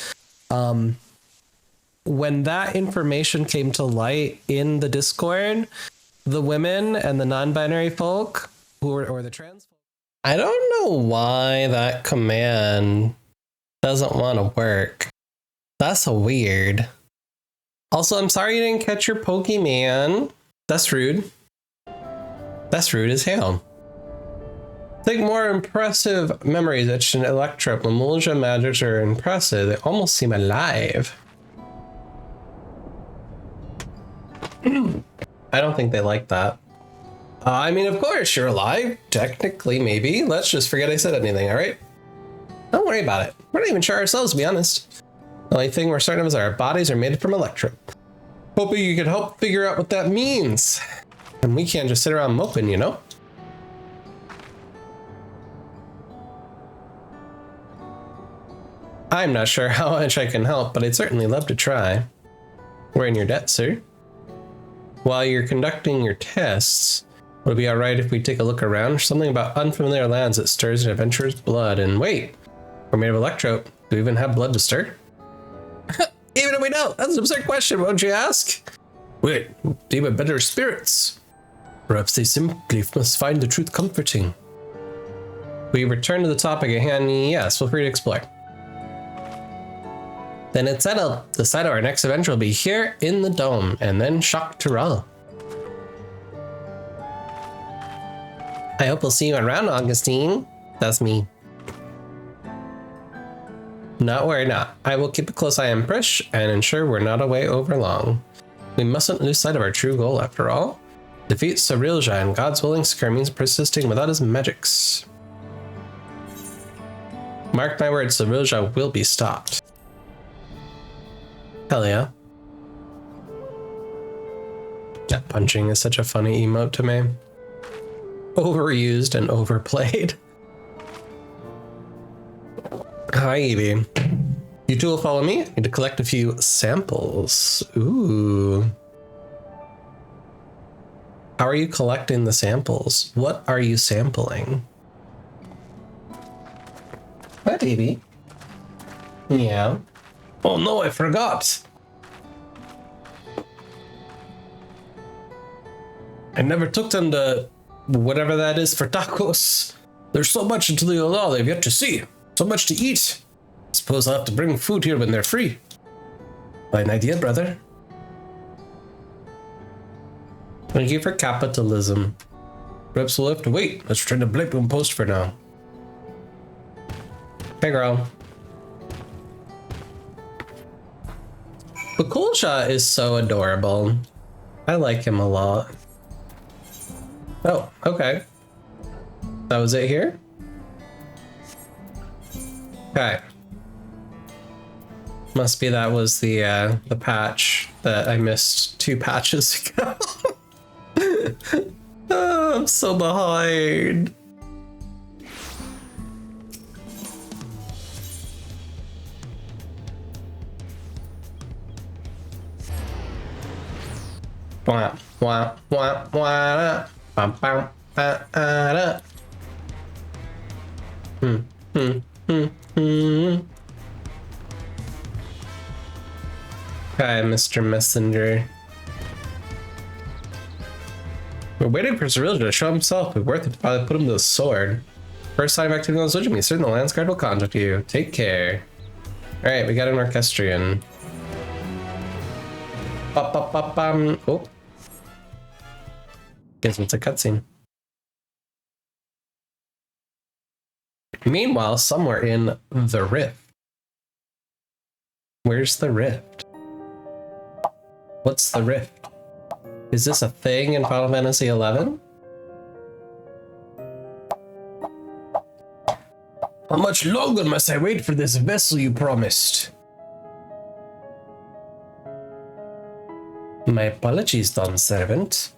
When that information came to light in the Discord, the women and the non-binary folk or the trans folk, I don't know why that command doesn't want to work. That's so weird. Also, I'm sorry you didn't catch your Pokemon. That's rude. That's rude as hell. Think more impressive memories etched in Electro. Emulsion magics are impressive. They almost seem alive. I don't think they like that. I mean, of course, you're alive. Technically, maybe. Let's just forget I said anything, all right? Don't worry about it. We're not even sure ourselves, to be honest. The only thing we're certain of is our bodies are made from electro. Hoping you could help figure out what that means. And we can't just sit around moping, you know? I'm not sure how much I can help, but I'd certainly love to try. We're in your debt, sir. While you're conducting your tests, would it be alright if we take a look around? Something about unfamiliar lands that stirs an adventurer's blood. And wait, we're made of electro. Do we even have blood to stir? Even if we don't, that's an absurd question, won't you ask? Wait, they were better spirits. Perhaps they simply must find the truth comforting. We return to the topic at hand. Yes, feel free to explore. Then it's settled. The site of our next adventure will be here in the dome, and then Shock Terrell. I hope we'll see you around, Augustine. That's me. Not worry not. I will keep a close eye on Prish and ensure we're not away over long. We mustn't lose sight of our true goal after all. Defeat Sarilja, and God's willing, Sakura means persisting without his magics. Mark my words, Sarilja will be stopped. Hell yeah. That punching is such a funny emote to me. Overused and overplayed. Hi, Evie. You two will follow me. I need to collect a few samples. Ooh. How are you collecting the samples? What are you sampling? What, Evie? Yeah. Oh no, I forgot. I never took them to whatever that is for tacos. There's so much into the law they've yet to see. So much to eat. Suppose I'll have to bring food here when they're free. An idea, brother. Thank you for capitalism. Perhaps we'll have to wait. Let's try to blip and post for now. Hey, girl. The cool shot is so adorable. I like him a lot. Oh, okay. That was it here? Okay. Must be that was the patch that I missed 2 patches ago. Oh, I'm so behind. Wah, wah, wah, wah, bam, bam, Hi, Mr. Messenger. We're waiting for Cyrillia to show himself. It'd be worth it to probably put him to the sword. First sign of activity on the switch, me certain the Lance Guard will contact you. Take care. Alright, we got an orchestrion. Oh. Guess it's a cutscene. Meanwhile, somewhere in the rift. Where's the rift? What's the rift? Is this a thing in Final Fantasy XI? How much longer must I wait for this vessel you promised? My apologies, Don Servant.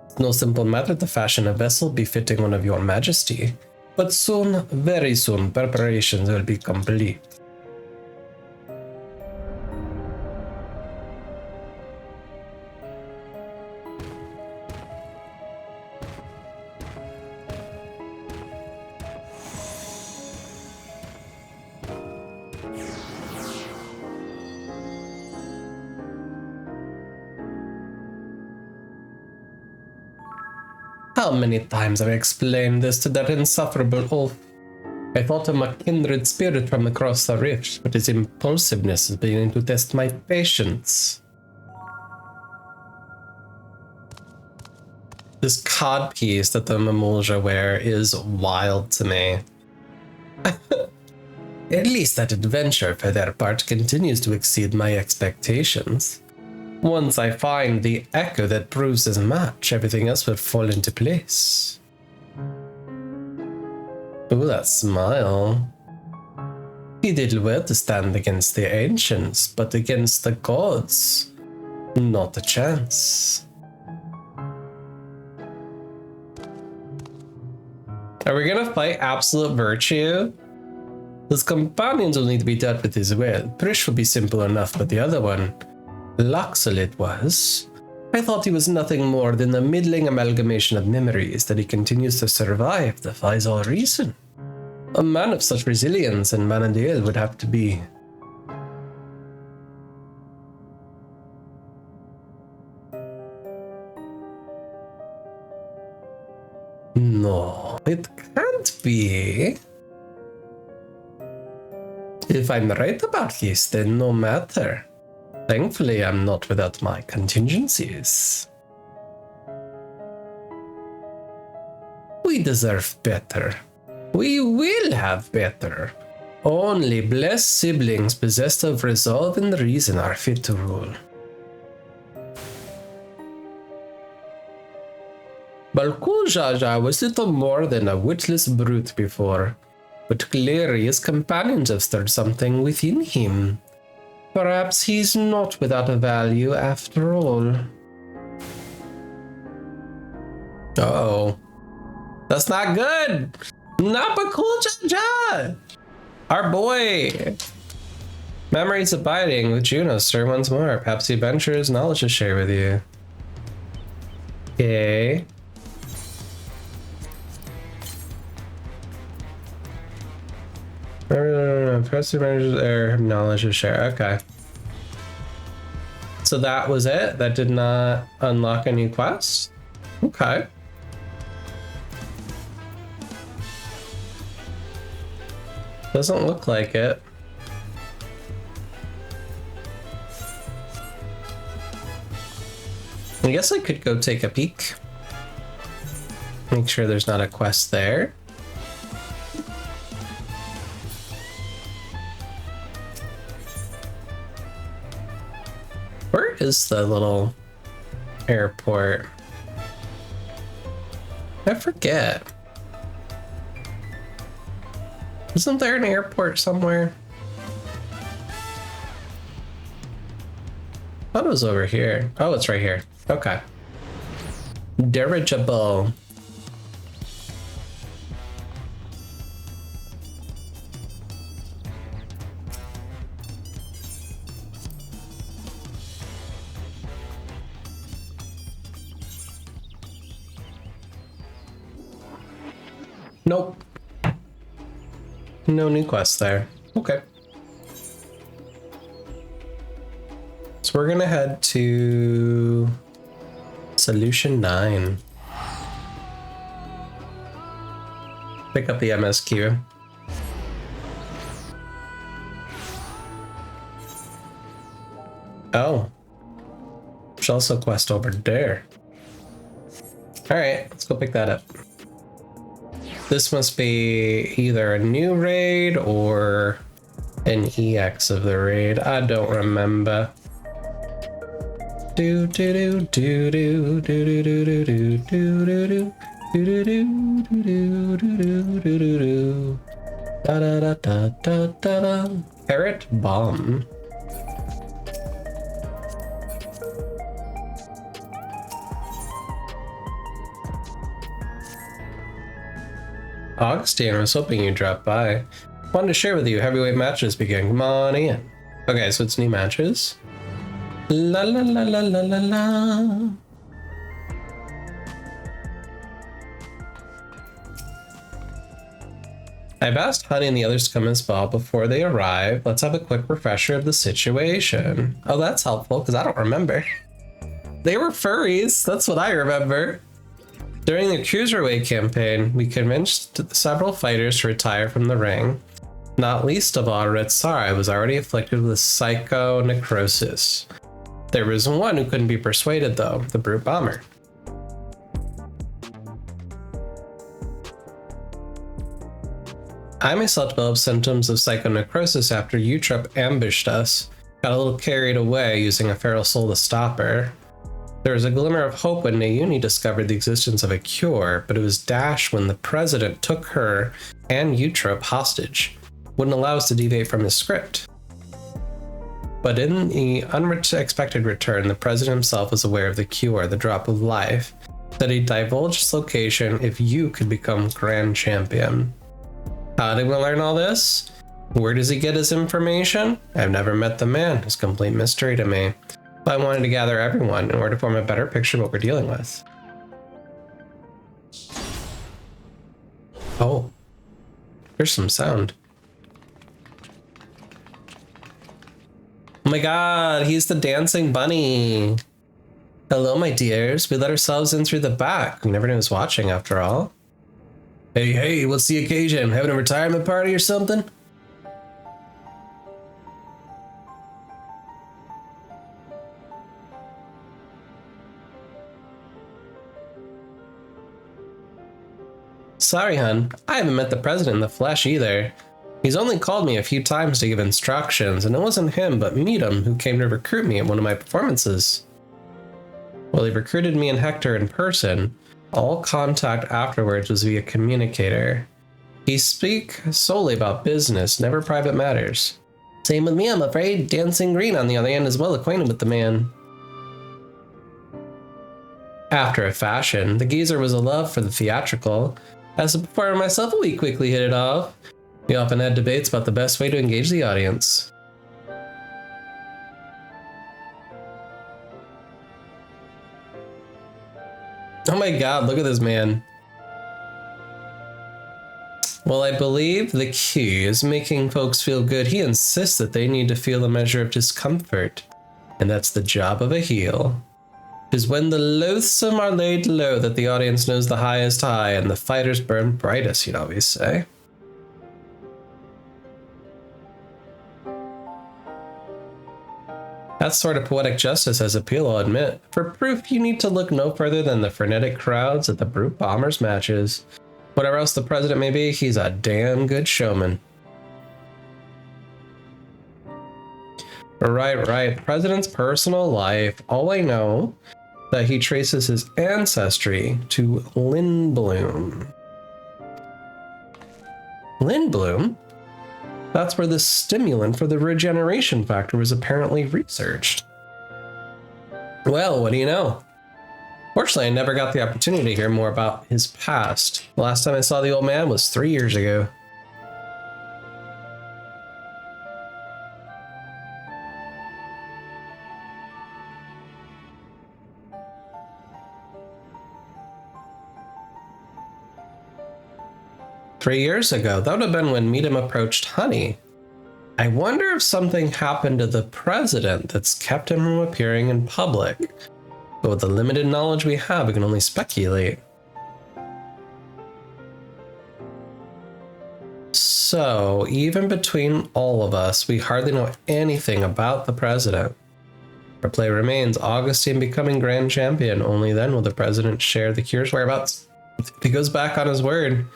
It's no simple matter to fashion a vessel befitting one of your majesty. But soon, very soon, preparations will be complete. How many times have I explained this to that insufferable oaf? I thought him a kindred spirit from across the rift, but his impulsiveness is beginning to test my patience. This cod piece that the Mamulja wear is wild to me. At least that adventure, for their part, continues to exceed my expectations. Once I find the echo that proves his match, everything else will fall into place. Ooh, that smile. He did well to stand against the ancients, but against the gods, not a chance. Are we gonna fight Absolute Virtue? His companions will need to be dealt with as well. Prish will be simple enough, but the other one, Loxolit was. I thought he was nothing more than a middling amalgamation of memories that he continues to survive, defies all reason. A man of such resilience and Manandale would have to be. No, it can't be. If I'm right about this, then no matter. Thankfully, I'm not without my contingencies. We deserve better. We will have better. Only blessed siblings possessed of resolve and reason are fit to rule. Balkul Jaja was little more than a witless brute before, but clearly his companions have stirred something within him. Perhaps he's not without a value after all. Uh-oh. That's not good! Not Balkul Jaja! Our boy! Memories abiding with Juno, sir, once more. Perhaps he ventures knowledge to share with you. Okay. Perhaps he ventures their knowledge to share. Okay. So that was it? That did not unlock a new quest? Okay. Doesn't look like it. I guess I could go take a peek. Make sure there's not a quest there. Where is the little airport? I forget. Isn't there an airport somewhere? I thought it was over here. Oh, it's right here. Okay. Dirigible. Nope. No new quests there. Okay. So we're gonna head to Solution 9. Pick up the MSQ. Oh. There's also a quest over there. Alright, let's go pick that up. This must be either a new raid or an EX of the raid. I don't remember. Do do do do do do do do do do do do do do do do. Da da da da da da. Parrot bomb. Augustine, I was hoping you'd drop by. Wanted to share with you, heavyweight matches begin. Come on in. Okay, so it's new matches. La la la la la la la. I've asked Honey and the others to come as well before they arrive. Let's have a quick refresher of the situation. Oh, that's helpful, because I don't remember. They were furries, that's what I remember. During the Cruiserweight campaign, we convinced several fighters to retire from the ring. Not least of all, Red Sarai was already afflicted with psychonecrosis. There was one who couldn't be persuaded, though, the Brute Bomber. I myself developed symptoms of psychonecrosis after Utrip ambushed us, got a little carried away using a feral soul to stop her. There was a glimmer of hope when Naomi discovered the existence of a cure, but it was dashed when the president took her and Utrip hostage, wouldn't allow us to deviate from his script. But in the unexpected return, the president himself was aware of the cure, the drop of life, that he divulged its location if you could become grand champion. How did we learn all this? Where does he get his information? I've never met the man. It's a complete mystery to me. But I wanted to gather everyone in order to form a better picture of what we're dealing with. Oh, there's some sound. Oh my god, he's the dancing bunny. Hello, my dears. We let ourselves in through the back. We never knew who was watching after all. Hey, what's the occasion? Having a retirement party or something? Sorry, hun. I haven't met the president in the flesh either. He's only called me a few times to give instructions, and it wasn't him but Meadam who came to recruit me at one of my performances. Well, he recruited me and Hector in person. All contact afterwards was via communicator. He speak solely about business, never private matters. Same with me, I'm afraid. Dancing Green, on the other hand, is well acquainted with the man. After a fashion, the geezer was a love for the theatrical. As a performer myself, we quickly hit it off. We often had debates about the best way to engage the audience. Oh my god, look at this man. Well, I believe the key is making folks feel good. He insists that they need to feel a measure of discomfort. And that's the job of a heel. 'Tis when the loathsome are laid low that the audience knows the high is high and the fighters burn brightest, you'd always say. That sort of poetic justice has appeal, I'll admit. For proof, you need to look no further than the frenetic crowds at the Brute Bombers matches. Whatever else the president may be, he's a damn good showman. Right. President's personal life. All I know that he traces his ancestry to Lindblom. Lindblom? That's where the stimulant for the regeneration factor was apparently researched. Well, what do you know? Fortunately, I never got the opportunity to hear more about his past. The last time I saw the old man was 3 years ago. "3 years ago, that would have been when Meadam approached Honey. I wonder if something happened to the president that's kept him from appearing in public. But with the limited knowledge we have, we can only speculate. So, even between all of us, we hardly know anything about the president. Our play remains Augustine becoming grand champion. Only then will the president share the cure's whereabouts. If he goes back on his word,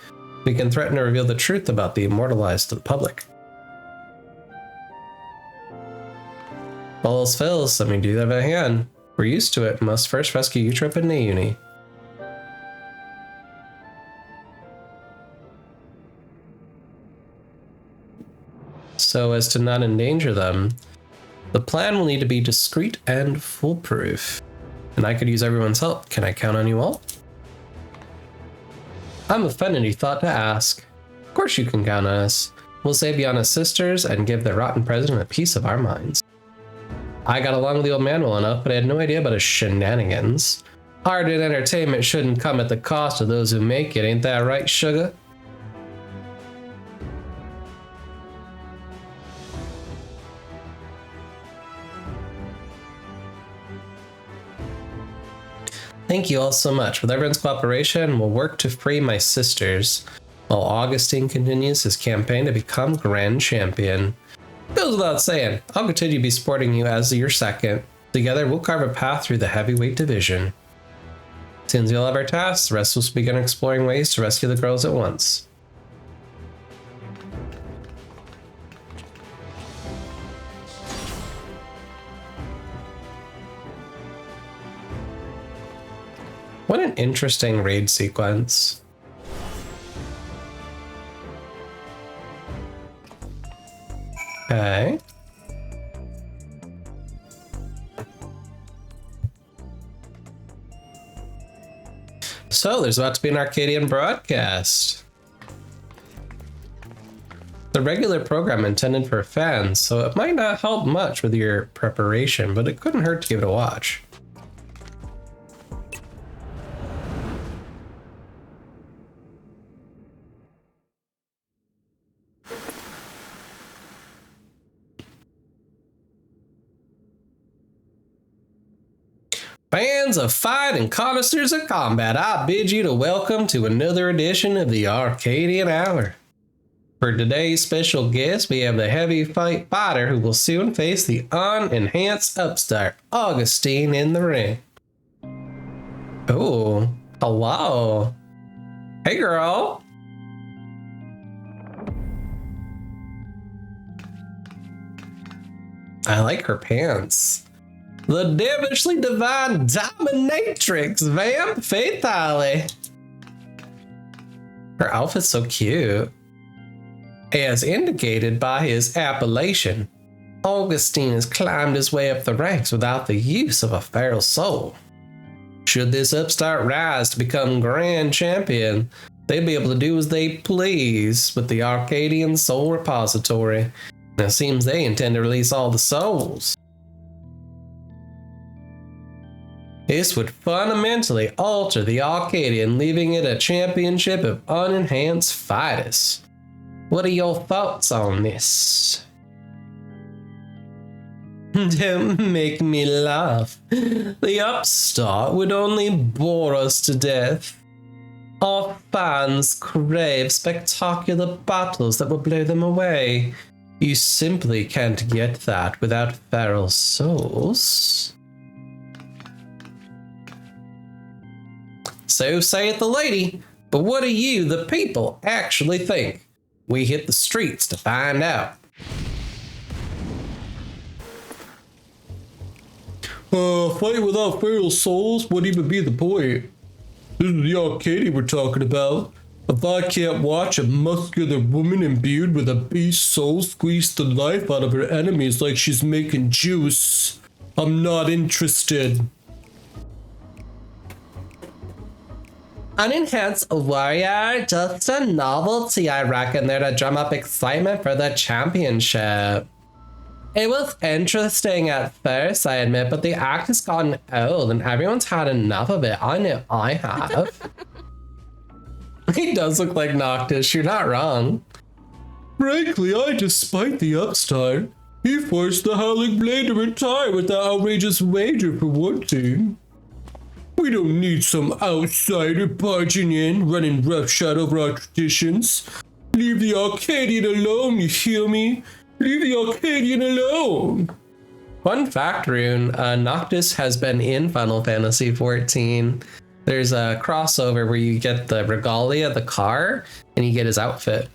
we can threaten to reveal the truth about the immortalized to the public. All else fails, let me do that by hand. We're used to it. Must first rescue Utrip and Naomi. So as to not endanger them, the plan will need to be discreet and foolproof. And I could use everyone's help. Can I count on you all? I'm offended you thought to ask. Of course you can count on us. We'll save Yana's sisters and give the rotten president a piece of our minds. I got along with the old man well enough, but I had no idea about his shenanigans. Art and entertainment shouldn't come at the cost of those who make it, ain't that right, sugar? Thank you all so much. With everyone's cooperation, we'll work to free my sisters, while Augustine continues his campaign to become Grand Champion. Goes without saying, I'll continue to be supporting you as your second. Together, we'll carve a path through the heavyweight division. As soon as we all have our tasks, the rest of us will begin exploring ways to rescue the girls at once. What an interesting raid sequence. Okay. So there's about to be an Arcadian broadcast. The regular program intended for fans, so it might not help much with your preparation, but it couldn't hurt to give it a watch. Fans of fight and connoisseurs of combat, I bid you to welcome to another edition of the Arcadian Hour. For today's special guest, we have the heavy fight fighter who will soon face the unenhanced upstart, Augustine, in the ring. Oh, hello. Hey, girl. I like her pants. The devilishly divine dominatrix, Vamp Fatale. Her outfit's so cute. As indicated by his appellation, Augustine has climbed his way up the ranks without the use of a feral soul. Should this upstart rise to become Grand Champion, they'll be able to do as they please with the Arcadian Soul Repository. And it seems they intend to release all the souls. This would fundamentally alter the Arcadian, leaving it a championship of unenhanced fighters. What are your thoughts on this? Don't make me laugh. The upstart would only bore us to death. Our fans crave spectacular battles that will blow them away. You simply can't get that without feral souls. So saith the lady, but what do you, the people, actually think? We hit the streets to find out. Fight without feral souls would even be the point. This is the Arcadia we're talking about. If I can't watch a muscular woman imbued with a beast soul squeeze the life out of her enemies like she's making juice, I'm not interested. Unenhanced warrior, just a novelty, I reckon, there to drum up excitement for the championship. It was interesting at first, I admit, but the act has gotten old and everyone's had enough of it. I know I have. He does look like Noctis, you're not wrong. Frankly, I despite the upstart. He forced the Howling Blade to retire with the outrageous wager for one team. We don't need some outsider barging in, running roughshod over our traditions. Leave the Arcadian alone, you hear me? Leave the Arcadian alone! Fun fact, Rune, Noctis has been in Final Fantasy XIV. There's a crossover where you get the regalia, the car, and you get his outfit.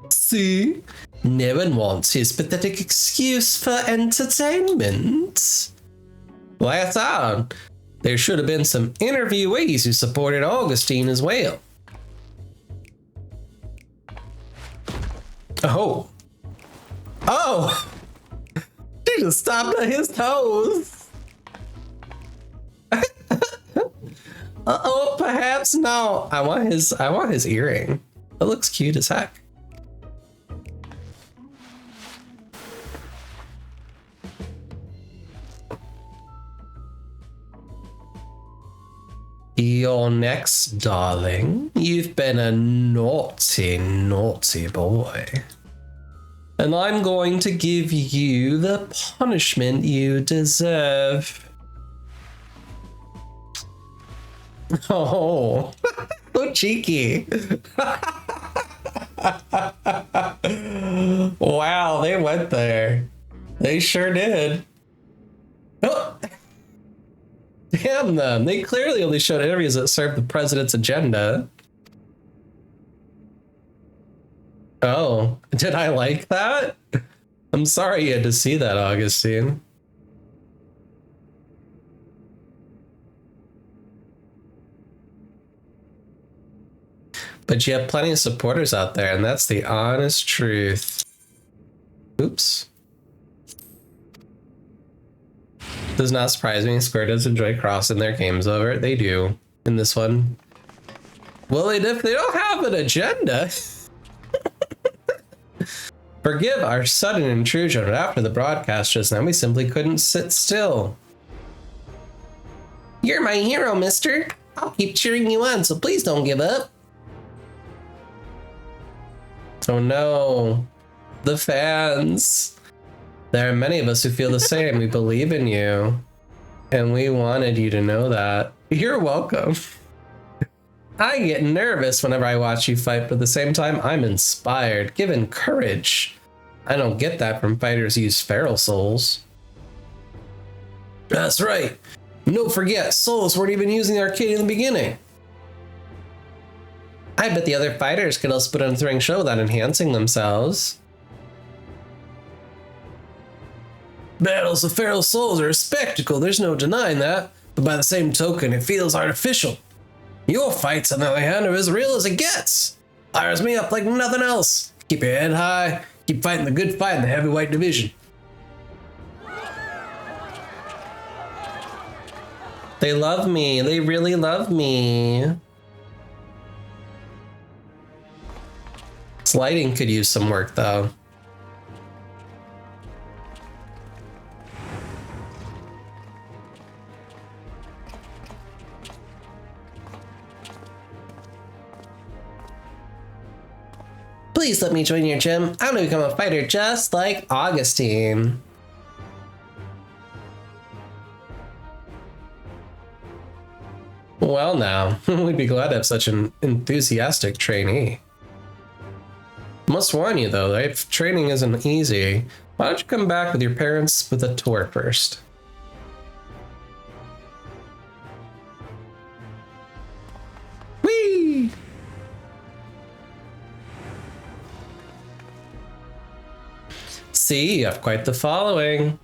See? No one wants his pathetic excuse for entertainment. Well, that's odd. There should have been some interviewees who supported Augustine as well. Oh. Oh! She just stopped at his toes. Oh, perhaps no. I want his earring. It looks cute as heck. You're next, darling. You've been a naughty, naughty boy. And I'm going to give you the punishment you deserve. Oh, so cheeky. Wow, they went there. They sure did. Oh. Damn them. They clearly only showed interviews that served the president's agenda. Oh, did I like that? I'm sorry you had to see that, Augustine. But you have plenty of supporters out there, and that's the honest truth. Oops. Does not surprise me. Square does enjoy crossing their games over. They do in this one. Well, if they don't have an agenda. Forgive our sudden intrusion, but after the broadcast just now, we simply couldn't sit still. You're my hero, mister. I'll keep cheering you on, so please don't give up. Oh no, the fans. There are many of us who feel the same. We believe in you, and we wanted you to know that. You're welcome. I get nervous whenever I watch you fight, but at the same time, I'm inspired, given courage. I don't get that from fighters who use feral souls. That's right. Don't forget, souls weren't even using the arcade in the beginning. I bet the other fighters could also put on a thrilling show without enhancing themselves. Battles of feral souls are a spectacle, there's no denying that. But by the same token, it feels artificial. Your fights, on the other hand, are as real as it gets. Fires me up like nothing else. Keep your head high, keep fighting the good fight in the heavyweight division. They love me, they really love me. This lighting could use some work though. Please let me join your gym. I want to become a fighter just like Augustine. Well now, we'd be glad to have such an enthusiastic trainee. Must warn you though, right? Training isn't easy. Why don't you come back with your parents with a tour first? Whee! See, you have quite the following.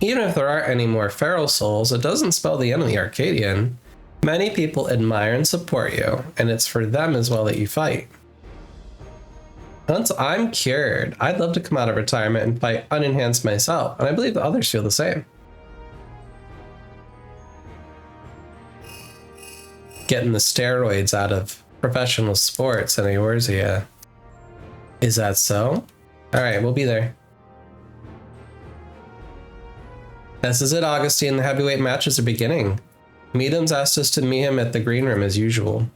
Even if there aren't any more feral souls, it doesn't spell the end of the Arcadian. Many people admire and support you, and it's for them as well that you fight. Once I'm cured, I'd love to come out of retirement and fight unenhanced myself, and I believe the others feel the same. Getting the steroids out of professional sports in Eorzea. Is that so? Alright, we'll be there. This is it, Augustine. The heavyweight matches are beginning. Meadham's asked us to meet him at the green room as usual.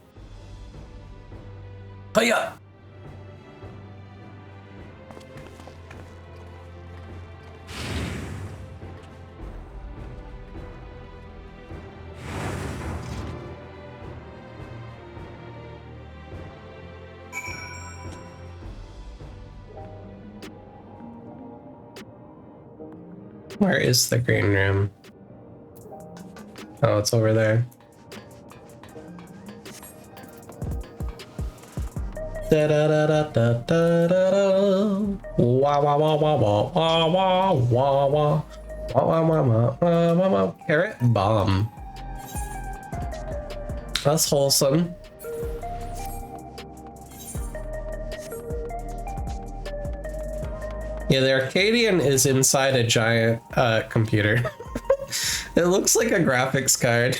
Hiya! Where is the green room? Oh, it's over there. Da da da da da da da. Wah wah wah wah wah wah wah wah wah wah wah wah wah. Carrot bomb. That's wholesome. Yeah, the Arcadian is inside a giant computer. It looks like a graphics card.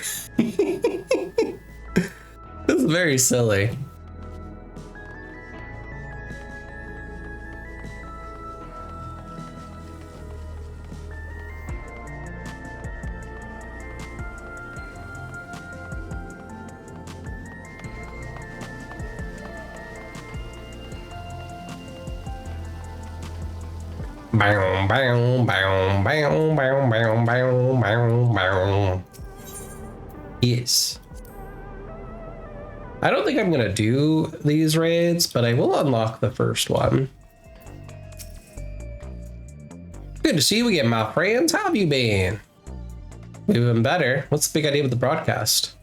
It's very silly. Bow, bow, bow, bow, bow, bow, bow, bow, bow. Yes. I don't think I'm gonna do these raids, but I will unlock the first one. Good to see you again, my friends. How have you been? We've been better. What's the big idea with the broadcast?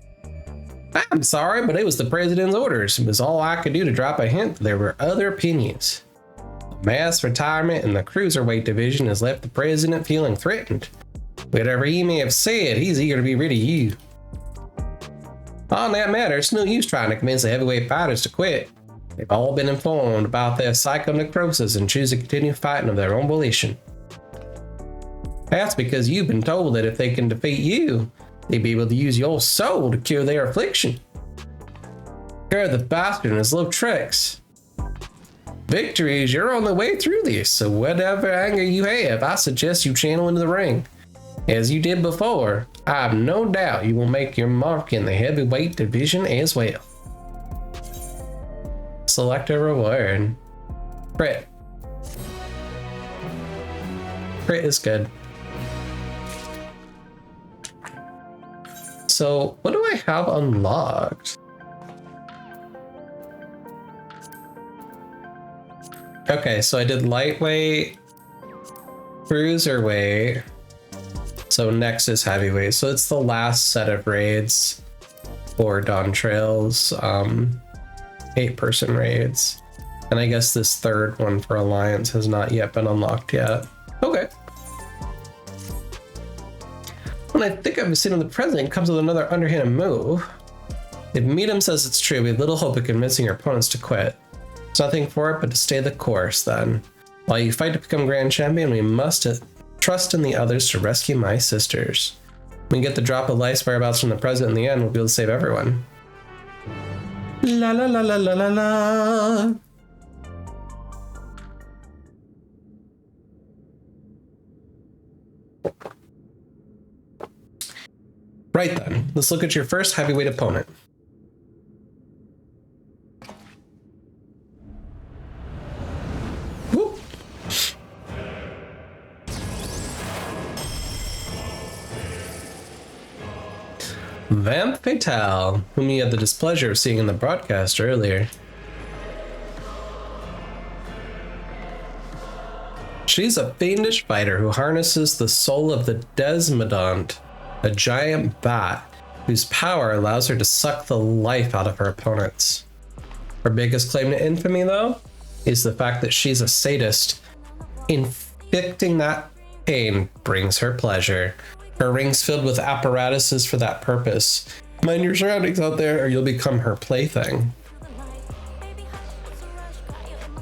I'm sorry, but it was the president's orders. It was all I could do to drop a hint that there were other opinions. Mass retirement in the cruiserweight division has left the president feeling threatened. Whatever he may have said, he's eager to be rid of you. On that matter, it's no use trying to convince the heavyweight fighters to quit. They've all been informed about their psychonecrosis and choose to continue fighting of their own volition. That's because you've been told that if they can defeat you, they'd be able to use your soul to cure their affliction. Cure the bastard and his little tricks. Victory is your only way through this, so whatever anger you have, I suggest you channel into the ring. As you did before, I have no doubt you will make your mark in the heavyweight division as well. Select a reward. Crit. Crit is good. So, what do I have unlocked? Okay, so I did lightweight, cruiserweight, so next is heavyweight. So it's the last set of raids for Dawn Trails, 8-person raids. And I guess this third one for Alliance has not yet been unlocked yet. Okay. When I think I've seen the president comes with another underhanded move. If Meadham says it's true, we have little hope of convincing your opponents to quit. There's nothing for it but to stay the course, then. While you fight to become grand champion, we must trust in the others to rescue my sisters. When we get the drop of life's whereabouts from the president in the end, we'll be able to save everyone. La la la la la la la. Right then, let's look at your first heavyweight opponent. Whoop. Vamp Fatale, whom you had the displeasure of seeing in the broadcast earlier. She's a fiendish fighter who harnesses the soul of the Desmodont, a giant bat whose power allows her to suck the life out of her opponents. Her biggest claim to infamy, though, is the fact that she's a sadist. Inflicting that pain brings her pleasure. Her ring's filled with apparatuses for that purpose. Mind your surroundings out there or you'll become her plaything.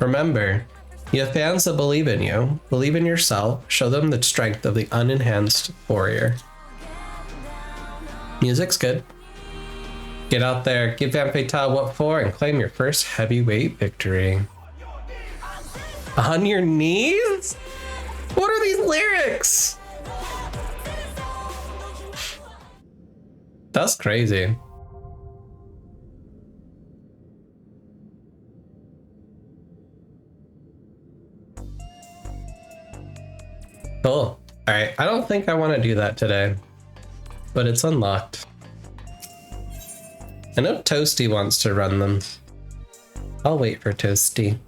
Remember, you have fans that believe in you. Believe in yourself. Show them the strength of the unenhanced warrior. Music's good. Get out there, give Vamp Fatale what for, and claim your first heavyweight victory. On your knees? What are these lyrics? That's crazy. Cool. Alright, I don't think I want to do that today, but it's unlocked. I know Toasty wants to run them. I'll wait for Toasty.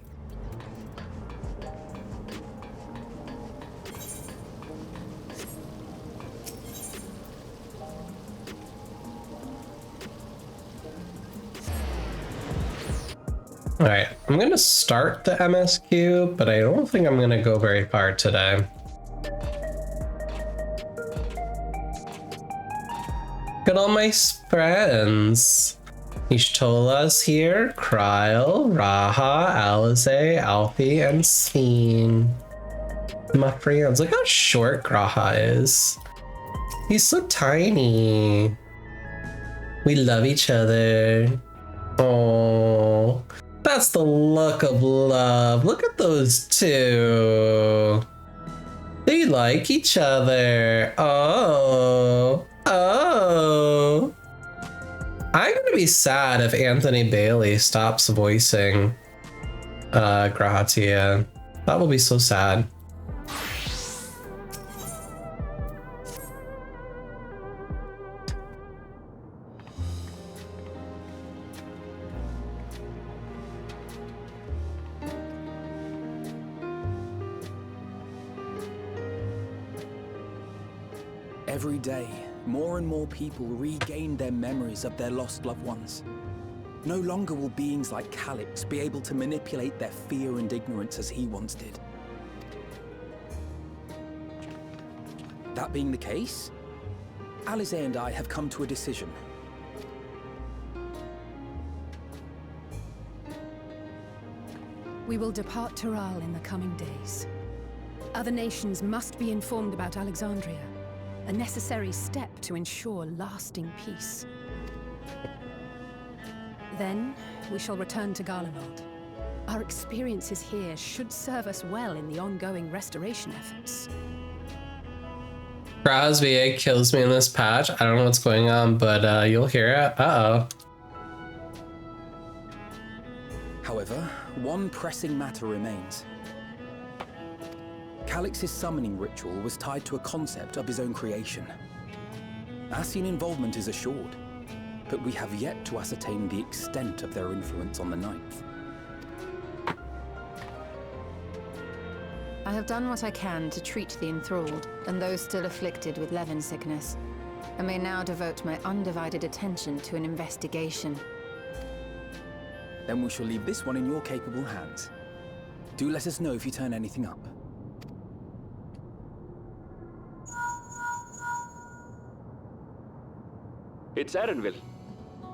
Alright, I'm gonna start the MSQ, but I don't think I'm gonna go very far today. Look at all my friends. Ishtola's here, Kryle, Raha, Alize, Alfie, and Seen. My friends, look how short Graha is. He's so tiny. We love each other. Oh, that's the look of love. Look at those two. They like each other. Oh. Oh. I'm gonna be sad if Anthony Bailey stops voicing Grahatia. That will be so sad. Every day, more and more people regain their memories of their lost loved ones. No longer will beings like Calix be able to manipulate their fear and ignorance as he once did. That being the case, Alize and I have come to a decision. We will depart Taral in the coming days. Other nations must be informed about Alexandria, a necessary step to ensure lasting peace. Then, we shall return to Garlemald. Our experiences here should serve us well in the ongoing restoration efforts. Crosby kills me in this patch. I don't know what's going on, but you'll hear it. Uh-oh. However, one pressing matter remains. Calix's summoning ritual was tied to a concept of his own creation. Ascian involvement is assured, but we have yet to ascertain the extent of their influence on the Ninth. I have done what I can to treat the enthralled and those still afflicted with Levin sickness, and may now devote my undivided attention to an investigation. Then we shall leave this one in your capable hands. Do let us know if you turn anything up. It's Erenville.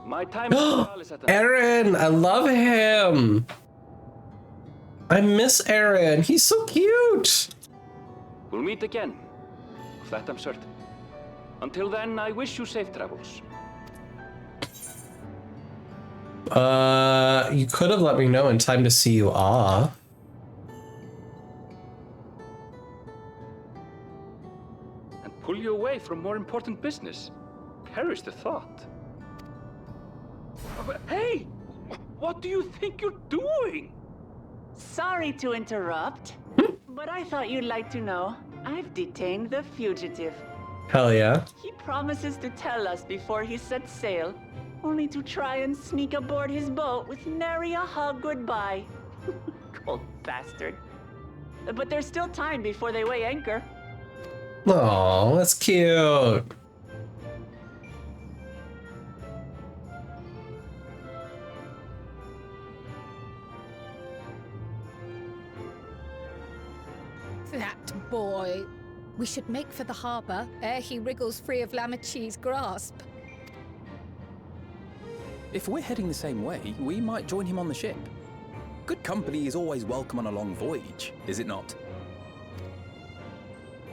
My time is at Eren, I love him. I miss Eren. He's so cute. We'll meet again. Of that I'm certain. Until then, I wish you safe travels. You could have let me know in time to see you off. And pull you away from more important business. Perish the thought. Hey! What do you think you're doing? Sorry to interrupt, but I thought you'd like to know. I've detained the fugitive. Hell yeah. He promises to tell us before he sets sail, only to try and sneak aboard his boat with nary a hug goodbye. Cold bastard. But there's still time before they weigh anchor. Oh, that's cute. That boy. We should make for the harbor ere he wriggles free of Lamachi's grasp. If we're heading the same way, we might join him on the ship. Good company is always welcome on a long voyage, is it not?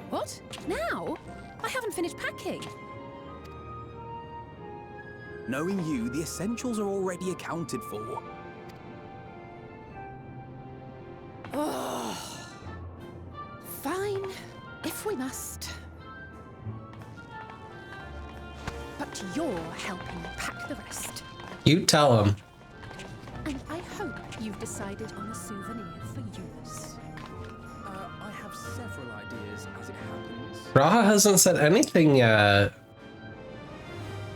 What? Now? I haven't finished packing. Knowing you, the essentials are already accounted for. Oh. Fine, if we must. But you're helping pack the rest. You tell him. And I hope you've decided on a souvenir for use. I have several ideas as it happens. Raha hasn't said anything yet.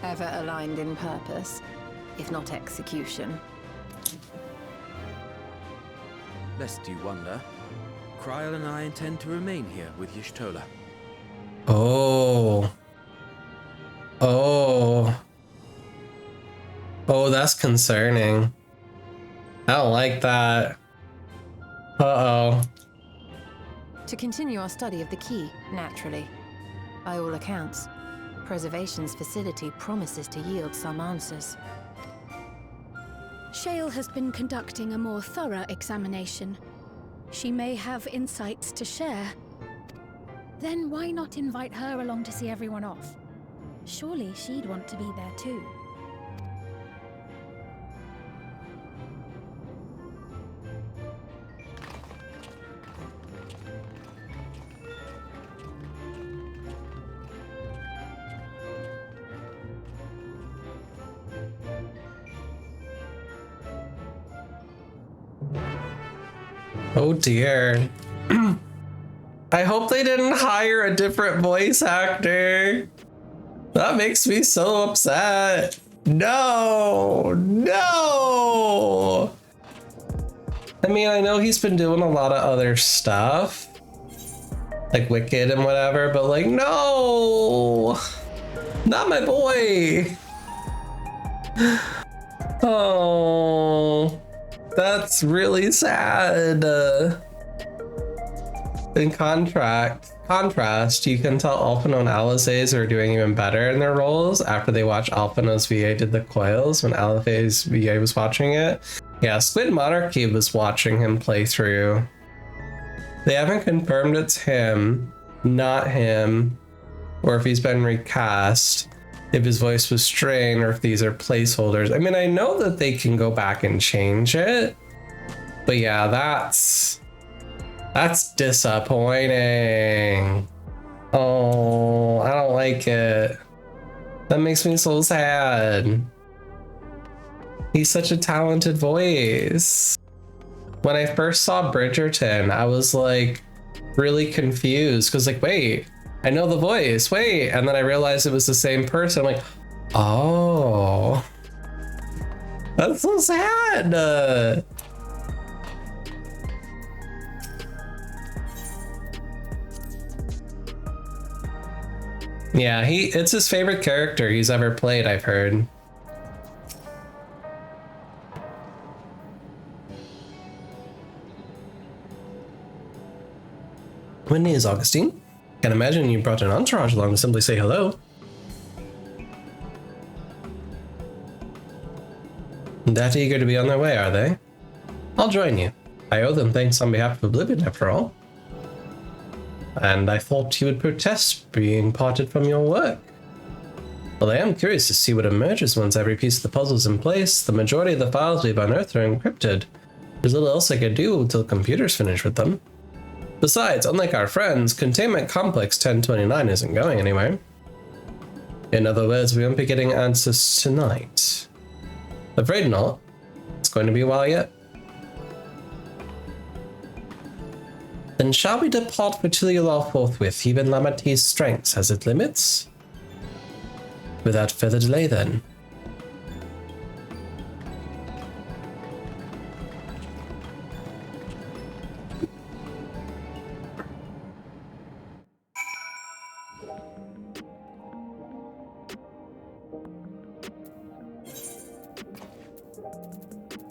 Ever aligned in purpose, if not execution. Lest you wonder, Kryl and I intend to remain here with Y'shtola. Oh. Oh. Oh, that's concerning. I don't like that. Uh-oh. To continue our study of the key, naturally. By all accounts, Preservation's facility promises to yield some answers. Shale has been conducting a more thorough examination. She may have insights to share. Then why not invite her along to see everyone off? Surely she'd want to be there too. Oh dear. I hope they didn't hire a different voice actor. That makes me so upset. No, no. I mean, I know he's been doing a lot of other stuff, like Wicked and whatever, but like, no, not my boy. Oh, that's really sad. In contrast, you can tell Alphino and Alisae's are doing even better in their roles after they watch Alphino's VA did the coils when Alisae's VA was watching it. Yeah, Squid Monarchy was watching him play through. They haven't confirmed it's him, not him, or if he's been recast, if his voice was strained, or if these are placeholders. I mean, I know that they can go back and change it, but yeah, that's disappointing. Oh, I don't like it. That makes me so sad. He's such a talented voice. When I first saw Bridgerton, I was like really confused because like, wait, I know the voice, wait. And then I realized it was the same person. I'm like, oh, that's so sad. Yeah, it's his favorite character he's ever played, I've heard. When is Augustine? Can't imagine you brought an entourage along to simply say hello. That eager to be on their way, are they? I'll join you. I owe them thanks on behalf of Oblivion, after all. And I thought you would protest being parted from your work. Well, I am curious to see what emerges once every piece of the puzzle is in place. The majority of the files we've unearthed are encrypted. There's little else I could do until the computer's finished with them. Besides, unlike our friends, Containment Complex 1029 isn't going anywhere. In other words, we won't be getting answers tonight. Afraid not. It's going to be a while yet. Then shall we depart for Tiliolal forthwith? Even Lamarty's strength has its limits? Without further delay then.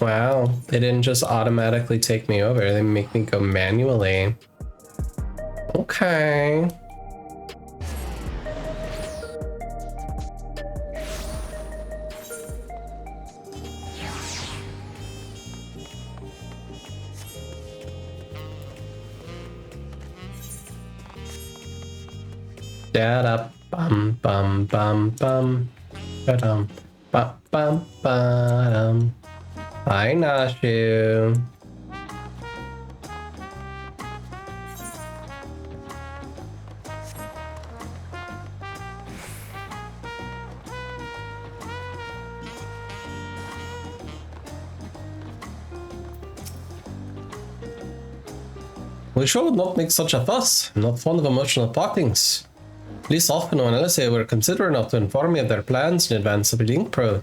Wow, they didn't just automatically take me over, they make me go manually. Okay. Da bum bum bum bum ba-dum ba bum ba-dum. Hi, Nashu. We should not make such a fuss. I'm not fond of emotional talkings. At least Alphino and Alisae were considerate enough to inform me of their plans in advance of the Link Pro.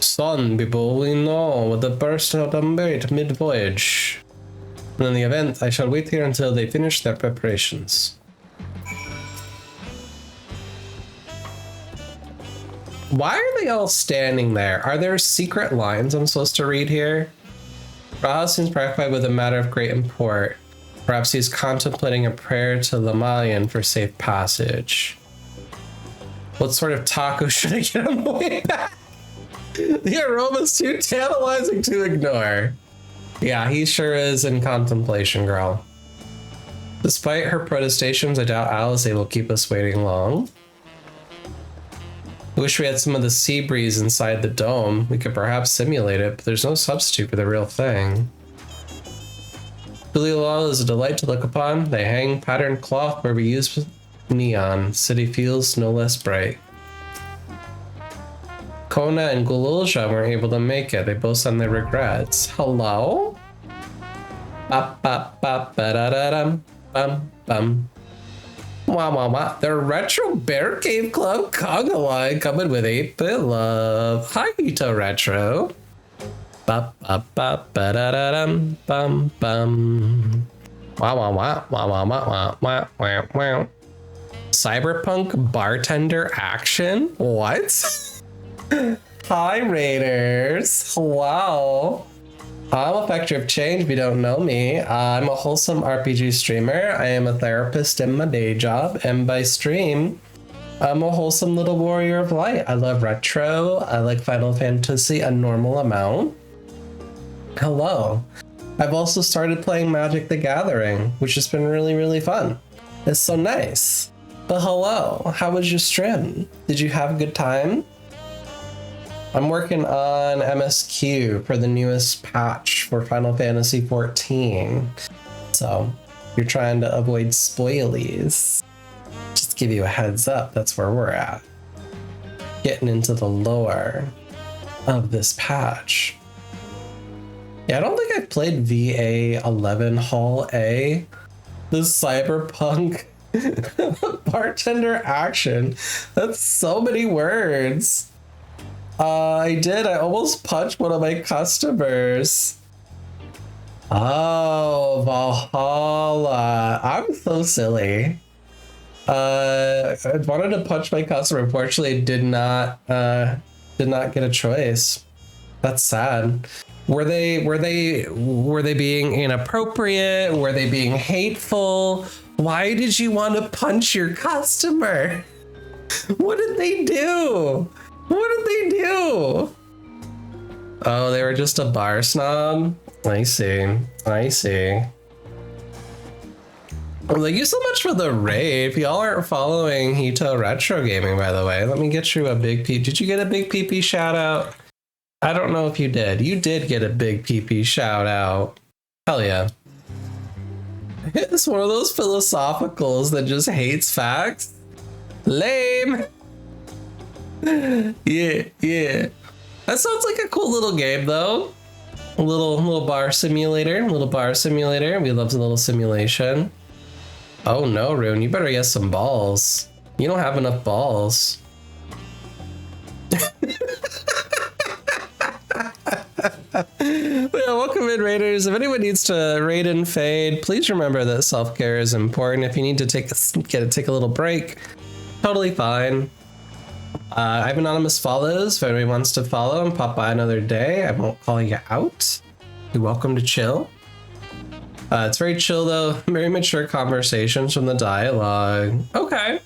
Son, people, we know with the burst of the mid-voyage. And in the event, I shall wait here until they finish their preparations. Why are they all standing there? Are there secret lines I'm supposed to read here? Raha seems preoccupied with a matter of great import. Perhaps he's contemplating a prayer to Lamalian for safe passage. What sort of taco should I get on the way back? The aroma's too tantalizing to ignore. Yeah, he sure is in contemplation, girl. Despite her protestations, I doubt Alisae will keep us waiting long. I wish we had some of the sea breeze inside the dome. We could perhaps simulate it, but there's no substitute for the real thing. Tiliolal is a delight to look upon. They hang patterned cloth where we use neon. City feels no less bright. Kona and Gululja weren't able to make it. They both send their regrets. Hello? Bop bop bop ba da da dum bum bum. Wah wah wah. The Retro Bear Cave Club Conga line coming with 8-bit love. Hi, Ito Retro. Bop bop bop ba da da dum bum bum. Wow, wow, wow, wow, wow, wow, wow, wow, wow. Cyberpunk bartender action? What? Hi, Raiders. Wow. I'm a Factor of Change if you don't know me. I'm a wholesome RPG streamer. I am a therapist in my day job, and by stream, I'm a wholesome little warrior of light. I love retro. I like Final Fantasy a normal amount. Hello. I've also started playing Magic the Gathering, which has been really, really fun. It's so nice. But hello, how was your stream? Did you have a good time? I'm working on MSQ for the newest patch for Final Fantasy 14. So, you're trying to avoid spoilies. Just to give you a heads up, that's where we're at. Getting into the lore of this patch. Yeah, I don't think I've played VA 11 Hall A. The cyberpunk bartender action. That's so many words. I did. I almost punched one of my customers. Oh, Valhalla. I'm so silly. I wanted to punch my customer. Unfortunately, did not get a choice. That's sad. Were they being inappropriate? Were they being hateful? Why did you want to punch your customer? What did they do? What did they do? Oh, they were just a bar snob? I see. I see. Well, thank you so much for the raid. If y'all aren't following Hito Retro Gaming, by the way, let me get you a big PP. Did you get a big PP shout out? I don't know if you did. You did get a big PP shout out. Hell yeah. It's one of those philosophicals that just hates facts. Lame. Yeah. That sounds like a cool little game though. A little bar simulator. We love the little simulation. Oh no, Rune, you better get some balls. You don't have enough balls. Yeah, welcome in, Raiders. If anyone needs to raid and fade, please remember that self-care is important. If you need to take a little break, totally fine. I have anonymous follows. If anybody wants to follow and pop by another day, I won't call you out. You're welcome to chill. It's very chill though, very mature conversations from the dialogue. Okay.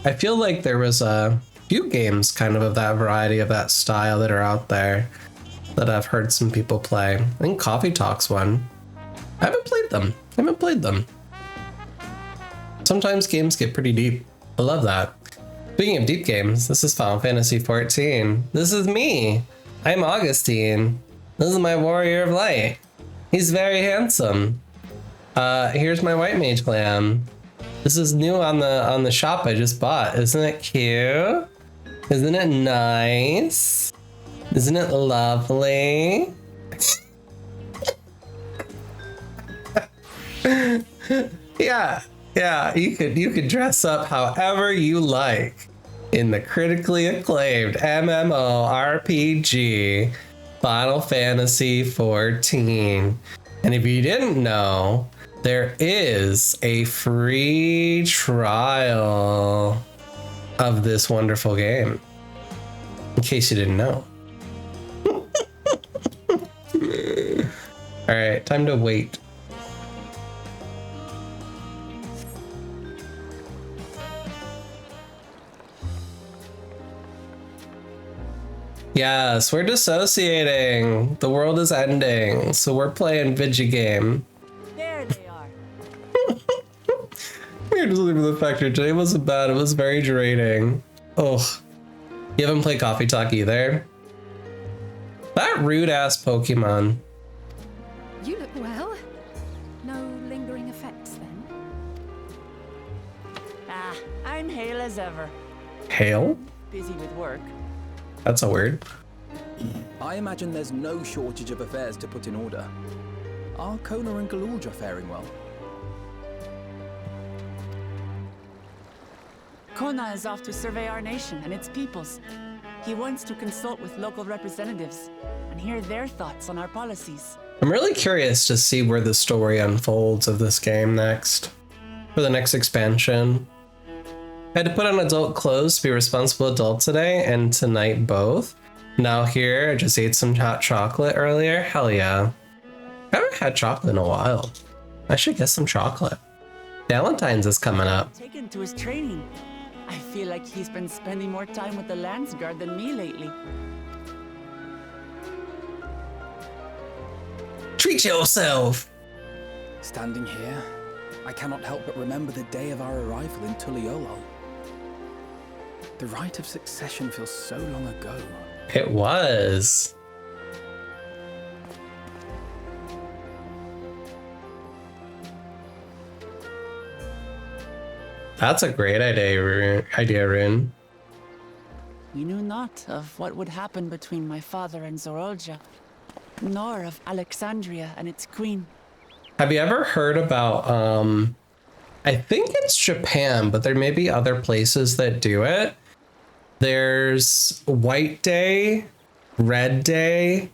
I feel like there was a few games kind of that variety of that style that are out there that I've heard some people play. I think Coffee Talk's one. I haven't played them. Sometimes games get pretty deep. I love that. Speaking of deep games, this is Final Fantasy 14. This is me. I'm Augustine. This is my Warrior of Light. He's very handsome. Here's my White Mage Clan. This is new on the shop I just bought. Isn't it cute? Isn't it nice? Isn't it lovely? Yeah, you could dress up however you like in the critically acclaimed MMORPG Final Fantasy 14. And if you didn't know, there is a free trial of this wonderful game. In case you didn't know. All right, time to wait. Yes, we're dissociating. The world is ending, so we're playing Vigigame. There they are. We're just leaving the factory. Today wasn't bad. It was very draining. Ugh. You haven't played Coffee Talk either? That rude ass Pokemon. You look well. No lingering effects then? Ah, I'm hale as ever. Hale? Busy with work. That's a word. I imagine there's no shortage of affairs to put in order. Are Kona and Galulja faring well? Kona is off to survey our nation and its peoples. He wants to consult with local representatives and hear their thoughts on our policies. I'm really curious to see where the story unfolds of this game next, for the next expansion. I had to put on adult clothes to be a responsible adult today and tonight both. Now here, I just ate some hot chocolate earlier. Hell yeah. I haven't had chocolate in a while. I should get some chocolate. Valentine's is coming up. Taken to his training. I feel like he's been spending more time with the Lance Guard than me lately. Treat yourself! Standing here, I cannot help but remember the day of our arrival in Tuliolo. The rite of succession feels so long ago. It was. That's a great idea, Rune. We knew not of what would happen between my father and Zorolja, nor of Alexandria and its queen. Have you ever heard about, I think it's Japan, but there may be other places that do it. There's White Day, Red Day,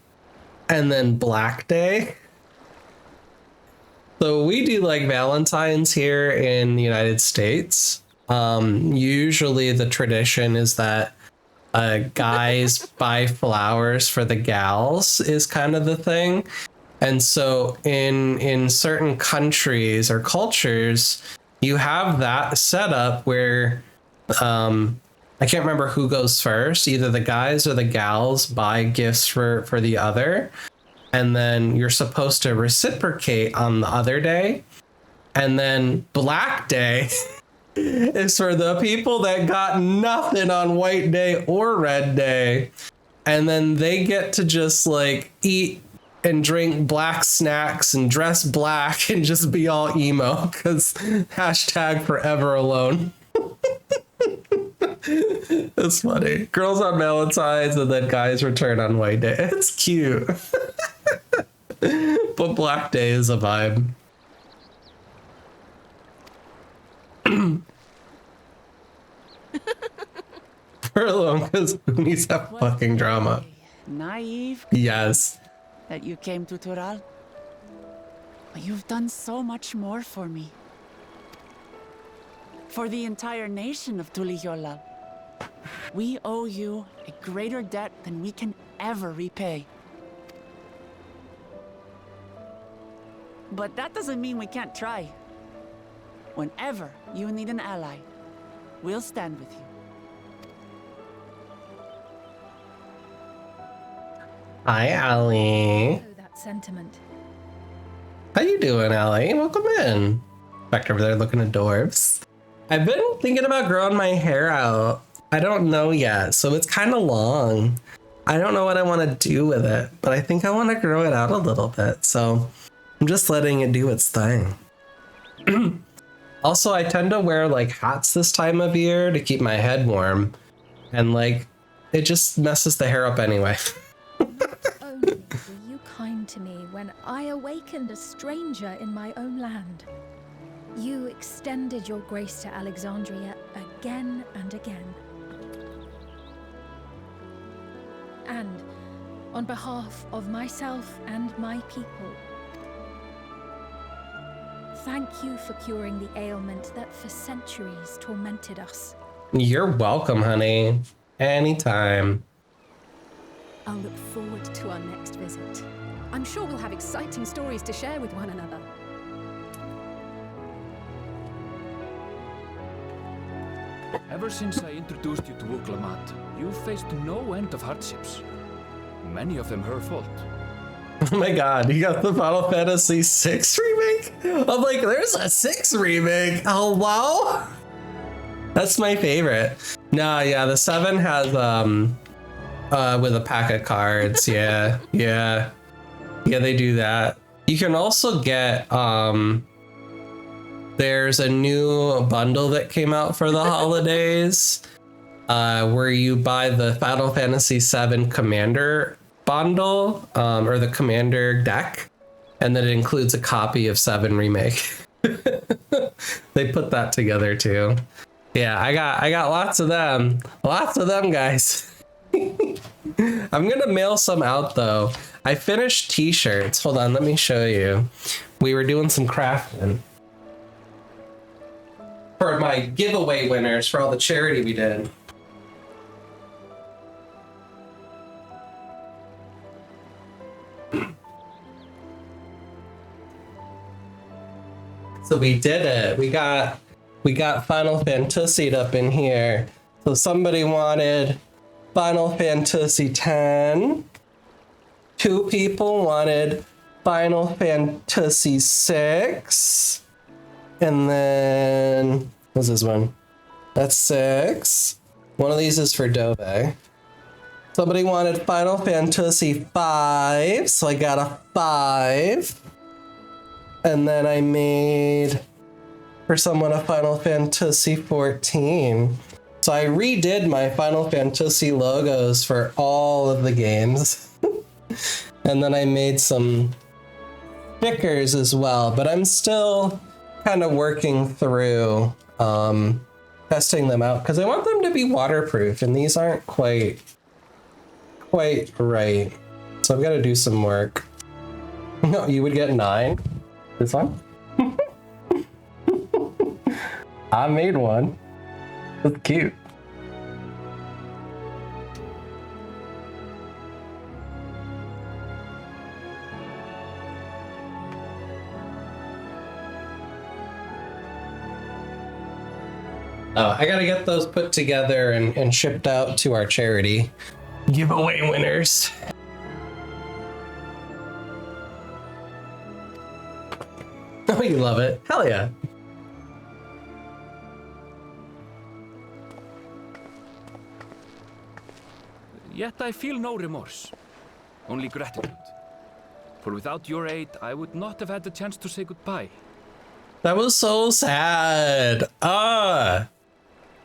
and then Black Day. So we do like Valentine's here in the United States. Usually the tradition is that guys buy flowers for the gals is kind of the thing. And so in certain countries or cultures, you have that setup where I can't remember who goes first. Either the guys or the gals buy gifts for the other. And then you're supposed to reciprocate on the other day. And then Black Day is for the people that got nothing on White Day or Red Day. And then they get to just like eat and drink black snacks and dress black and just be all emo because hashtag forever alone. It's funny. Girls on Valentine's and then guys return on White Day. It's cute. But Black Day is a vibe. We're alone because who needs that fucking drama? Naive? Yes. That you came to Tural. But you've done so much more for me. For the entire nation of Tuliyollal. We owe you a greater debt than we can ever repay. But that doesn't mean we can't try. Whenever you need an ally, we'll stand with you. Hi, Allie. Oh, that sentiment. How you doing, Allie? Welcome in. Back over there looking at dwarves. I've been thinking about growing my hair out. I don't know yet, so it's kind of long. I don't know what I want to do with it, but I think I want to grow it out a little bit, so I'm just letting it do its thing. Also, I tend to wear like hats this time of year to keep my head warm, and like it just messes the hair up anyway. Only were you kind to me when I awakened a stranger in my own land. You extended your grace to Alexandria again and again. And on behalf of myself and my people, thank you for curing the ailment that for centuries tormented us. You're welcome, honey. Anytime. I'll look forward to our next visit. I'm sure we'll have exciting stories to share with one another. Ever since I introduced you to Uklamat, you've faced no end of hardships. Many of them her fault. Oh my god, you got the Final Fantasy VI remake? I'm like, there's a 6 remake. Oh, wow. That's my favorite. No, yeah, the 7 has, with a pack of cards. Yeah, yeah. Yeah, they do that. You can also get, there's a new bundle that came out for the holidays, where you buy the Final Fantasy VII Commander bundle, or the Commander deck, and then it includes a copy of 7 Remake. They put that together too. Yeah, I got lots of them. Lots of them, guys. I'm gonna mail some out though. I finished t-shirts. Hold on, let me show you. We were doing some crafting for my giveaway winners for all the charity we did. So we did it. We got Final Fantasy up in here. So somebody wanted Final Fantasy X. 2 people wanted Final Fantasy VI. And then what's this one? That's 6. One of these is for Dove. Somebody wanted Final Fantasy V, so I got a 5. And then I made for someone a Final Fantasy 14. So I redid my Final Fantasy logos for all of the games. And then I made some stickers as well, but I'm still kind of working through testing them out because I want them to be waterproof, and these aren't quite right. So I've got to do some work. No, you would get 9. This one? I made one. That's cute. Oh, I gotta get those put together and shipped out to our charity giveaway winners. Oh, you love it. Hell yeah. Yet I feel no remorse, only gratitude. For without your aid, I would not have had the chance to say goodbye. That was so sad.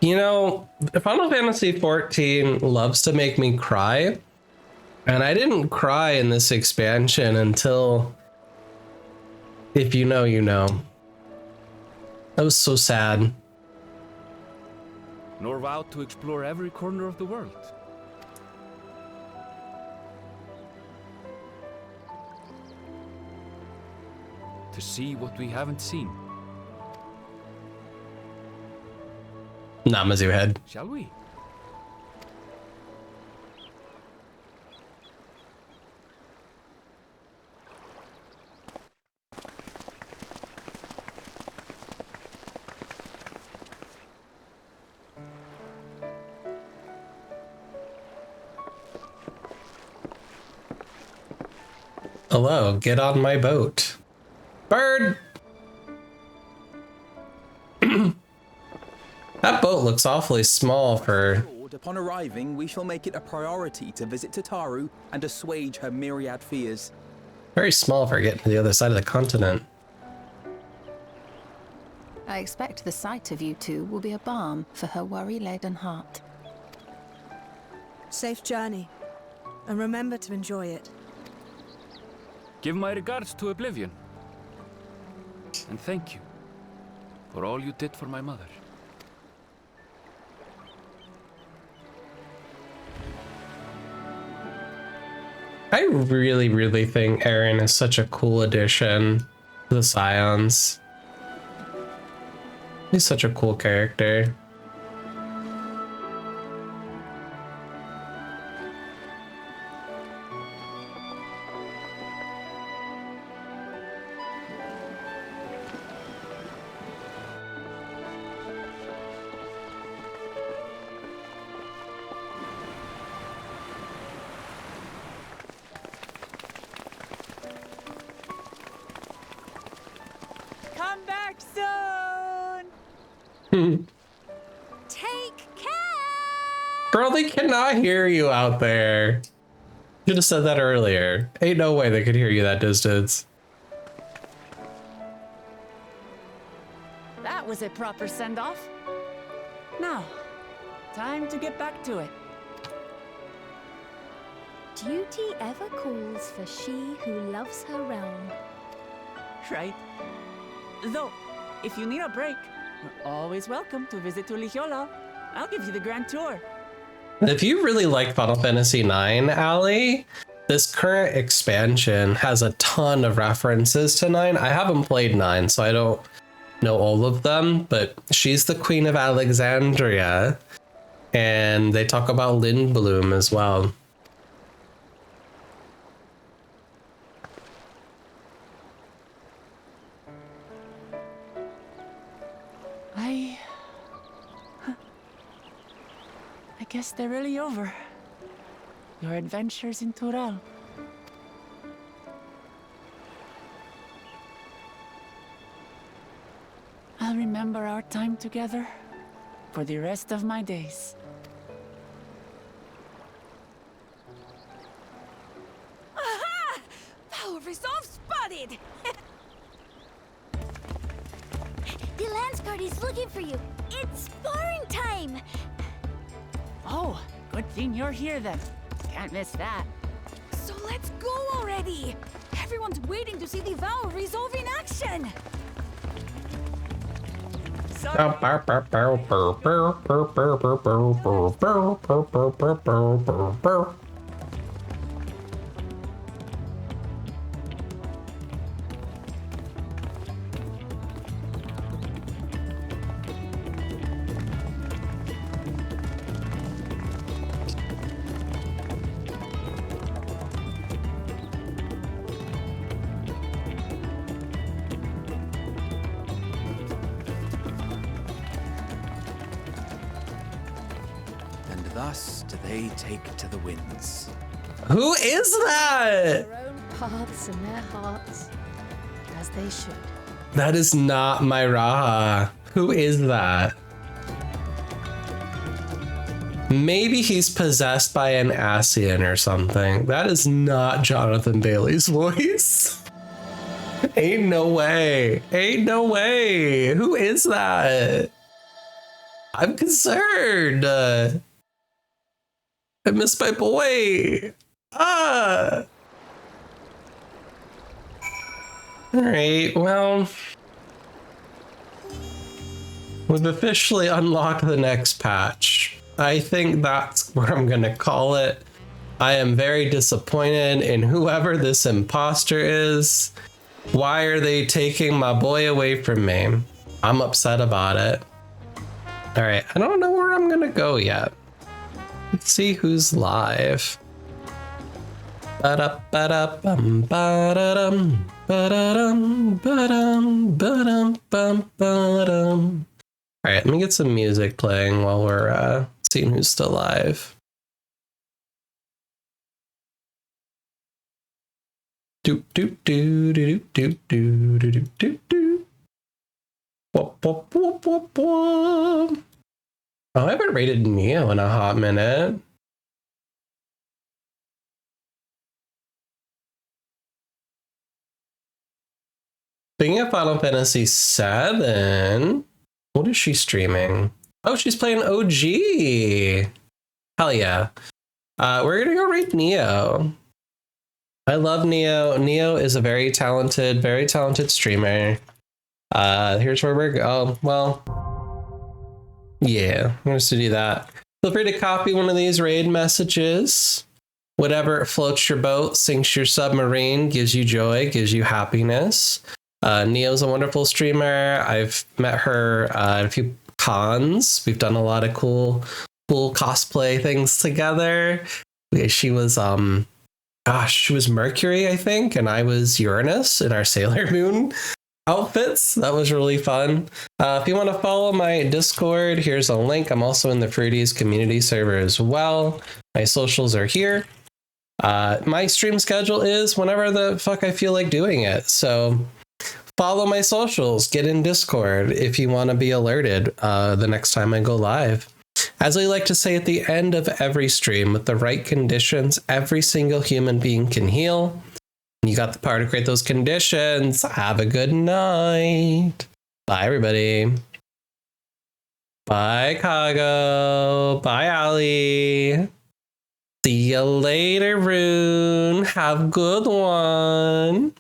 You know, Final Fantasy 14 loves to make me cry. And I didn't cry in this expansion until, if you know, you know. That was so sad. Nor vowed to explore every corner of the world. To see what we haven't seen. Namazu head. Shall we? Hello, get on my boat. Bird! That boat looks awfully small for... Upon arriving, we shall make it a priority to visit Tataru and assuage her myriad fears. Very small for getting to the other side of the continent. I expect the sight of you two will be a balm for her worry-laden heart. Safe journey, and remember to enjoy it. Give my regards to Oblivion. And thank you for all you did for my mother. I really, really think Eren is such a cool addition to the Scions. He's such a cool character. Come back soon! Take care! Girl, they cannot hear you out there. Should have said that earlier. Ain't no way they could hear you that distance. That was a proper send-off. Now, time to get back to it. Duty ever calls for she who loves her realm. Right? Though, if you need a break, you're always welcome to visit Tulijola. I'll give you the grand tour. If you really like Final Fantasy IX, Allie, this current expansion has a ton of references to 9. I haven't played 9, so I don't know all of them, but she's the Queen of Alexandria, and they talk about Lindblum as well. I guess they're really over. Your adventures in Tural. I'll remember our time together for the rest of my days. Aha! Power resolve spotted! The Lance Party's looking for you. It's sparring time! Oh, good thing you're here then. Can't miss that. So let's go already! Everyone's waiting to see the Vow resolve in action! And thus do they take to the winds. Who is that? Their own paths and their hearts, as they should. That is not my Raha. Who is that? Maybe he's possessed by an Ascian or something. That is not Jonathan Bailey's voice. Ain't no way. Ain't no way. Who is that? I'm concerned. I miss my boy. Ah. All right, well, we've officially unlocked the next patch. I think that's where I'm gonna call it. I am very disappointed in whoever this imposter is. Why are they taking my boy away from me? I'm upset about it. All right, I don't know where I'm gonna go yet. Let's see who's live. Ba-da-ba-da-bum, ba-da-dum, ba-da-dum, ba-dum, ba-dum, bum, ba-dum. All right, let me get some music playing while we're seeing who's still live. Do do do do do do do do do do. Whoop, whoop, whoop, whoop, whoop. Oh, I haven't rated Neo in a hot minute. Speaking of Final Fantasy VII, what is she streaming? Oh, she's playing OG. Hell yeah. We're gonna go raid Neo. I love Neo. Neo is a very talented streamer. Here's where we're going. Well, yeah, I'm going to do that. Feel free to copy one of these raid messages. Whatever floats your boat, sinks your submarine, gives you joy, gives you happiness. Neo's a wonderful streamer. I've met her at a few cons. We've done a lot of cool cosplay things together. She was she was Mercury, I think, and I was Uranus in our Sailor Moon outfits. That was really fun. If you want to follow my Discord, here's a link. I'm also in the Fruities community server as well. My socials are here. My stream schedule is whenever the fuck I feel like doing it. So follow my socials, get in Discord if you want to be alerted the next time I go live. As I like to say at the end of every stream, with the right conditions, every single human being can heal. You got the power to create those conditions. Have a good night. Bye, everybody. Bye, Kago. Bye, Ali. See you later, Rune. Have a good one.